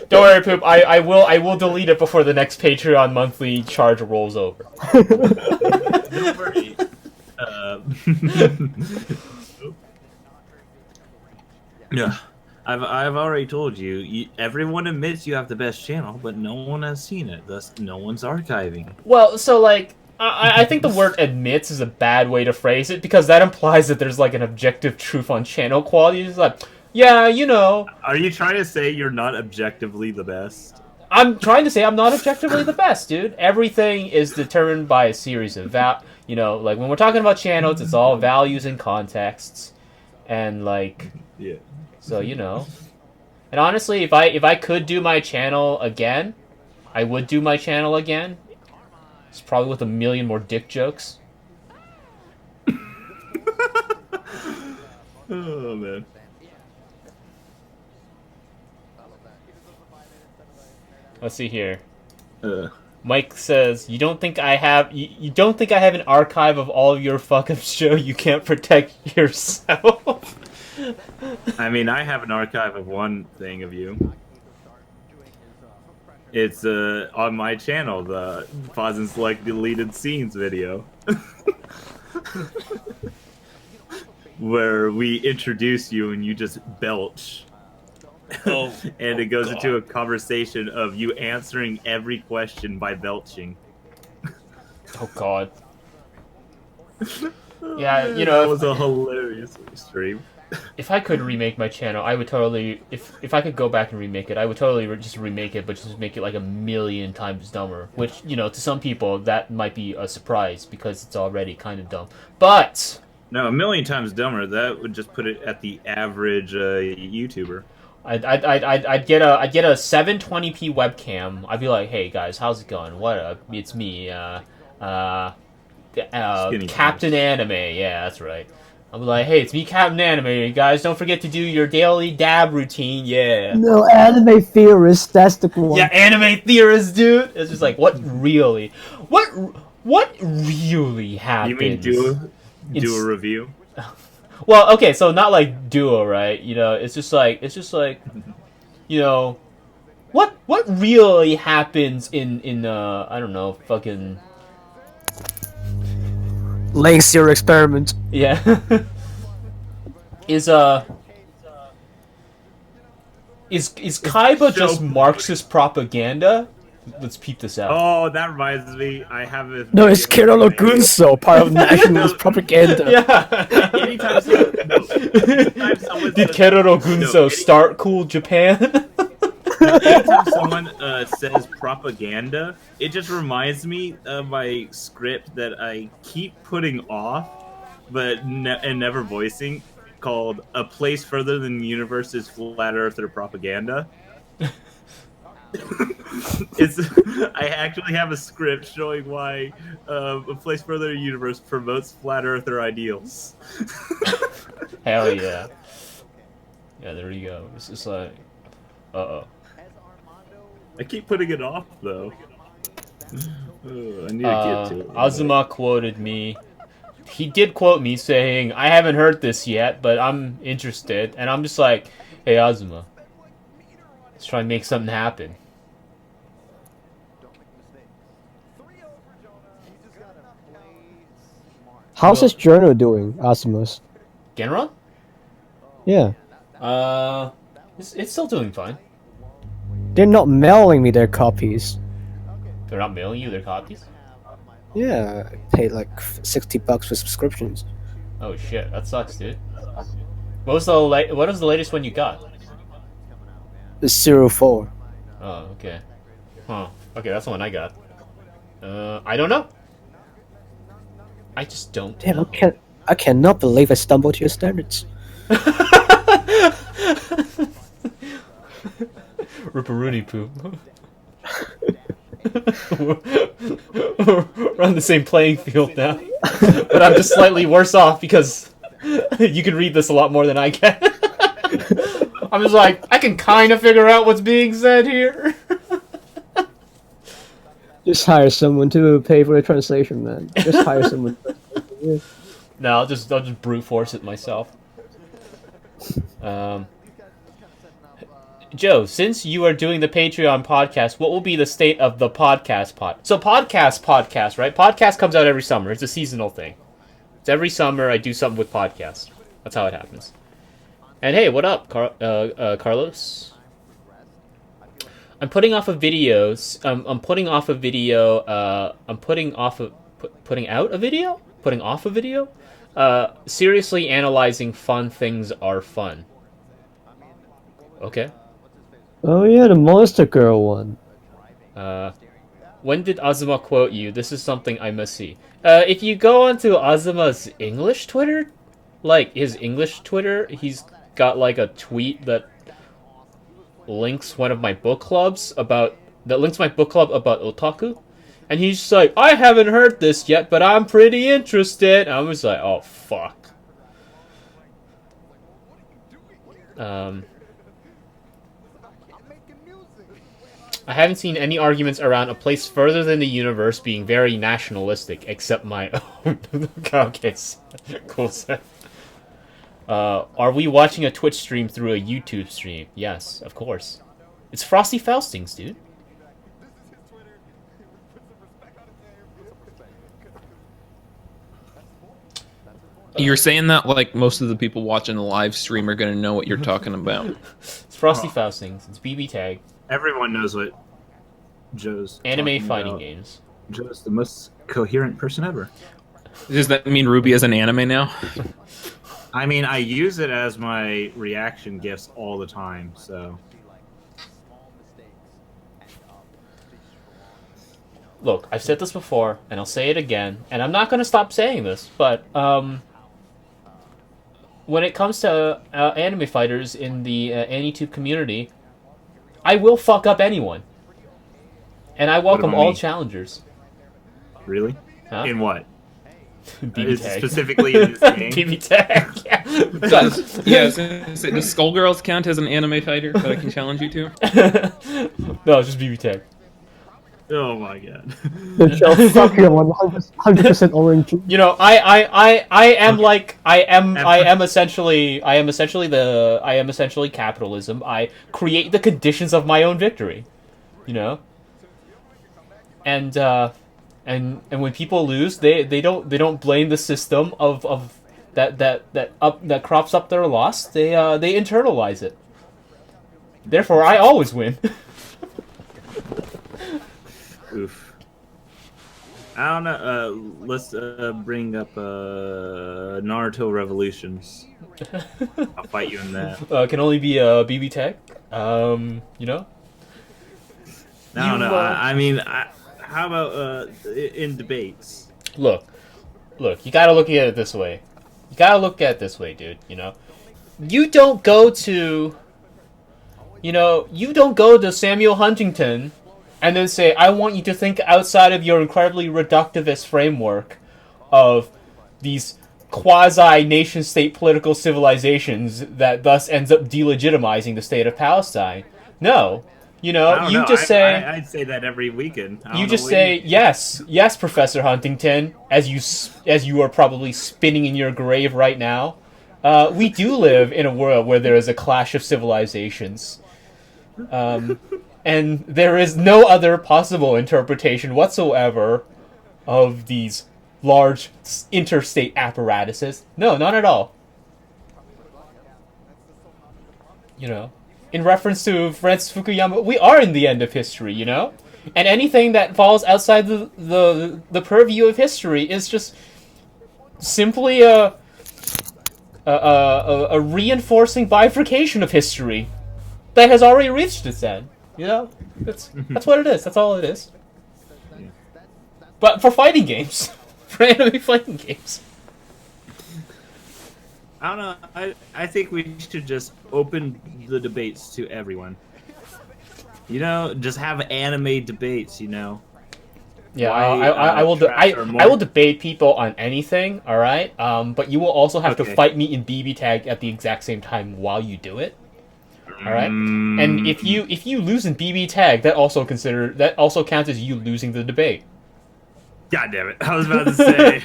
Don't worry, Poop. I will delete it before the next Patreon monthly charge rolls over. Don't worry. Yeah. I've already told you, everyone admits you have the best channel, but no one has seen it. Thus, no one's archiving. Well, so, like, I think the word admits is a bad way to phrase it, because that implies that there's, like, an objective truth on channel quality. It's like, yeah, you know. Are you trying to say you're not objectively the best? I'm trying to say I'm not objectively the best, dude. Everything is determined by a series of you know, like, when we're talking about channels, it's all values and contexts. And, like... Yeah. So, you know. And honestly, if I could do my channel again, I would do my channel again. It's probably with 1 million more dick jokes. Oh, man. Let's see here. Mike says, you don't think I have an archive of all of your fuck-up show? You can't protect yourself. I mean, I have an archive of one thing of you. It's on my channel, the pause and select deleted scenes video. Where we introduce you and you just belch. Oh, and it goes into a conversation of you answering every question by belching. Oh god. Yeah, you know, that was a hilarious stream. If I could remake my channel, I would totally... If I could go back and remake it, I would totally just remake it, but just make it like 1 million times dumber. Which, you know, to some people, that might be a surprise, because it's already kind of dumb. But... No, 1 million times dumber. That would just put it at the average YouTuber. I'd get a 720p webcam. I'd be like, hey guys, how's it going? What up? It's me, Captain Anime. Yeah, that's right. I'll be like, hey, it's me, Captain Anime. You guys, don't forget to do your daily dab routine. Yeah. No, anime theorist. That's the one. Yeah, anime theorist, dude. It's just like, what really happened? You mean do a review? Well, okay, so not like duo, right? You know, it's just like, you know, what really happens in I don't know, fucking Lane Zero experiment. Yeah. Is Kaiba just Marxist propaganda? Let's peep this out. Oh, that reminds me. I have a... No, it's Kirolo Gunso, part of nationalist propaganda. Yeah. Anytime someone Did Kirolo Gunso start Cool Japan? Anytime someone says propaganda, it just reminds me of my script that I keep putting off, but and never voicing, called "A Place Further Than the Universe is Flat Earther Propaganda." I actually have a script showing why A Place Further Than the Universe promotes flat earther ideals. Hell yeah. Yeah, there you go. It's just like, uh-oh. I keep putting it off, though. I need to get to it. Azuma quoted me. He did quote me saying, I haven't heard this yet, but I'm interested. And I'm just like, hey, Azuma, let's try and make something happen. How's his journal doing, Asmus? Genron? Yeah. It's still doing fine. They're not mailing me their copies. They're not mailing you their copies? Yeah, I paid like $60 for subscriptions. Oh shit, that sucks, dude. What was the latest one you got? It's 04. Oh, okay. Huh. Okay, that's the one I got. I don't know. I just don't Damn, know. I cannot believe I stumbled to your standards. Ripperoonie poop. We're on the same playing field now. But I'm just slightly worse off because you can read this a lot more than I can. I'm just like, I can kind of figure out what's being said here. Just hire someone to pay for the translation, man. Just hire someone. No, I'll just brute force it myself. Joe, since you are doing the Patreon podcast, what will be the state of the podcast pod? So podcast, right? Podcast comes out every summer. It's a seasonal thing. It's every summer I do something with podcast. That's how it happens. And hey, what up, Carlos? I'm putting off a video. I'm putting off a video. I'm putting off a video. Seriously analyzing fun things are fun. Okay. Oh yeah, the Monster Girl one. When did Azuma quote you? This is something I must see. If you go onto Azuma's English Twitter, like his English Twitter, he's got like a tweet that links one of my book clubs about otaku, and he's just like, I haven't heard this yet, but I'm pretty interested. And I was like, oh fuck. I haven't seen any arguments around a place further than the universe being very nationalistic, except my own. Okay, cool, Seth. Are we watching a Twitch stream through a YouTube stream? Yes, of course. It's Frosty Faustings, dude. You're saying that like most of the people watching the live stream are going to know what you're talking about. It's Frosty Faustings. It's BB Tag. Everyone knows what Joe's anime fighting about. Games. Joe's the most coherent person ever. Does that mean Ruby is an anime now? I mean, I use it as my reaction gifs all the time, so... Look, I've said this before, and I'll say it again, and I'm not going to stop saying this, but, when it comes to anime fighters in the AniTube community, I will fuck up anyone. And I welcome all challengers. Really? Huh? In what? BB Tag. Specifically in this game? BB Tag, yeah. Does Skullgirls count as an anime fighter that I can challenge you to? No, it's just BB Tag. Oh my god. Joe, fuck you, 100% orange. You know, I am essentially capitalism. I create the conditions of my own victory. You know? And when people lose, they don't blame the system of that crops up their loss. They internalize it. Therefore, I always win. Oof. I don't know. Let's bring up Naruto Revolutions. I'll fight you in that. Can only be a BB Tech. You know. No. I mean, how about in debates? Look. You gotta look at it this way. Dude. You know, you don't go to Samuel Huntington and then say, I want you to think outside of your incredibly reductivist framework of these quasi-nation-state political civilizations that thus ends up delegitimizing the state of Palestine. No. You know, you just say... I'd say that every weekend. You just say, yes, Professor Huntington, as you are probably spinning in your grave right now. We do live in a world where there is a clash of civilizations. And there is no other possible interpretation whatsoever of these large interstate apparatuses. No, not at all. You know, in reference to Francis Fukuyama, we are in the end of history, you know? And anything that falls outside the purview of history is just simply a reinforcing bifurcation of history that has already reached its end. You know? That's what it is. That's all it is. But for fighting games. For anime fighting games. I don't know. I think we should just open the debates to everyone. You know, just have anime debates. You know. Yeah, Why, I will. I will debate people on anything. All right. But you will also have to fight me in BB tag at the exact same time while you do it. All right. And if you lose in BB tag, that also counts as you losing the debate. God damn it! I was about to say,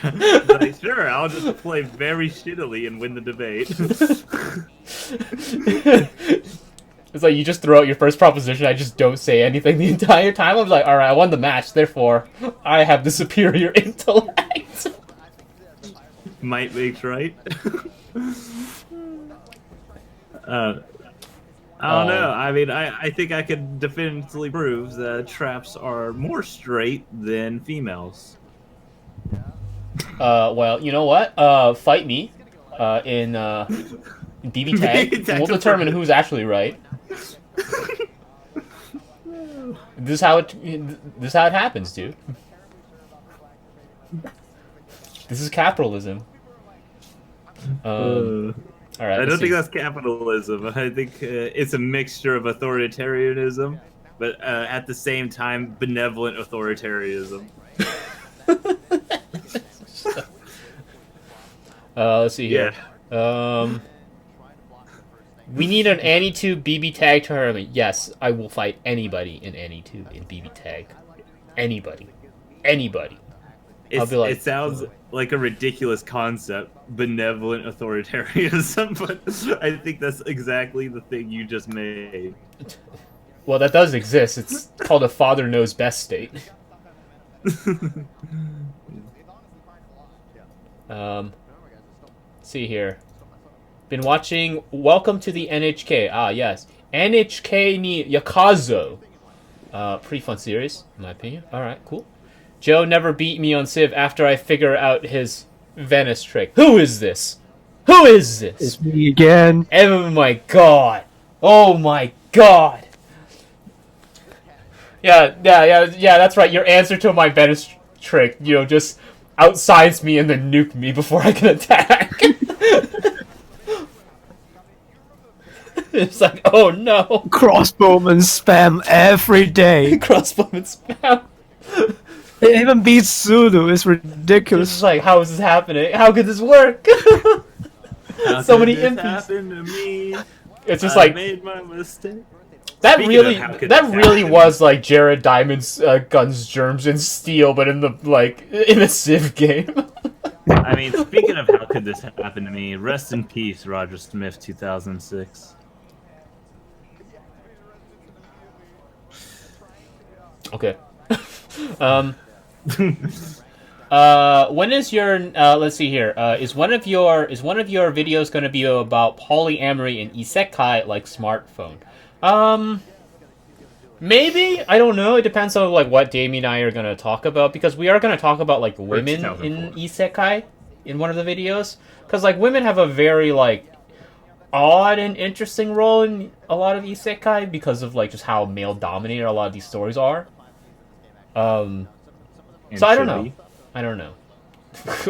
like, sure, I'll just play very shittily and win the debate. It's like you just throw out your first proposition. I just don't say anything the entire time. I'm like, all right, I won the match. Therefore, I have the superior intellect. Might makes right. I don't know. I mean, I think I can definitively prove that traps are more straight than females. Well, you know what? Fight me in BB tag, and we'll determine who's actually right. This is how it happens, dude. This is capitalism. All right. I don't think that's capitalism. I think it's a mixture of authoritarianism, but at the same time, benevolent authoritarianism. Let's see here. Yeah. We need an AnyTube BB tag tournament. Yes, I will fight anybody in AnyTube in BB tag. Anybody. It sounds like a ridiculous concept, benevolent authoritarianism, but I think that's exactly the thing you just made. Well, that does exist. It's called a father knows best state. Let's see here. Been watching Welcome to the NHK. Ah, yes. NHK ni Yakazo. Pretty fun series, in my opinion. Alright, cool. Joe never beat me on Civ after I figure out his Venice trick. Who is this? Who is this? It's me again. Oh my god. Oh my god. Yeah, that's right. Your answer to my Venice trick, you know, just outsides me and then nuke me before I can attack. It's like, oh no. Crossbowman spam every day. Crossbowman spam. It even beats Zulu. It's ridiculous. It's like, how is this happening? How could this work? So many impies. To me? It's just I like made my mistake. That really was like Jared Diamond's Guns, Germs, and Steel, but in a Civ game. I mean, speaking of how could this happen to me, rest in peace, Roger Smith, 2006. Okay. When is your let's see here. Is one of your videos going to be about polyamory and isekai like smartphone? Maybe, I don't know. It depends on like what Damien and I are going to talk about, because we are going to talk about like women in isekai in one of the videos, because like women have a very like odd and interesting role in a lot of isekai because of like just how male dominated a lot of these stories are. So I don't know. I don't know.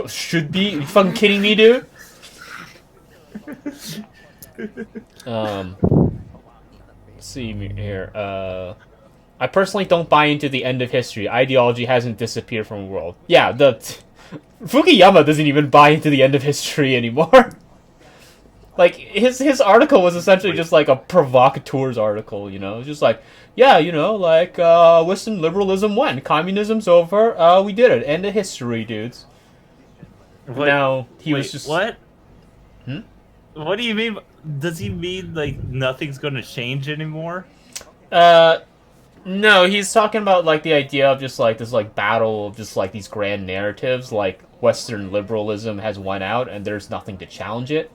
Should be? Are you fucking kidding me, dude? Let's see here. I personally don't buy into the end of history. Ideology hasn't disappeared from the world. Yeah, Fukuyama doesn't even buy into the end of history anymore. Like, his article was essentially just like a provocateurs article, you know? It's just like, yeah, you know, like, Western liberalism won. Communism's over. We did it. End of history, dudes. Now, he was just... What? What do you mean? Does he mean, like, nothing's gonna change anymore? No, he's talking about like the idea of just like this like battle of just like these grand narratives, like Western liberalism has won out and there's nothing to challenge it.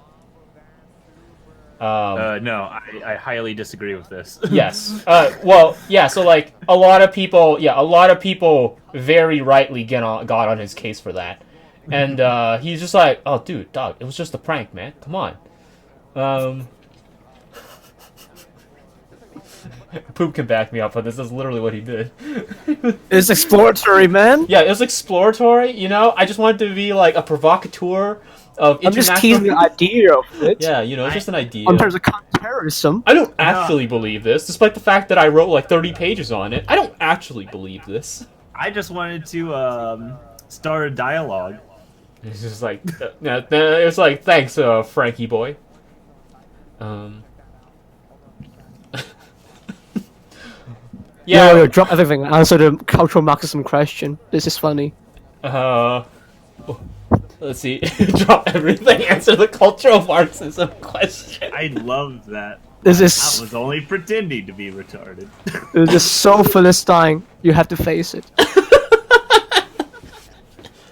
No, I highly disagree with this. Yes. Well, yeah. So like a lot of people very rightly got on his case for that, and he's just like, oh, dude, dog, it was just a prank, man. Come on. Poop can back me up, but this is literally what he did. It's exploratory, man. Yeah, it was exploratory. You know, I just wanted to be like a provocateur of international. I'm just teasing the idea of it. Yeah, you know, it's just an idea. In terms of comparison, I don't actually believe this, despite the fact that I wrote like 30 pages on it. I don't actually believe this. I just wanted to start a dialogue. It's just like, it was like, thanks, Frankie boy. Yeah, yo, drop everything. Answer the cultural Marxism question. This is funny. Let's see. Drop everything. Answer the cultural Marxism question. I love that. This is. I was only pretending to be retarded. This is so Philistine. You have to face it.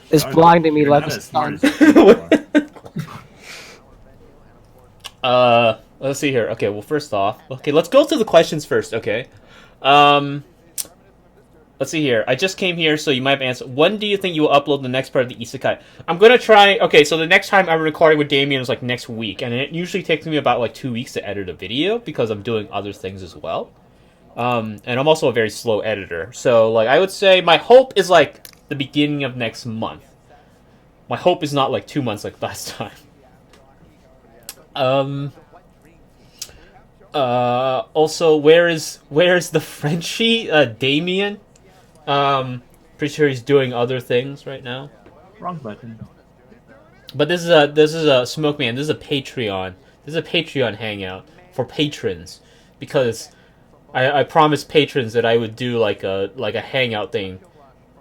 It's blinding me like a sun. Let's see here. Okay, well, first off, okay, let's go through the questions first. Okay. Let's see here. I just came here, so you might have answered. When do you think you will upload the next part of the Isekai? I'm gonna try. Okay, so the next time I'm recording with Damien is like next week, and it usually takes me about like 2 weeks to edit a video because I'm doing other things as well. And I'm also a very slow editor, so like I would say my hope is like the beginning of next month. My hope is not like 2 months like last time. Also, where is the Frenchie? Damien? Pretty sure he's doing other things right now. Wrong button. But this is a Smoke Man. This is a Patreon. This is a Patreon hangout for patrons, because I promised patrons that I would do like a hangout thing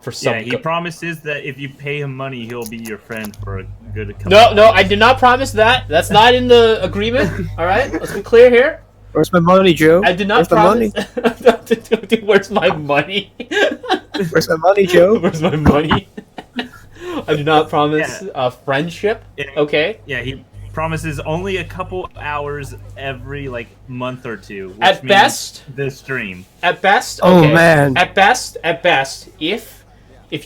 for some. Yeah, he promises that if you pay him money, he'll be your friend for a good couple. No, I did not promise that. That's not in the agreement. All right, let's be clear here. Where's my money, Joe? I did not promise. Where's my money? Where's my money, Joe? Where's my money? I do not promise friendship. Okay. Yeah, he promises only a couple hours every like month or two. Which At means best, the stream. At best, oh okay. Man. At best, if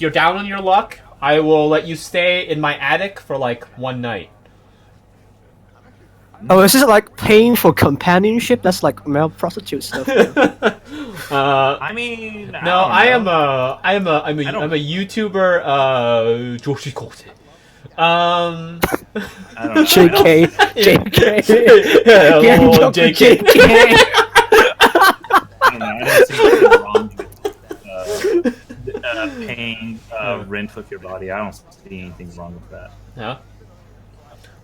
you're down on your luck, I will let you stay in my attic for like one night. Oh, is this like paying for companionship? That's like male prostitute stuff. I mean, no, I'm a YouTuber. Joshi Kote. JK. Hello, JK. I don't see anything wrong with paying rent with your body. I don't see anything wrong with that. Huh?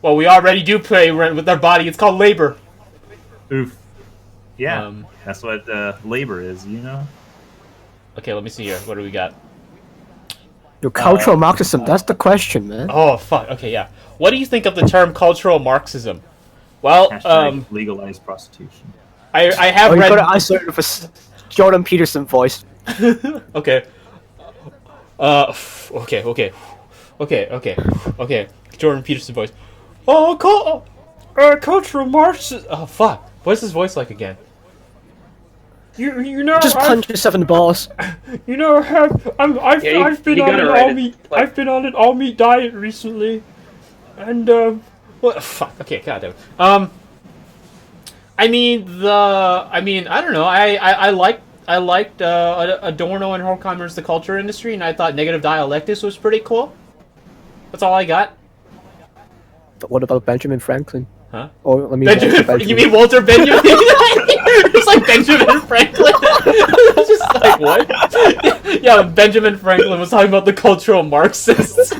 Well, we already do pay rent with our body. It's called labor. Oof. Yeah, that's what labor is, you know? Okay, let me see here. What do we got? Your cultural Marxism, that's the question, man. Oh, fuck. Okay, yeah. What do you think of the term cultural Marxism? Well, legalized prostitution. I have read... You gotta answer it with a Jordan Peterson voice. Okay. Okay. Jordan Peterson voice. Cultural Marxism. Oh, fuck. What is his voice like again? You know, just punch yourself in the balls. You know, I've been on an all meat diet recently, and fuck. Okay, goddamn. I don't know. I liked Adorno and Horkheimer's The Culture Industry, and I thought Negative Dialectics was pretty cool. That's all I got. But what about Benjamin Franklin? Huh? Or let me. You mean Walter Benjamin? It's like Benjamin Franklin. It's just like what? Yeah, Benjamin Franklin was talking about the cultural Marxists.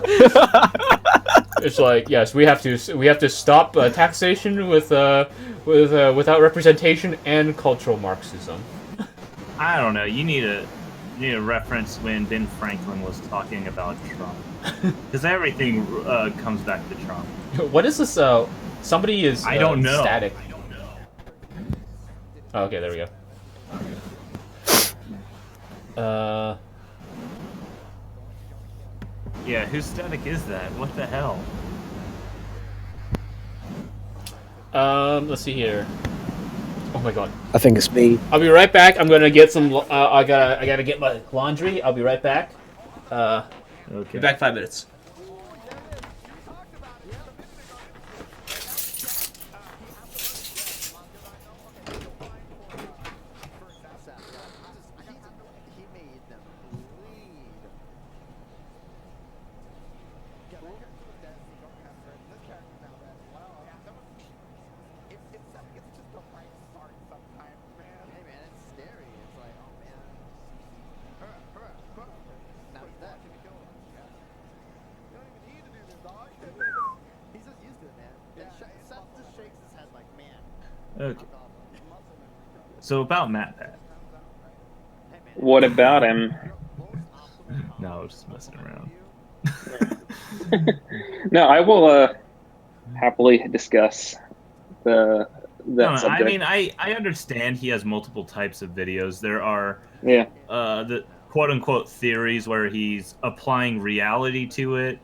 It's like, yes, we have to stop taxation without representation and cultural Marxism. I don't know. You need a reference when Ben Franklin was talking about Trump, because everything comes back to Trump. What is this? Somebody is I don't know. Static. Oh, okay, there we go. Uh, Yeah, whose static is that? What the hell? let's see here. Oh my god. I think it's me. I'll be right back. I'm gonna get some. I gotta get my laundry. I'll be right back. Okay. Be back 5 minutes. Okay. So about Matt Pat. What about him? No, just messing around. No, I will happily discuss that subject. I mean, I understand he has multiple types of videos. There are the quote-unquote theories where he's applying reality to it.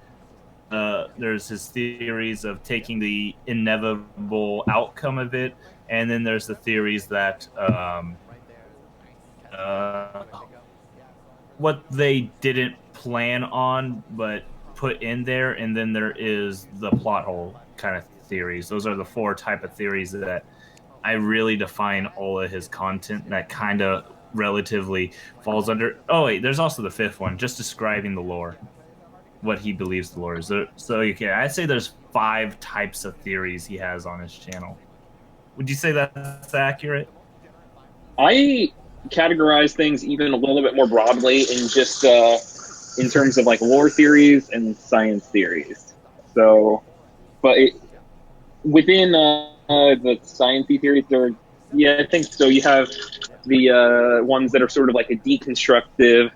There's his theories of taking the inevitable outcome of it, and then there's the theories that what they didn't plan on but put in there, and then there is the plot hole kind of theories. Those are the 4 type of theories that I really define all of his content that kind of relatively falls under. Oh wait, there's also the 5th one, just describing the lore, what he believes the lore is. So okay, I'd say there's 5 types of theories he has on his channel. Would you say that's accurate? I categorize things even a little bit more broadly in just in terms of like lore theories and science theories. So, but within the sciencey theories, I think so. You have the ones that are sort of like a deconstructive.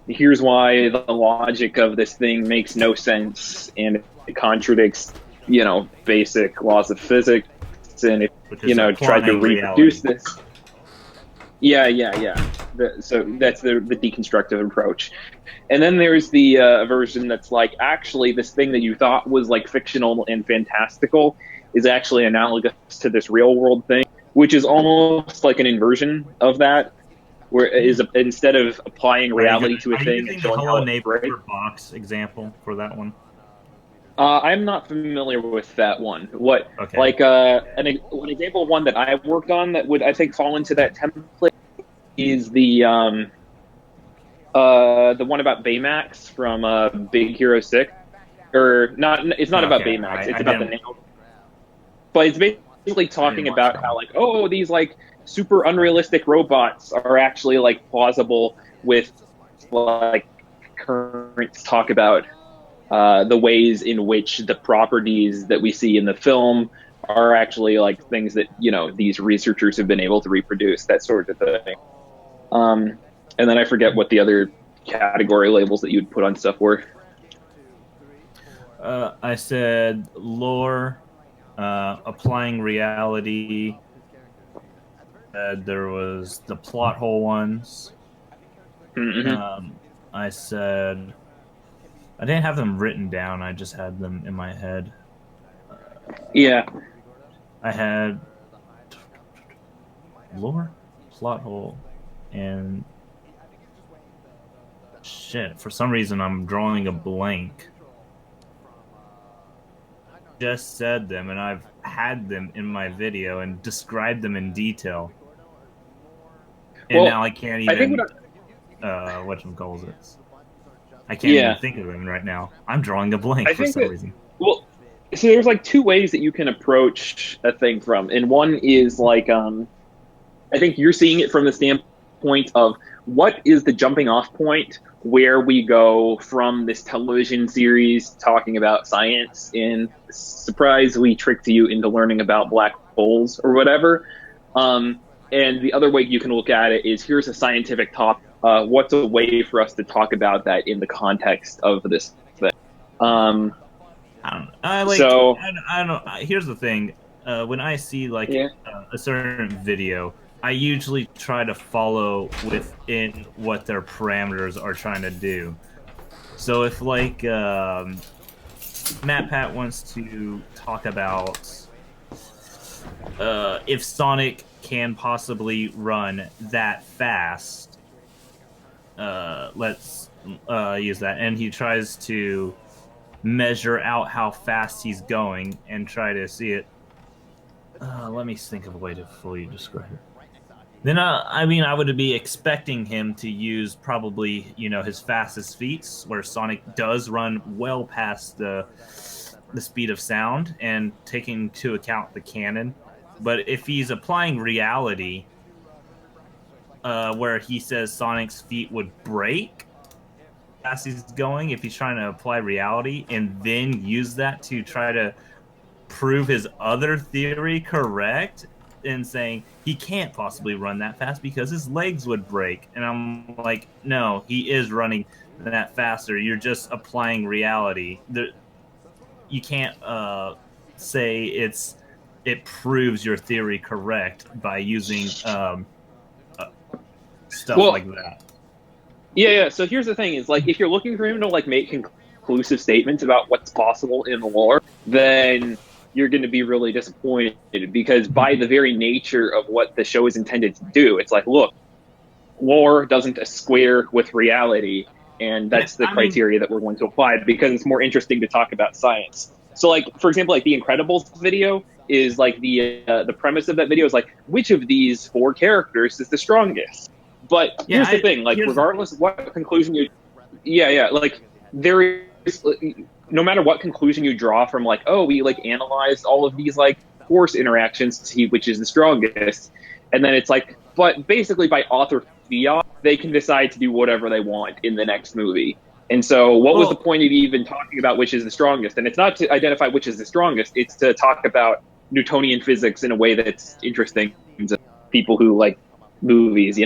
Here's why the logic of this thing makes no sense, and it contradicts, basic laws of physics, and if tried to reproduce this. Yeah. So that's the deconstructive approach. And then there's the version that's like, actually, this thing that you thought was like fictional and fantastical is actually analogous to this real world thing, which is almost like an inversion of that, where instead of applying reality to a thing and showing how it's great. Box example for that one. I'm not familiar with that one. What like an example of one that I've worked on that would, I think, fall into that template is the one about Baymax from Big Hero 6. Or not, it's not about Baymax, it's about the nail. But it's basically talking about how like, oh, these like super unrealistic robots are actually like plausible with like current talk about the ways in which the properties that we see in the film are actually like things that these researchers have been able to reproduce, that sort of thing. And then I forget what the other category labels that you'd put on stuff were. I said lore, applying reality. There was the plot hole ones. Mm-hmm. I said I didn't have them written down. I just had them in my head. Yeah. I had lore, plot hole, and shit. For some reason, I'm drawing a blank. Just said them, and I've had them in my video and described them in detail. And now I can't even. Whatchamacallit? I can't even think of them right now. I'm drawing a blank for some reason. Well, so there's like 2 ways that you can approach a thing from, and one is like I think you're seeing it from the standpoint of what is the jumping off point where we go from this television series talking about science and surprise, we tricked you into learning about black holes or whatever. And the other way you can look at it is, here's a scientific topic. What's a way for us to talk about that in the context of this thing? I don't know. I don't know. Here's the thing. When I see like a certain video, I usually try to follow within what their parameters are trying to do. So if like Matt Pat wants to talk about if Sonic can possibly run that fast, let's use that, and he tries to measure out how fast he's going and try to see it. Let me think of a way to fully describe it. Then, I mean, I would be expecting him to use probably, his fastest feats, where Sonic does run well past the speed of sound and taking into account the canon. But if he's applying reality, where he says Sonic's feet would break as he's going, if he's trying to apply reality and then use that to try to prove his other theory correct, and saying he can't possibly run that fast because his legs would break. And I'm like, no, he is running that faster. You're just applying reality. You can't say it proves your theory correct by using stuff like that. Yeah. So here's the thing: is like if you're looking for him to like make conclusive statements about what's possible in the lore, then you're going to be really disappointed, because by the very nature of what the show is intended to do, it's like, look, lore doesn't square with reality, and that's the criteria that we're going to apply, because it's more interesting to talk about science. So, like, for example, like the Incredibles video is like the premise of that video is like, which of these 4 characters is the strongest? But here's the thing, like, regardless of what conclusion you, like, there is, no matter what conclusion you draw from, like, oh, we like analyzed all of these like force interactions to see which is the strongest, and then it's like, but basically by author fiat, they can decide to do whatever they want in the next movie. And so what was the point of even talking about which is the strongest? And it's not to identify which is the strongest, it's to talk about Newtonian physics in a way that's interesting to people who like movies,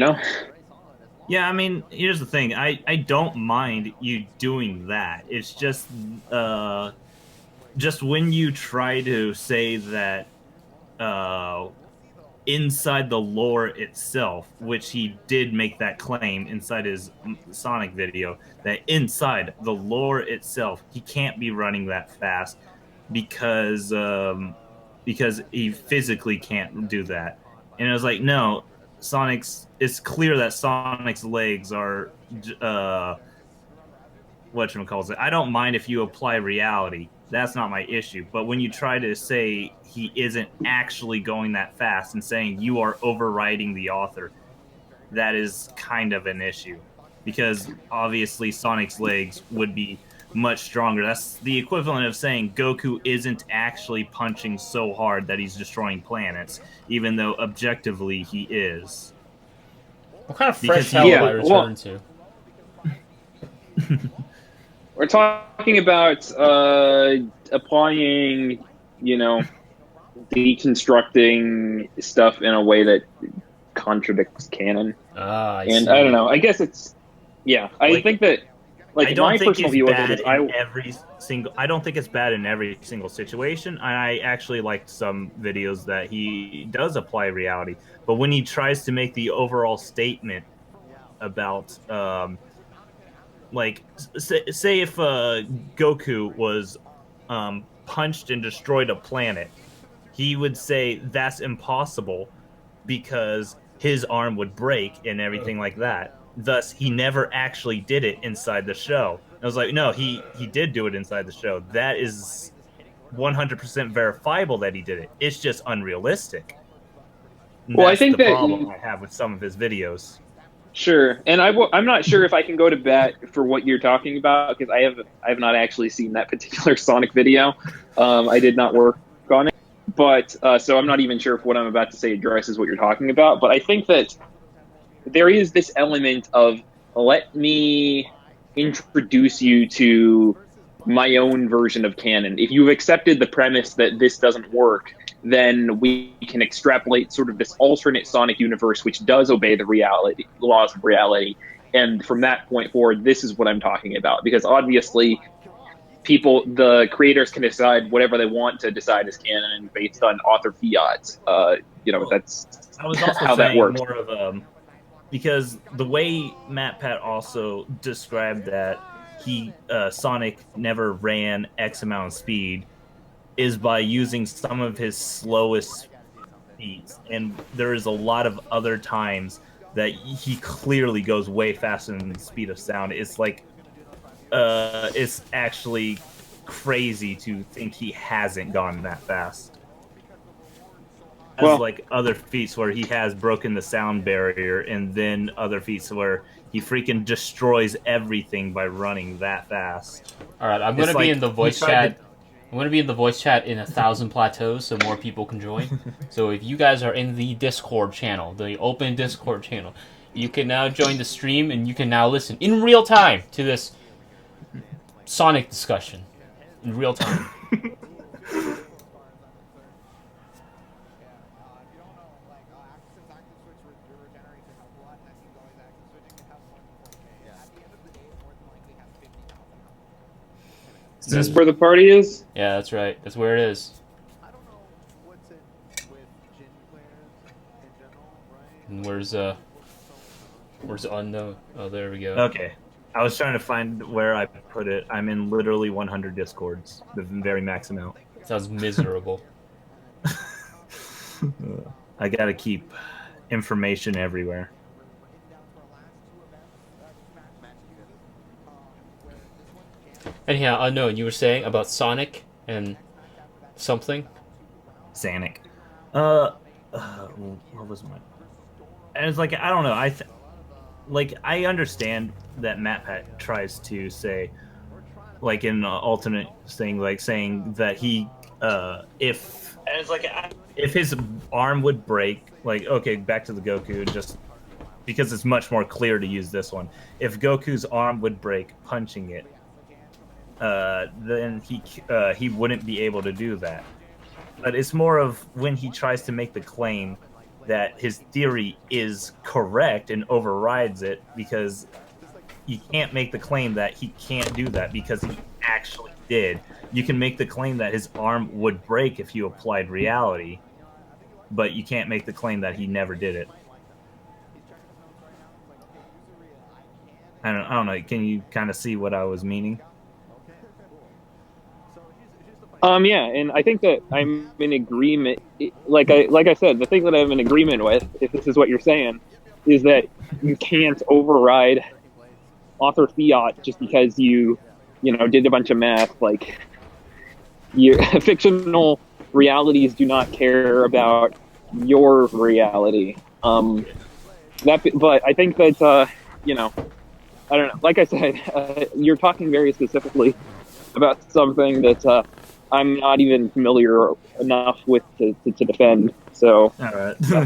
Yeah, I mean, here's the thing. I don't mind you doing that. It's just when you try to say that inside the lore itself, which he did make that claim inside his Sonic video, that inside the lore itself, he can't be running that fast because he physically can't do that. And I was like, no, it's clear that Sonic's legs are whatchamacallit. I don't mind if you apply reality. That's not my issue. But when you try to say he isn't actually going that fast and saying you are overriding the author, that is kind of an issue. Because obviously Sonic's legs would be much stronger. That's the equivalent of saying Goku isn't actually punching so hard that he's destroying planets, even though objectively he is. What kind of fresh hell have I returned to? We're talking about applying, deconstructing stuff in a way that contradicts canon. I and see. I don't know. I guess it's I think that I don't my think personal it's view bad of it is I don't think it's bad in every single situation. I actually liked some videos that he does apply reality, but when he tries to make the overall statement about say if Goku was punched and destroyed a planet, he would say that's impossible because his arm would break and everything like that. Thus, he never actually did it inside the show. I was like, no, he did do it inside the show. That is 100% verifiable that he did it. It's just unrealistic. And well, that's I think the that problem I have with some of his videos. Sure, and I'm not sure if I can go to bat for what you're talking about, because I have not actually seen that particular Sonic video. I did not work on it, but so I'm not even sure if what I'm about to say addresses what you're talking about. But I think that there is this element of, let me introduce you to my own version of canon. If you've accepted the premise that this doesn't work, then we can extrapolate sort of this alternate Sonic universe which does obey the laws of reality. And from that point forward, this is what I'm talking about. Because obviously, the creators can decide whatever they want to decide as canon based on author fiat. That's I was also how that saying works. more of because the way Matt Pat also described that Sonic never ran X amount of speed is by using some of his slowest beats, and there is a lot of other times that he clearly goes way faster than the speed of sound. It's like it's actually crazy to think he hasn't gone that fast. As like other feats where he has broken the sound barrier, and then other feats where he freaking destroys everything by running that fast. All right, I'm gonna be in the voice chat. I'm going to be in the voice chat in 1,000 plateaus so more people can join. So if you guys are in the Discord channel, the open Discord channel, you can now join the stream and you can now listen in real time to this Sonic discussion. In real time. Is this where the party is? Yeah, that's right. That's where it is. And where's unknown? Oh, there we go. Okay. I was trying to find where I put it. I'm in literally 100 Discords, the very max amount. Sounds miserable. I gotta keep information everywhere. Anyhow, unknown, you were saying about Sonic and something? Sonic. What was my... And it's like, I don't know, I understand that Matt Pat tries to say, like in an alternate thing, like saying that he, if his arm would break, like, okay, back to the Goku, just because it's much more clear to use this one. If Goku's arm would break punching it, then he wouldn't be able to do that. But it's more of when he tries to make the claim that his theory is correct and overrides it, because you can't make the claim that he can't do that because he actually did. You can make the claim that his arm would break if you applied reality, but you can't make the claim that he never did it. I don't know. Can you kind of see what I was meaning? Yeah, and I think that I'm in agreement. Like I said, the thing that I'm in agreement with, if this is what you're saying, is that you can't override author fiat just because you did a bunch of math. Like, fictional realities do not care about your reality. But I think that I don't know. Like I said, you're talking very specifically about something that I'm not even familiar enough with to defend. So, all right. I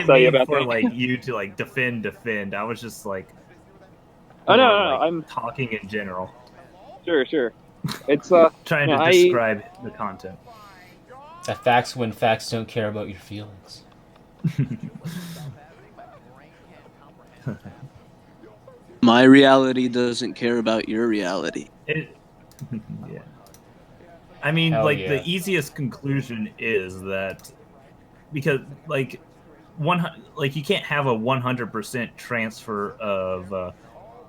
didn't mean for like you to like defend. I was just like, no, I'm talking in general. Sure. It's trying to describe the content. That facts when facts don't care about your feelings. My reality doesn't care about your reality. Yeah. I mean, the easiest conclusion is that because you can't have a 100% transfer of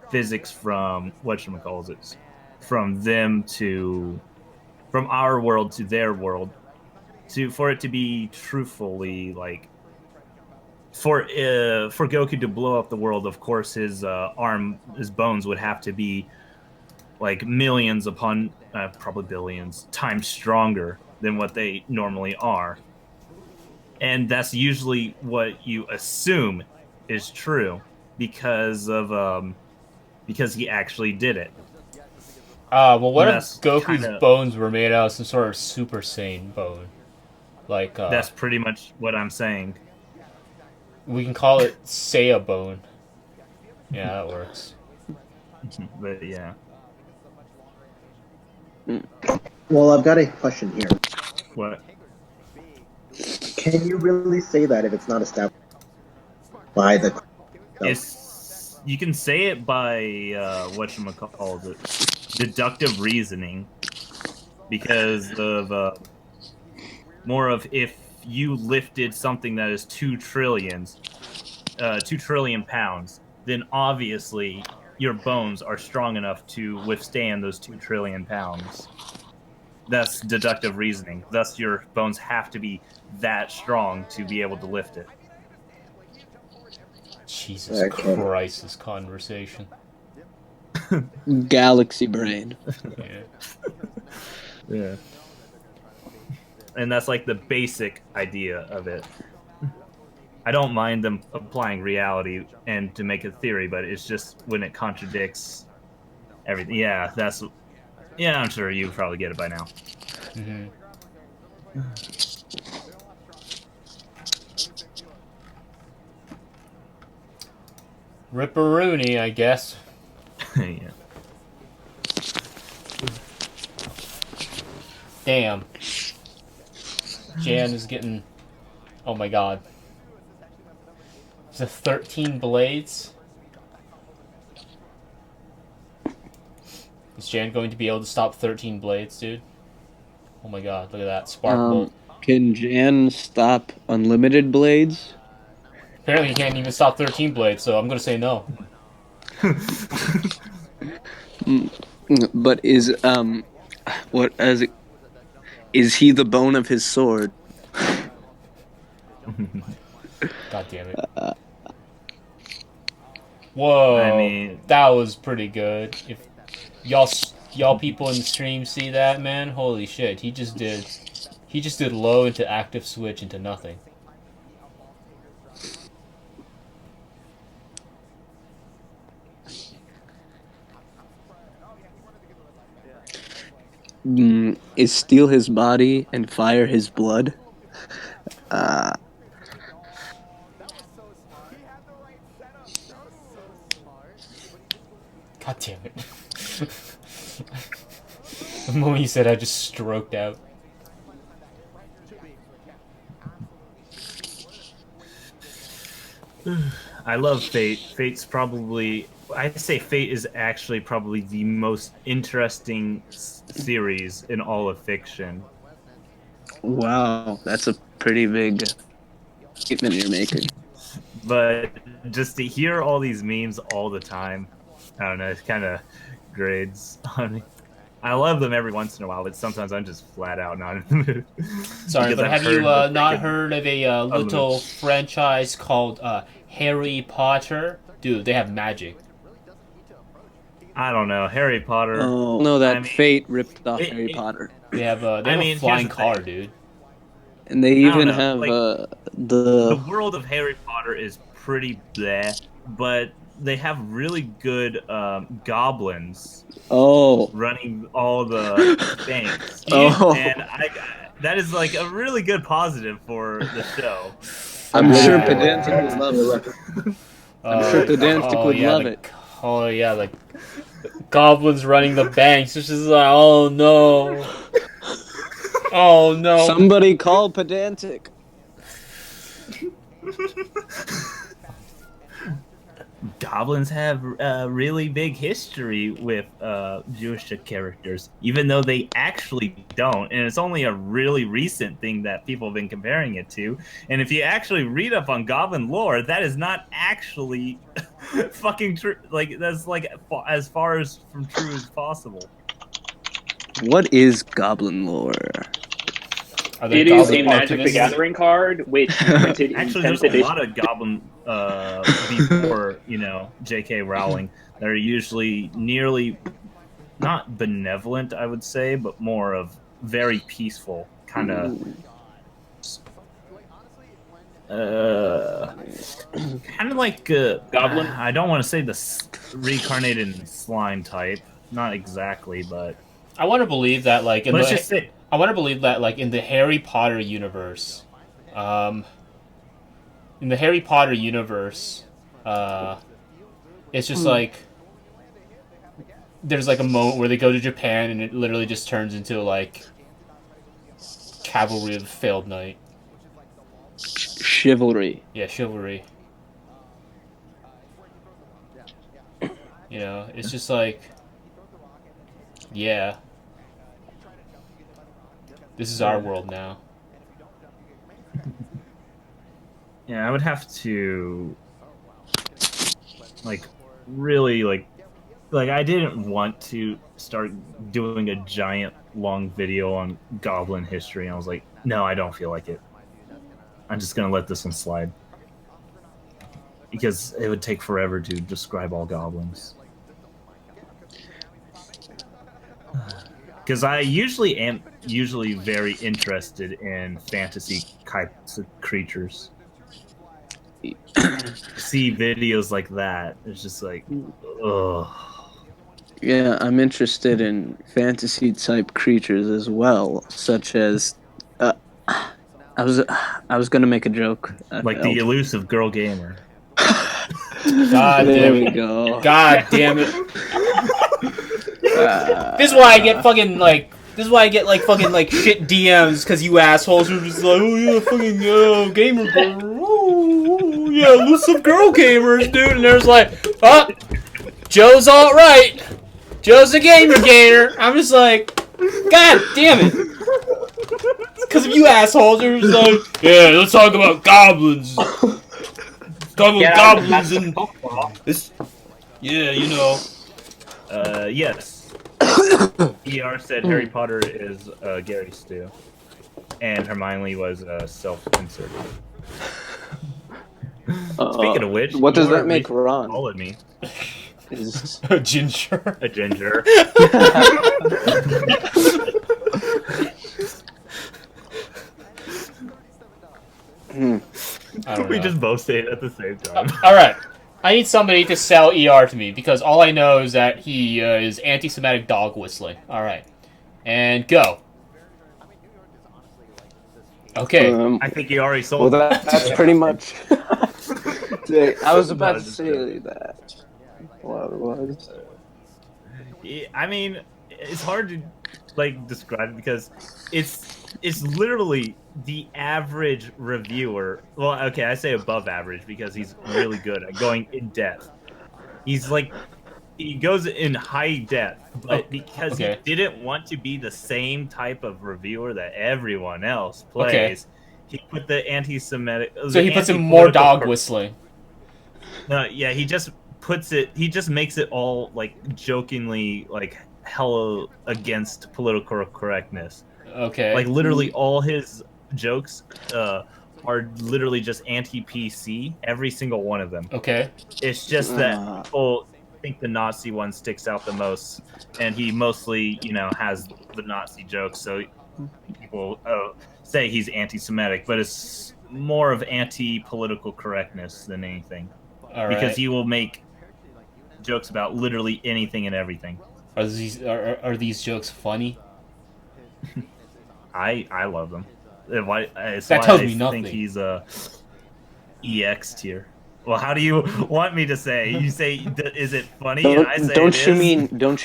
physics from from our world to their world, for it to be truthfully like for Goku to blow up the world. Of course, his bones would have to be like millions upon probably billions times stronger than what they normally are, and that's usually what you assume is true because he actually did it. Well, what if Goku's bones were made out of some sort of Super Saiyan bone? Like that's pretty much what I'm saying. We can call it Saiya bone. Yeah, that works. But yeah. Well, I've got a question here. What? Can you really say that if it's not established by the... You can say it by whatchamacallit, deductive reasoning because of more of if you lifted something that is 2 trillion pounds, then obviously your bones are strong enough to withstand those 2 trillion pounds. That's deductive reasoning. Thus, your bones have to be that strong to be able to lift it. Jesus Christ, this conversation. Galaxy brain. Yeah. Yeah. And that's like the basic idea of it. I don't mind them applying reality and to make a theory, but it's just when it contradicts everything. Yeah, that's. Yeah, I'm sure you probably get it by now. Mm-hmm. Ripperoonie, I guess. Yeah. Damn. Jan is getting... Oh my god. Is it 13 blades? Is Jan going to be able to stop 13 blades, dude? Oh my god, look at that. Spark bolt. Can Jan stop unlimited blades? Apparently he can't even stop 13 blades, so I'm gonna say no. But is is he the bone of his sword? God damn it. Whoa, I mean, that was pretty good. If y'all people in the stream see that, man, holy shit, he just did low into active switch into nothing. Is steal his body and fire his blood? God damn it. The moment you said I just stroked out. I love Fate. Fate's probably... I'd say Fate is actually probably the most interesting series in all of fiction. Wow, that's a pretty big statement you're making. But just to hear all these memes all the time, I don't know, it kind of grades on me. I love them every once in a while, but sometimes I'm just flat out not in the mood. Sorry, but have you not heard of a little movie. franchise called Harry Potter? Dude, they have magic. I don't know, Harry Potter. Oh no, that Fate ripped off Harry Potter. They have a here's flying the car, thing. dude. And they even have the world of Harry Potter is pretty bleh, but they have really good goblins. Running all the banks. And that is like a really good positive for the show. I'm sure Pedantic would love it. I'm sure Pedantic would love it. Oh yeah, like goblins running the banks. It's just like, oh no. Oh no. Somebody call Pedantic. Goblins have a really big history with Jewish characters, even though they actually don't. And it's only a really recent thing that people have been comparing it to. And if you actually read up on Goblin lore, that is not actually fucking true. Like, that's like as far as from true as possible. What is Goblin lore? It is a Magic the Gathering card, which printed in Actually, 10th there's a edition. lot of Goblin before, J.K. Rowling that are usually nearly not benevolent, I would say, but more of very peaceful kind of. Kind of like Goblin. I don't want to say the reincarnated slime type, not exactly, but I want to believe that, like, let's just say. I want to believe that, like, in the Harry Potter universe, it's just like there's like a moment where they go to Japan and it literally just turns into like cavalry of the failed knight. Chivalry. Yeah, chivalry. It's just like Yeah. This is our world now. Yeah, I would have to really I didn't want to start doing a giant long video on goblin history. I was like, no, I don't feel like it. I'm just gonna let this one slide because it would take forever to describe all goblins. Because I usually am very interested in fantasy types of creatures. See videos like that, it's just like, ugh. Yeah, I'm interested in fantasy type creatures as well, such as I was gonna make a joke. Like the elusive girl gamer. God there damn we it. go. God damn it. This is why I get fucking this is why I get fucking shit DMs because you assholes are just like, oh yeah, fucking gamer girl. Oh yeah, elusive girl gamers, dude. And there's like, oh, Joe's alright. Joe's a gamer gamer. I'm just like, God damn it. Because of you assholes are just like, yeah, let's talk about goblins. Talk about goblins and this. Yeah, you know. Yes. ER said Harry Potter is Gary Stu, and Hermione was self-inserted. Speaking of which, what does that make Ron? Followed me. Is a ginger. A ginger. I don't know. We just both say it at the same time. Alright. I need somebody to sell ER to me because all I know is that he is anti-Semitic dog whistling. Alright. And go. Okay. I think you already sold. Well, that's pretty much. I was about to say that. Well, it was. I mean, it's hard to describe it because it's literally the average reviewer. Well, okay, I say above average because he's really good at going in depth. He goes in high depth, but because he didn't want to be the same type of reviewer that everyone else plays, he put the anti-Semitic. So he puts in more dog whistling. No, yeah, he just puts it. He just makes it all jokingly hella against political correctness. Okay. Literally all his jokes are literally just anti-PC. Every single one of them. Okay. It's just that people think the Nazi one sticks out the most, and he mostly, has the Nazi jokes, so people say he's anti-Semitic, but it's more of anti-political correctness than anything. All right. Because he will make jokes about literally anything and everything. Are these jokes funny? I love them. That tells me nothing. I think he's EX tier. Well, how do you want me to say? You say, is it funny? And I say Don't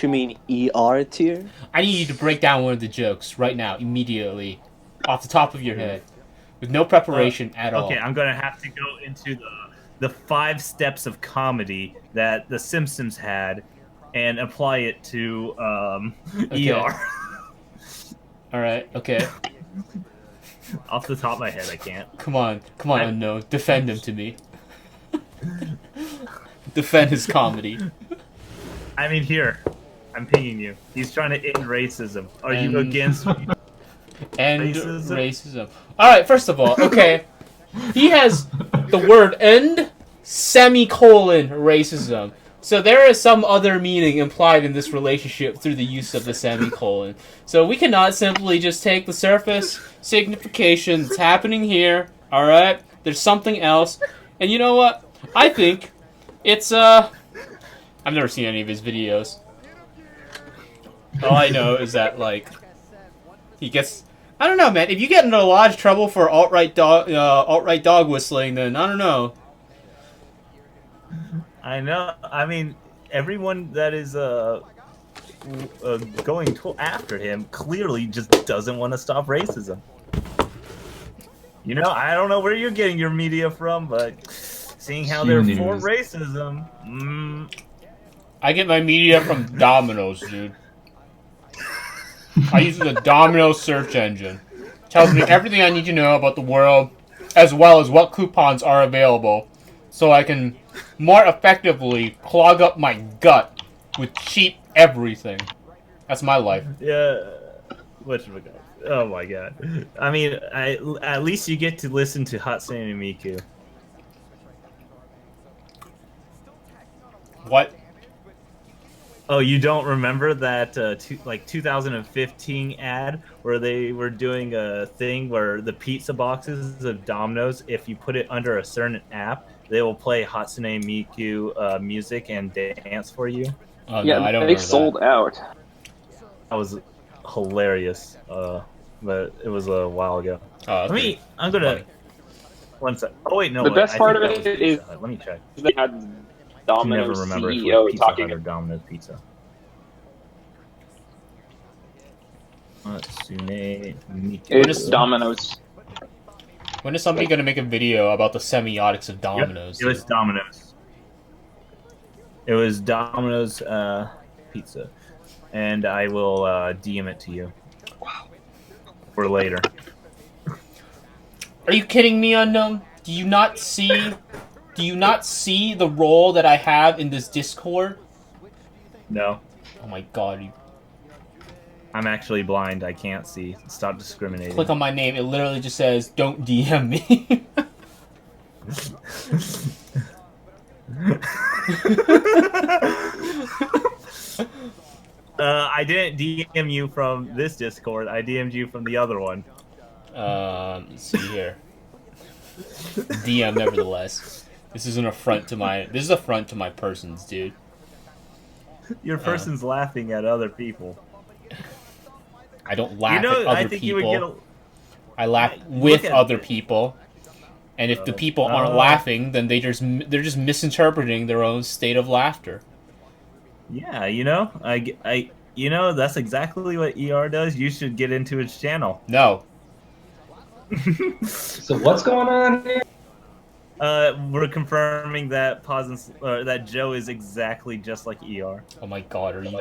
you mean ER tier? I need you to break down one of the jokes right now, immediately, off the top of your head, with no preparation at all. Okay, I'm gonna have to go into the 5 steps of comedy that The Simpsons had, and apply it to ER. All right. Okay. Off the top of my head, I can't. Come on, Unknown. Defend him to me. Defend his comedy. I mean, here, I'm pinging you. He's trying to end racism. Are you against end racism? All right. First of all, okay, he has the word "end" semicolon racism. So there is some other meaning implied in this relationship through the use of the semicolon. So we cannot simply just take the surface signification that's happening here. All right, there's something else, and you know what? I think it's I've never seen any of his videos. All I know is that he gets. I don't know, man. If you get into a lot of trouble for alt-right dog whistling, then I don't know. I know. I mean, everyone that is going after him clearly just doesn't want to stop racism. I don't know where you're getting your media from, but seeing how they're for racism, I get my media from Domino's, dude. I use the Domino search engine. Tells me everything I need to know about the world, as well as what coupons are available, so I can more effectively clog up my gut with cheap everything. That's my life. Yeah. Whatchamacallit? Oh my god. I mean, at least you get to listen to Hatsune Miku. What? Oh, you don't remember that 2015 ad where they were doing a thing where the pizza boxes of Domino's, if you put it under a certain app, they will play Hatsune Miku music and dance for you? Oh, no, Yeah, I don't they remember sold out. That was hilarious, but it was a while ago. Oh, I'm gonna... funny. One sec. Oh, wait, no. The best I part think of that was it Pizza is Hut. Let me check. they had I can never Domino's remember if it was CEO Pizza talking. Hut or Domino's Pizza. Hatsune Miku. It's Domino's. When is somebody gonna make a video about the semiotics of Domino's? Yep, it was Domino's. It was Domino's pizza, and I will DM it to you. For later. Are you kidding me, Unknown? Do you not see? Do you not see the role that I have in this Discord? No. Oh my god! I'm actually blind. I can't see. Stop discriminating. Click on my name. It literally just says, "Don't DM me." I didn't DM you from this Discord. I DM'd you from the other one. Let's see here. DM, nevertheless. This is an affront to my. This is an affront to my persons, dude. Your person's laughing at other people. I don't laugh You know, at other I think people. you would get I laugh with at other this. people, and if the people aren't laughing, then they're just misinterpreting their own state of laughter. Yeah, you know, that's exactly what ER does. You should get into its channel. No. So what's going on here? We're confirming that that Joe is exactly just like ER. Oh my god, are you?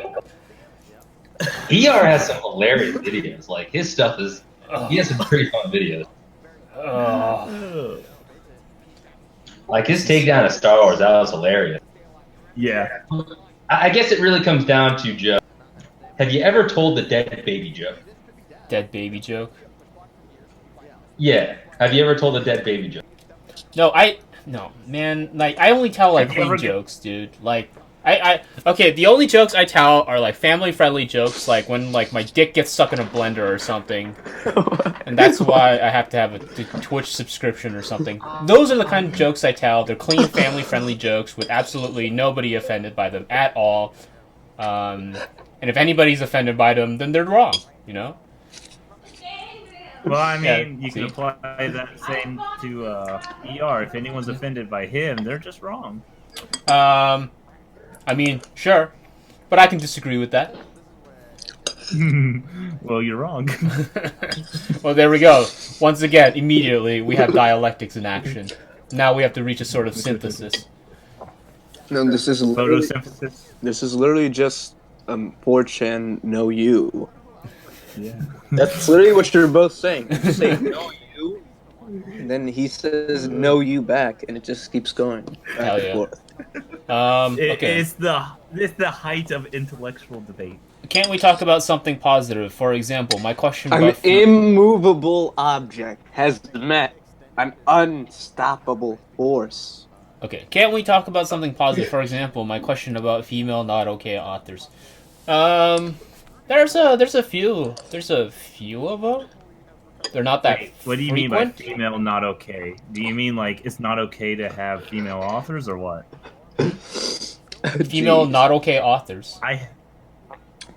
ER has some hilarious videos. Like his stuff is, he has some pretty fun videos. Like his takedown of Star Wars, that was hilarious. Yeah. I guess it really comes down to Joe. Have you ever told the dead baby joke? Dead baby joke? Yeah. Have you ever told a dead baby joke? No, man. Like I only tell like Have you clean ever jokes, dude. Like okay. The only jokes I tell are like family-friendly jokes, like when like my dick gets stuck in a blender or something, and that's why I have to have a Twitch subscription or something. Those are the kind of jokes I tell. They're clean, family-friendly jokes with absolutely nobody offended by them at all. And if anybody's offended by them, then they're wrong. You know. Well, I mean, Yeah, you can see? apply that same to ER. If anyone's offended by him, they're just wrong. I mean, sure, but I can disagree with that. Well, you're wrong. Well, there we go. Once again, immediately, we have dialectics in action. Now we have to reach a sort of synthesis. No, this is literally, Photosynthesis. this is literally just 4chan know you. Yeah. That's literally what you're both saying. You say know you, and then he says know you back, and it just keeps going back Hell and yeah. forth. Okay. It's the height of intellectual debate. Can't we talk about something positive? For example, my question An about... immovable object has met an unstoppable force. Okay, can't we talk about something positive? For example, my question about female not okay authors. There's a few of them. They're not that Wait, what do you mean by frequent. female not okay? Do you mean like it's not okay to have female authors or what? Female not okay authors. I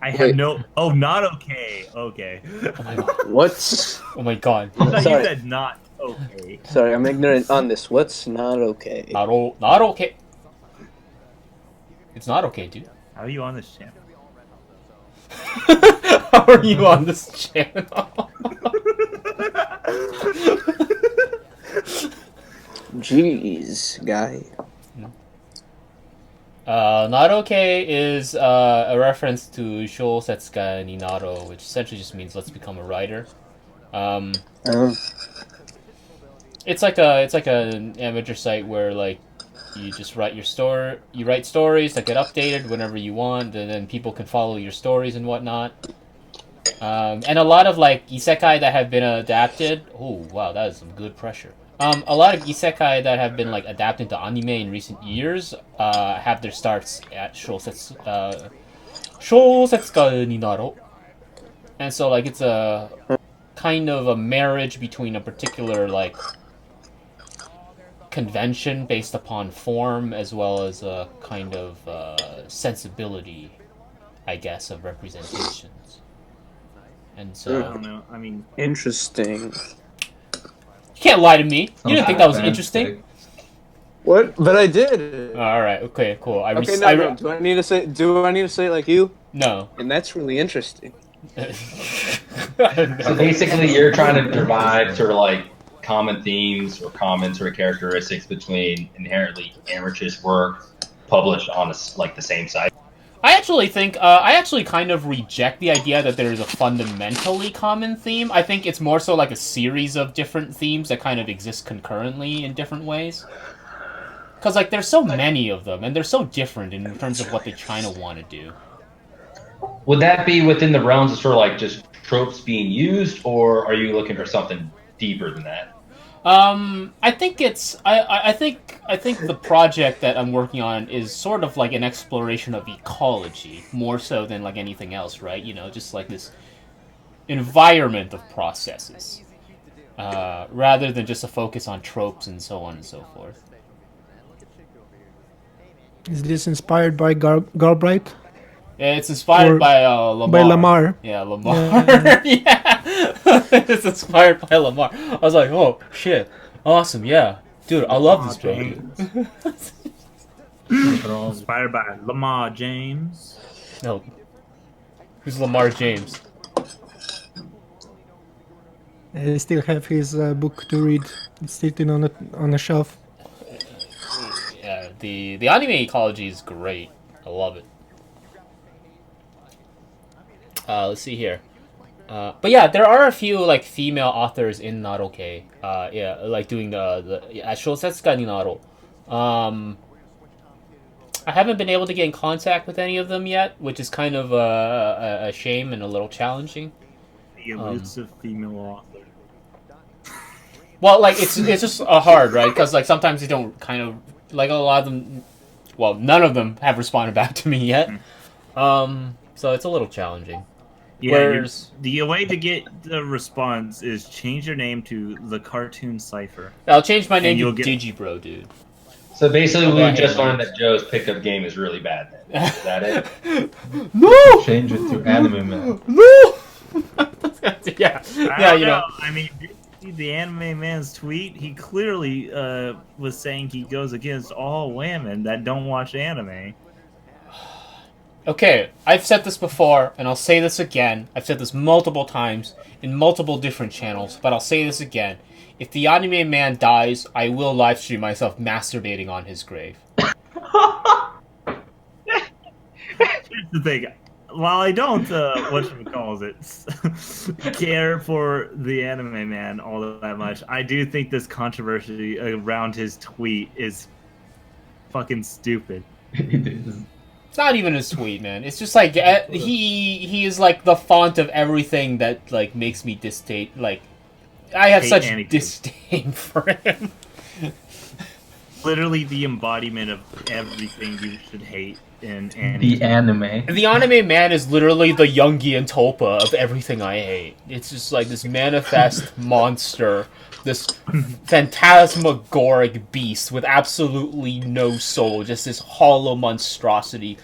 have Wait. no. Oh, not okay. Okay. Oh my god. What's Oh my god. I thought you Sorry. said not okay. Sorry, I'm ignorant on this. What's not okay? Not okay. It's not okay, dude. How are you on this channel? How are you on this channel? Jeez, guy. Not okay is a reference to Shousetsuka ni Naro, which essentially just means let's become a writer. Um, Oh. it's like an amateur site where like you just write you write stories that get updated whenever you want, and then people can follow your stories and whatnot. And a lot of like isekai that have been adapted. Oh wow, that is some good pressure. A lot of isekai that have been like adapted to anime in recent years have their starts at Shousetsuka ni Naro, and so like it's a kind of a marriage between a particular like convention based upon form as well as a kind of sensibility, I guess, of representations. And so I don't know. I mean, Interesting. you can't lie to me. You didn't think that was interesting. What? But I did. All right. Okay. Cool. Okay, no. Do I need to say? Do I need to say it like you? No. And that's really interesting. So basically, you're trying to provide sort of like common themes or common sort of characteristics between inherently amateurish work published on like the same site. I actually kind of reject the idea that there is a fundamentally common theme. I think it's more so like a series of different themes that kind of exist concurrently in different ways. Because like there's so many of them, and they're so different in terms of what they kind of want to do. Would that be within the realms of sort of like just tropes being used, or are you looking for something deeper than that? I think it's I think the project that I'm working on is sort of like an exploration of ecology more so than like anything else, right? You know, just like this environment of processes, rather than just a focus on tropes and so on and so forth. Is this inspired by Galbraith? It's inspired by Lamar. By Lamar. Yeah, Lamar. Yeah. It's inspired by Lamar. I was like, oh shit, awesome, yeah, dude, I love this book. Inspired by Lamar James. No, who's Lamar James? I still have his book to read. It's sitting on a shelf. Yeah, the anime ecology is great. I love it. Let's see here. But yeah, there are a few like female authors in Naroke. Yeah, like doing the Shousetsuka ni Naro. I haven't been able to get in contact with any of them yet, which is kind of a shame and a little challenging. The elusive female author. Well, like it's just hard, right? Because like sometimes they don't kind of like a lot of them. Well, none of them have responded back to me yet. So it's a little challenging. Yeah, Whereas the way to get the response is change your name to the Cartoon Cipher. I'll change my name to get... Digibro, dude. So basically, we just learned that Joe's pickup game is really bad. Then. Is that it? No. Change it to Anime Man. No. Yeah. Yeah. You know. I mean, the Anime Man's tweet, he clearly was saying he goes against all women that don't watch anime. Okay, I've said this before, and I'll say this again. I've said this multiple times in multiple different channels, but I'll say this again. If the Anime Man dies, I will livestream myself masturbating on his grave. Here's the thing. While I don't, care for the Anime Man all that much, I do think this controversy around his tweet is fucking stupid. It's not even a tweet, man. It's just like he is like the font of everything that like makes me disdain. Like I have such disdain for him. Literally the embodiment of everything you should hate in anime. The anime. The Anime Man is literally the Jungian Tulpa of everything I hate. It's just like this manifest monster, this phantasmagoric beast with absolutely no soul, just this hollow monstrosity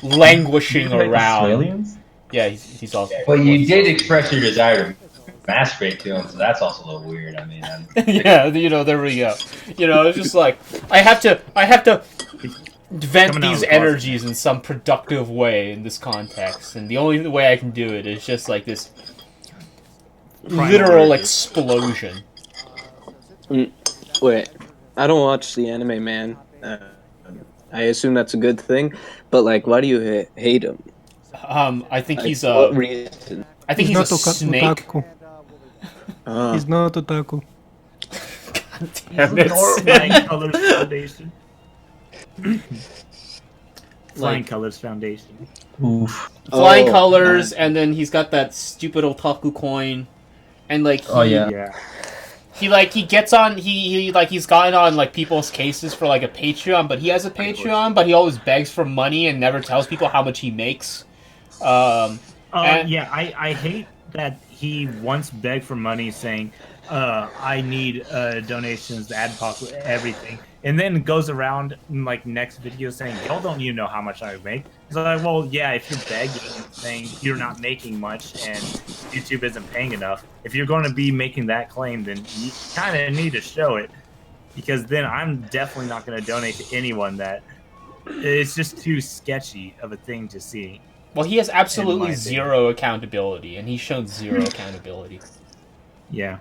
languishing around. Australians? Yeah, he's also. Well, you did express your desire to masturbate to him, so that's also a little weird. I mean, yeah, you know, there we go. You know, it's just like I have to vent these energies in some productive way in this context, and the only way I can do it is just like this literal explosion. Wait, I don't watch the Anime Man. I assume that's a good thing. But like, why do you hate him? I think Like, he's what reason? I think he's a snake. Otaku. He's not otaku. Damn it. Flying Colors Foundation. Flying Colors Foundation. Oof. Flying Colors, and then he's got that stupid otaku coin, and like he gets on he's gotten on like people's cases for like a Patreon, but he has a Patreon, but he always begs for money and never tells people how much he makes. I hate that he once begged for money, saying, "I need donations, the ad pop, everything," and then goes around in like next video saying, "Y'all don't even know how much I make." It's like, well, yeah, if you're begging and saying you're not making much and YouTube isn't paying enough, if you're going to be making that claim, then you kind of need to show it, because then I'm definitely not going to donate to anyone that it's just too sketchy of a thing to see. Well, he has absolutely zero accountability, and he's shown zero accountability. Yeah.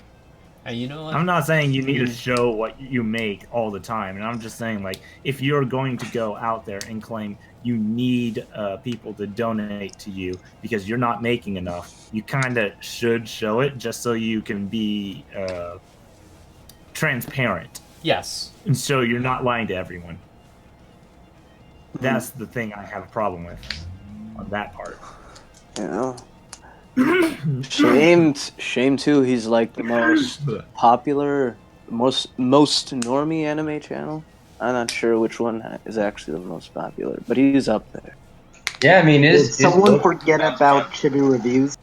And you know what? I'm not saying you need to show what you make all the time, and I'm just saying, like, if you're going to go out there and claim you need people to donate to you because you're not making enough, you kind of should show it just so you can be transparent. Yes. And so you're not lying to everyone. That's the thing I have a problem with on that part. Yeah. Shame too. He's like the most popular, most normie anime channel. I'm not sure which one is actually the most popular, but he's up there. Yeah, I mean, Did someone forget about Chibi Reviews?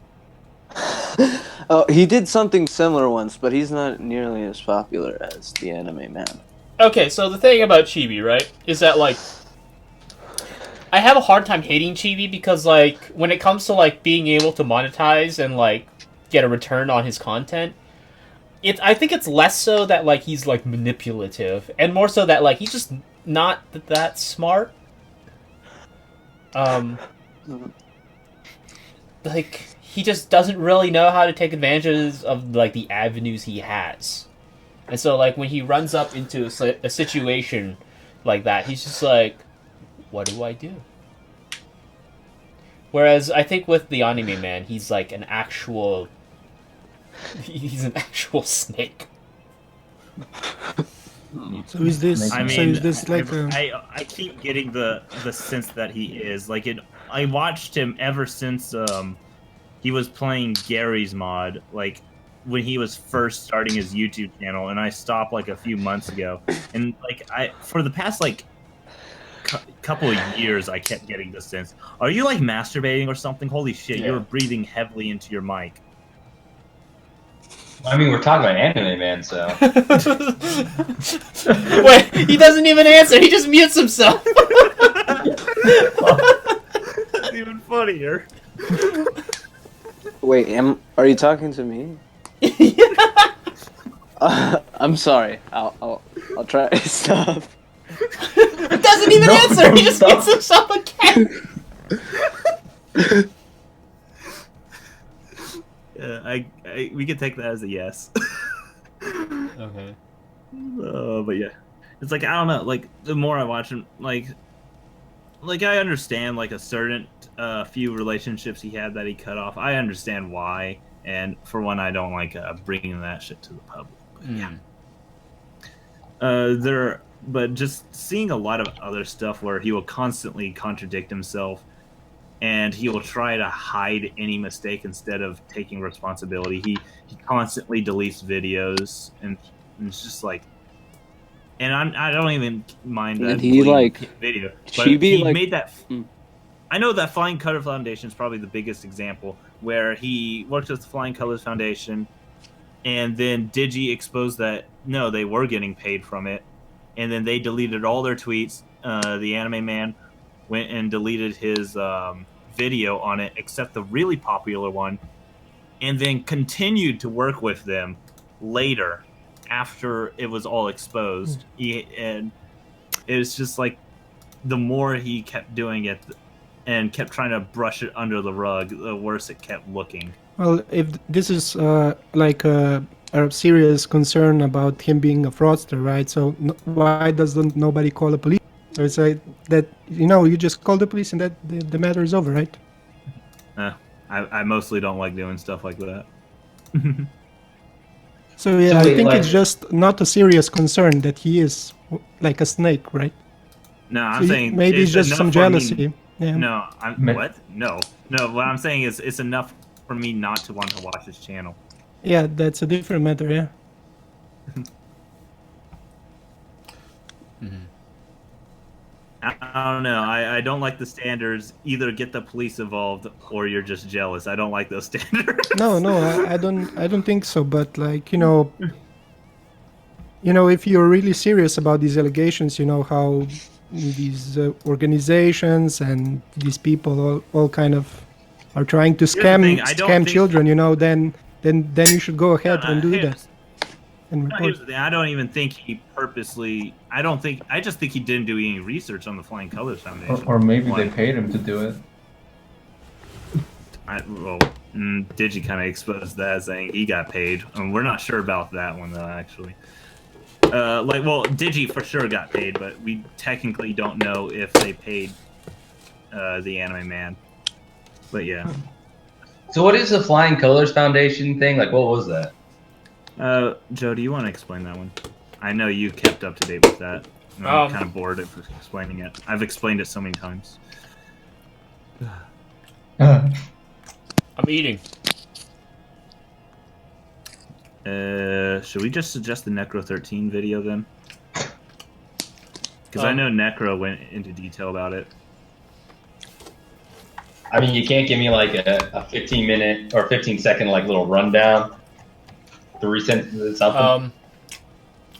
Oh, he did something similar once, but he's not nearly as popular as the Anime Man. Okay, so the thing about Chibi, right, is that like I have a hard time hating Chibi because, like, when it comes to, like, being able to monetize and, like, get a return on his content, I think it's less so that, like, he's, like, manipulative, and more so that, like, he's just not that smart. Like, he just doesn't really know how to take advantage of, like, the avenues he has. And so, like, when he runs up into a situation like that, he's just like, what do I do? Whereas I think with the Anime Man, he's like an actual... He's an actual snake. So is this? I mean, so is this like I keep getting the sense that he is like it. I watched him ever since he was playing Gary's mod, like when he was first starting his YouTube channel, and I stopped like a few months ago, and like for the past like couple of years, I kept getting the sense, are you like masturbating or something? Holy shit, Yeah. you're breathing heavily into your mic. I mean, we're talking about Anime Man, so. Wait, he doesn't even answer. He just mutes himself. That's even funnier. Wait, are you talking to me? I'm sorry. I'll try to stop. He doesn't even answer. He just mutes himself again. We can take that as a yes. Okay. But yeah, it's like I don't know. Like the more I watch him, like I understand like a certain few relationships he had that he cut off. I understand why, and for one, I don't like bringing that shit to the public. But yeah, but just seeing a lot of other stuff where he will constantly contradict himself. And he will try to hide any mistake instead of taking responsibility. He constantly deletes videos, and it's just like, and I don't even mind that. And he like video, but he made that. I know that Flying Color Foundation is probably the biggest example where he worked with the Flying Colors Foundation, and then Digi exposed that no, they were getting paid from it, and then they deleted all their tweets. The Anime Man went and deleted his video on it, except the really popular one, and then continued to work with them later after it was all exposed. And it was just like the more he kept doing it and kept trying to brush it under the rug, the worse it kept looking. well, if this is like a serious concern about him being a fraudster, right? So why doesn't nobody call the police? So it's like that, you just call the police and that the matter is over, right? I mostly don't like doing stuff like that. So yeah, So I wait, think like- it's just not a serious concern that he is like a snake, right? No, I'm So saying maybe it's just enough some for me- jealousy. Yeah. No, what? No. What I'm saying is it's enough for me not to want to watch his channel. Yeah, that's a different matter. Yeah. I don't know. I don't like the standards. Either get the police involved or you're just jealous. I don't like those standards. No, I don't think so. But like if you're really serious about these allegations, how these organizations and these people all kind of are trying to the thing, I don't scam think- children, then you should go ahead and do that. And No, report. here's the thing. I don't even think he purposely. I just think he didn't do any research on the Flying Colors Foundation. Or maybe they One. paid him to do it. Digi kind of exposed that, saying he got paid, and we're not sure about that one though. Actually, Digi for sure got paid, but we technically don't know if they paid the Anime Man. But yeah. So what is the Flying Colors Foundation thing? Like, what was that? Joe, do you want to explain that one? I know you kept up to date with that. I'm kind of bored of explaining it. I've explained it so many times. I'm eating. Should we just suggest the Necro 13 video then? Because I know Necro went into detail about it. I mean, you can't give me like a 15-minute or 15-second like little rundown. 3 sentences, something.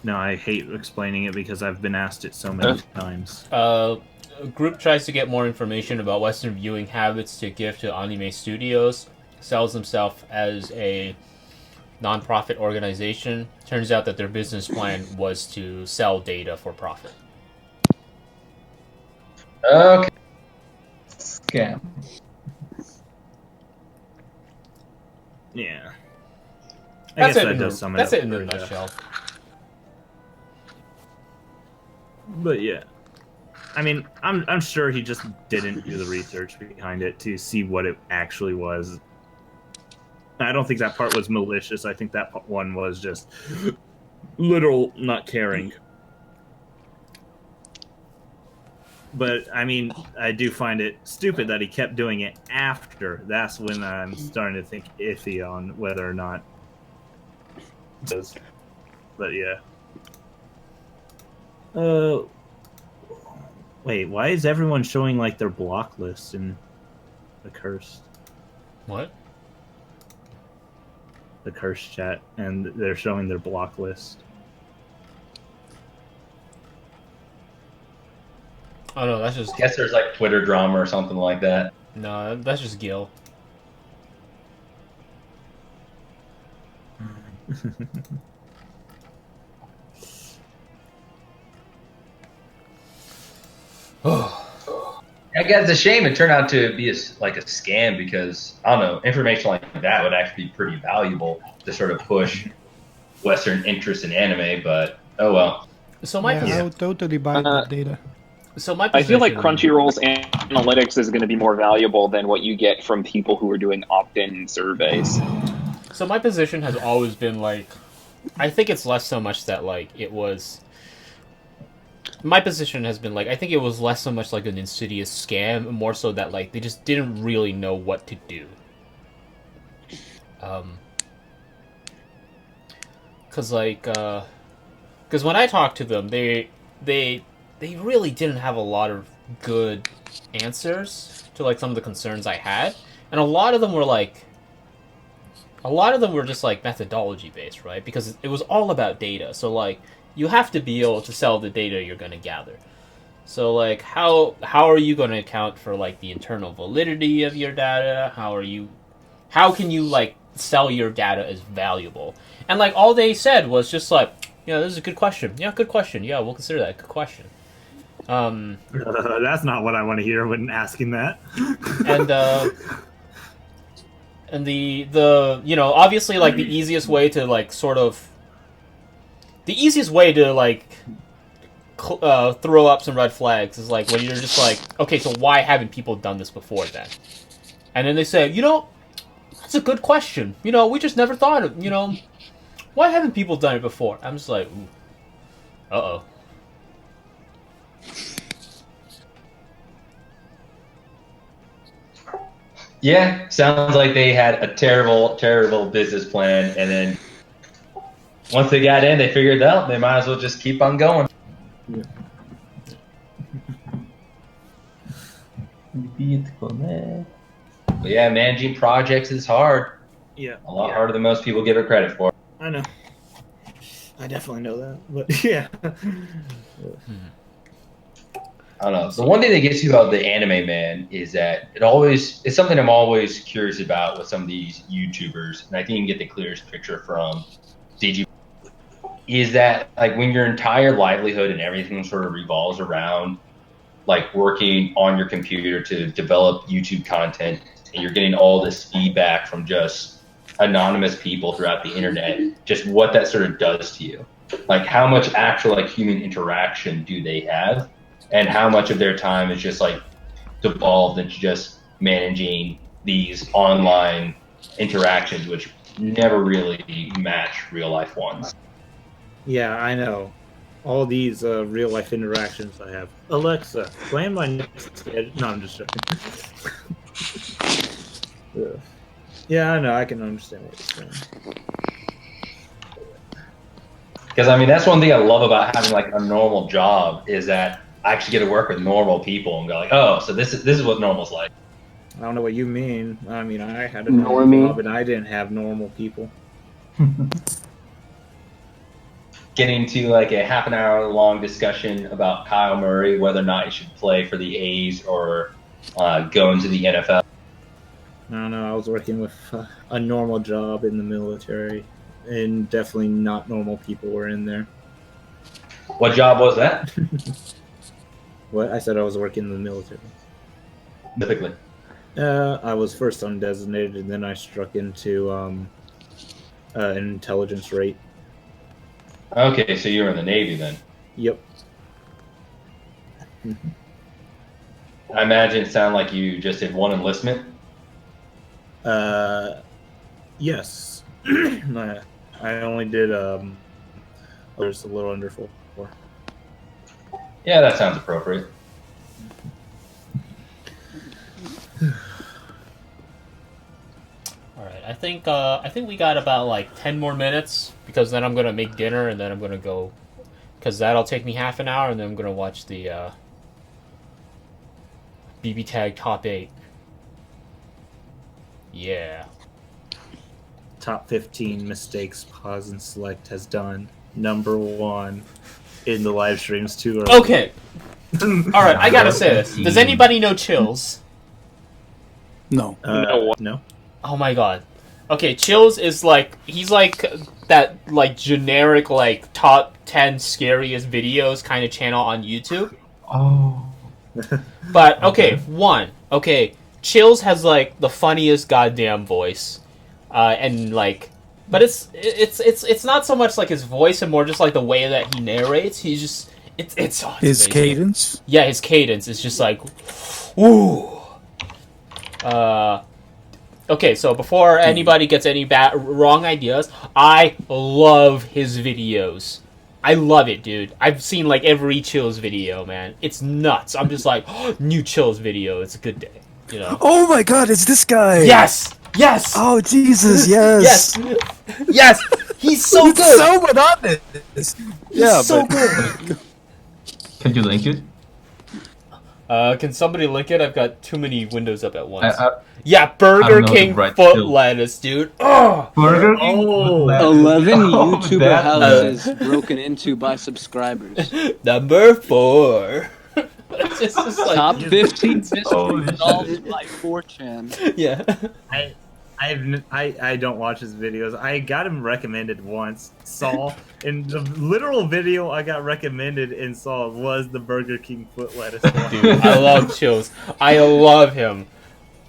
No, I hate explaining it because I've been asked it so many times. A group tries to get more information about Western viewing habits to give to anime studios. Sells themselves as a non-profit organization. Turns out that their business plan was to sell data for profit. Okay. Scam. Yeah. That's it. That's it in a nutshell. But yeah, I mean, I'm sure he just didn't do the research behind it to see what it actually was. I don't think that part was malicious. I think that one was just literal not caring. But I mean, I do find it stupid that he kept doing it after. That's when I'm starting to think iffy on whether or not. But yeah. Wait, why is everyone showing like their block list in the cursed? What? The cursed chat, and they're showing their block list. Oh no, that's just. I guess there's like Twitter drama or something like that. No, that's just Gil. I guess it's a shame it turned out to be like a scam because I don't know, information like that would actually be pretty valuable to sort of push Western interest in anime. But oh well. So I would totally buy that data. So my I feel like position- Crunchyroll's analytics is going to be more valuable than what you get from people who are doing opt-in surveys. So my position has always been like, I think it's less so much that like it was. My position has been like, I think it was less so much like an insidious scam, more so that like they just didn't really know what to do. Cause when I talked to them, they really didn't have a lot of good answers to like some of the concerns I had, and a lot of them were just like methodology based, right? Because it was all about data. So like you have to be able to sell the data you're going to gather. So like how are you going to account for like the internal validity of your data? How can you like sell your data as valuable? And like all they said was just like, this is a good question. Yeah, good question. Yeah, we'll consider that. Good question. That's not what I want to hear when asking that. And the obviously like the easiest way to like throw up some red flags is like when you're just like, okay, so why haven't people done this before then? And then they say, that's a good question. We just never thought of, why haven't people done it before? I'm just like, ooh. Uh-oh. Yeah, sounds like they had a terrible, terrible business plan, and then once they got in, they figured out they might as well just keep on going. Yeah. But yeah, managing projects is hard. Yeah. A lot harder than most people give it credit for. I know. I definitely know that, but yeah. I don't know. The one thing that gets you about the anime, man, is that it's something I'm always curious about with some of these YouTubers, and I think you can get the clearest picture from DG. Is that like when your entire livelihood and everything sort of revolves around like working on your computer to develop YouTube content, and you're getting all this feedback from just anonymous people throughout the internet, just what that sort of does to you. Like how much actual like human interaction do they have, and how much of their time is just like devolved into just managing these online interactions, which never really match real life ones. Yeah, I know. All these real life interactions I have. Alexa, plan my next. No, I'm just joking. Yeah, I know. I can understand what you're saying. Because I mean, that's one thing I love about having like a normal job is that I actually get to work with normal people and go like, oh, so this is what normal's like. I don't know what you mean. I mean, I had a normal job and I didn't have normal people. Getting to like a half an hour long discussion about Kyle Murray, whether or not he should play for the A's or go into the NFL. I don't know. I was working with a normal job in the military, and definitely not normal people were in there. What job was that? What? I said I was working in the military. Typically. I was first undesignated, and then I struck into an intelligence rate. Okay, so you were in the Navy then. Yep. I imagine it sounded like you just did one enlistment. Yes. I only did just a little under 4. Yeah, that sounds appropriate. All right, I think we got about like 10 more minutes because then I'm gonna make dinner and then I'm gonna go, because that'll take me half an hour and then I'm gonna watch the BB Tag Top 8. Yeah. Top 15 mistakes Pause and Select has done. Number 1 in the live streams too early. Okay. All right, I gotta say this. Does anybody know Chills? No. No. Oh my god. Okay, Chills is like, he's like that like generic like top 10 scariest videos kind of channel on YouTube. Oh. But okay, Chills has like the funniest goddamn voice, and like, but it's not so much like his voice and more just like the way that he narrates. He's just it's His amazing. cadence? Yeah, his cadence is just like, ooh. Okay, so before anybody gets any wrong ideas, I love his videos. I love it, dude. I've seen like every Chills video, man. It's nuts. I'm just like, oh, new Chills video. It's a good day, you know. Oh my god, it's this guy! Yes! Yes! Oh Jesus, yes! Yes! Yes! He's so He's good! so monotonous! He's so good! Can you link it? Can somebody link it? I've got too many windows up at once. I Yeah, don't Burger know the King right foot skill. lettuce, dude. Oh! Burger King foot lettuce. 11 Oh, YouTuber that- houses broken into by subscribers. Number 4. It's just like, Top 15 mysteries Holy solved shit. by 4chan. Yeah. I don't watch his videos. I got him recommended once. Saw and the literal video I got recommended and saw was the Burger King foot lettuce one. Dude, I love Chills. I love him.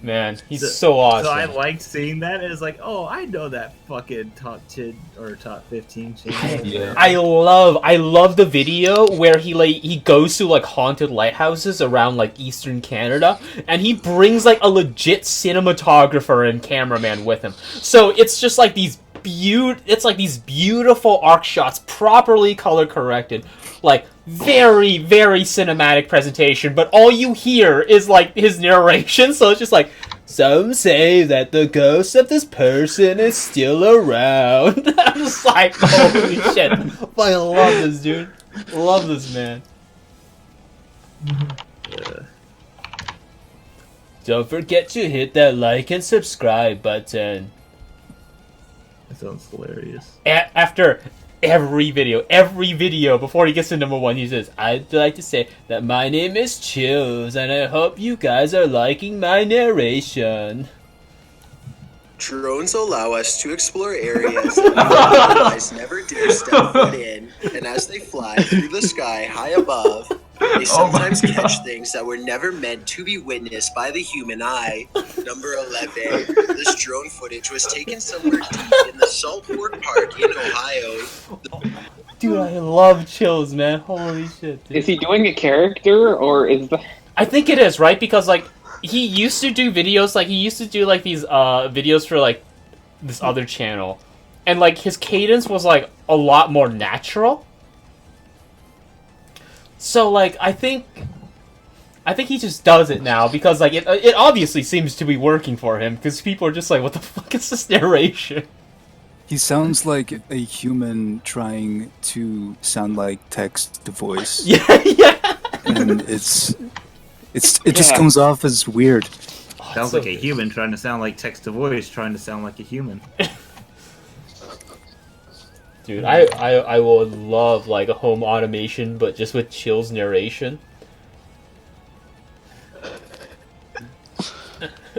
Man, he's so awesome. So I liked seeing that. And it's like, oh, I know that fucking top 10 or top 15 channel. Yeah. I love the video where he goes to like haunted lighthouses around like Eastern Canada, and he brings like a legit cinematographer and cameraman with him. So it's just like these beautiful arc shots, properly color corrected, like very, very cinematic presentation, but all you hear is like his narration, so it's just like, some say that the ghost of this person is still around. I'm just like, holy shit. I love this, dude. Love this man. Don't forget to hit that like and subscribe button. That sounds hilarious. After every video before he gets to number 1, he says, I'd like to say that my name is Chills, and I hope you guys are liking my narration. Drones allow us to explore areas that we otherwise never dare step foot in, and as they fly through the sky high above, they sometimes catch things that were never meant to be witnessed by the human eye. Number 11. This drone footage was taken somewhere deep in the Saltport Park in Ohio. Dude, I love Chills, man. Holy shit, dude. Is he doing a character, or is the... I think it is, right? Because, like, he used to do videos, like, he used to do, like, these, videos for, like, this other channel. And, like, his cadence was, like, a lot more natural. So, like, I think he just does it now, because, like, it obviously seems to be working for him, because people are just like, what the fuck is this narration? He sounds like a human trying to sound like text to voice. Yeah. And it just comes off as weird. Sounds like a human trying to sound like text to voice, trying to sound like a human. Dude, I would love, like, a home automation, but just with Chill's narration.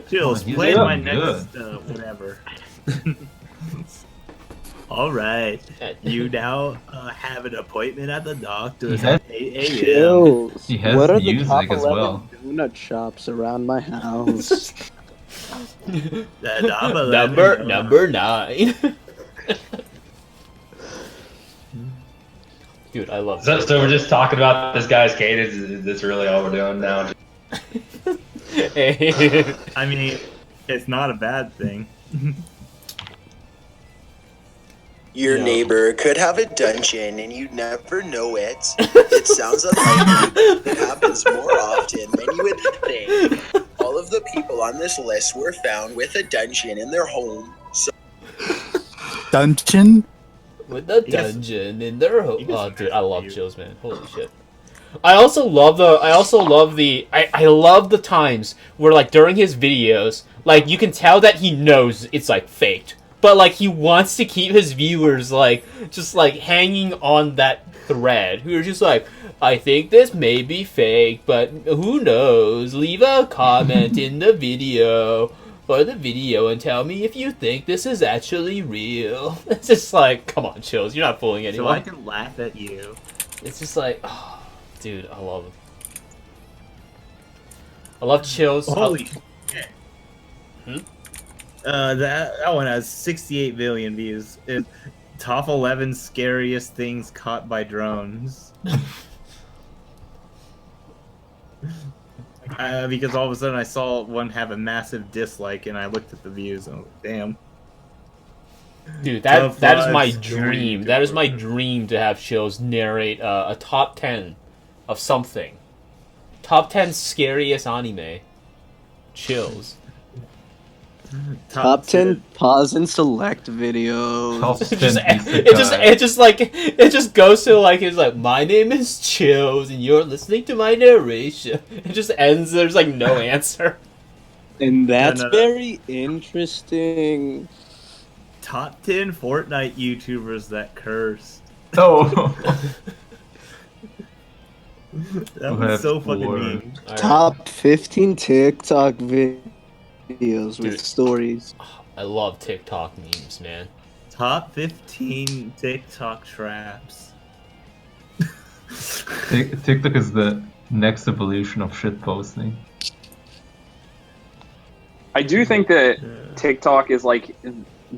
Chills, play my next, whatever. Alright, you now have an appointment at the doctor's at 8 a.m. Chills. He has What are the music top as 11 well. donut shops around my house? Number 9. Dude, I love So we're just talking about this guy's cadence. Is this really all we're doing now? I mean, it's not a bad thing. Your neighbor could have a dungeon and you'd never know it. It sounds unlikely, but it happens more often than you would think. All of the people on this list were found with a dungeon in their home. So Dungeon? With a dungeon in their home. Oh, dude, I love Chills, man. Holy shit. I love the times where, like, during his videos, like, you can tell that he knows it's, like, faked. But, like, he wants to keep his viewers, like, just, like, hanging on that thread. Who are just like, I think this may be fake, but who knows? Leave a comment in the video and tell me if you think this is actually real. It's just like, come on, Chills, you're not fooling anyone. So I can laugh at you. It's just like, oh, dude, I love it. I love Chills. Holy shit. That one has 68 million views. It's top 11 scariest things caught by drones. Because all of a sudden I saw one have a massive dislike, and I looked at the views and I was like, damn. Dude, that is my dream. That is my dream, to have Chills narrate a top 10 of something. Top 10 scariest anime. Chills. Top 10 pause and select videos. It just goes to, like, it's like, my name is Chills and you're listening to my narration. It just ends, there's like no answer. And that's very interesting. Top 10 Fortnite YouTubers that cursed. Oh. That was so fucking mean. Top 15 TikTok videos with stories. I love TikTok memes, man. Top 15 TikTok traps. TikTok is the next evolution of shitposting. I do think that TikTok is like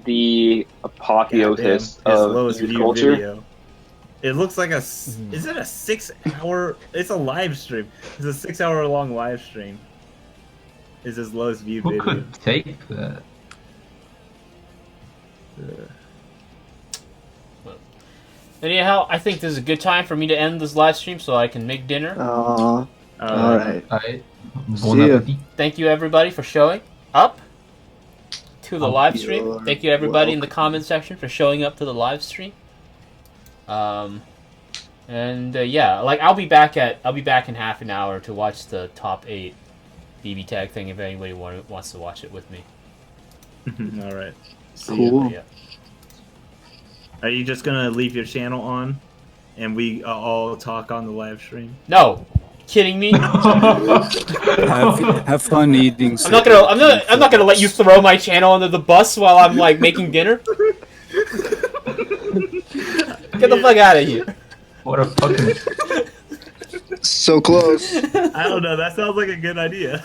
the apotheosis His of lowest youth view culture. video. It looks like is it a 6 hour? It's a live stream. It's a 6 hour long live stream. Is his lowest viewed Who video. could take that? Anyhow, I think this is a good time for me to end this live stream so I can make dinner. All right. Bon appetit. Thank you everybody for showing up to the live stream. Thank you everybody in the comment section for showing up to the live stream. Yeah, like I'll be back in half an hour to watch the top 8 BB tag thing if anybody wants to watch it with me. All right. Cool. Yeah. Are you just gonna leave your channel on, and we all talk on the live stream? No, kidding me? have fun eating. I'm not gonna let you throw my channel under the bus while I'm like making dinner. Get the fuck out of here. What a fucking... So close. I don't know. That sounds like a good idea.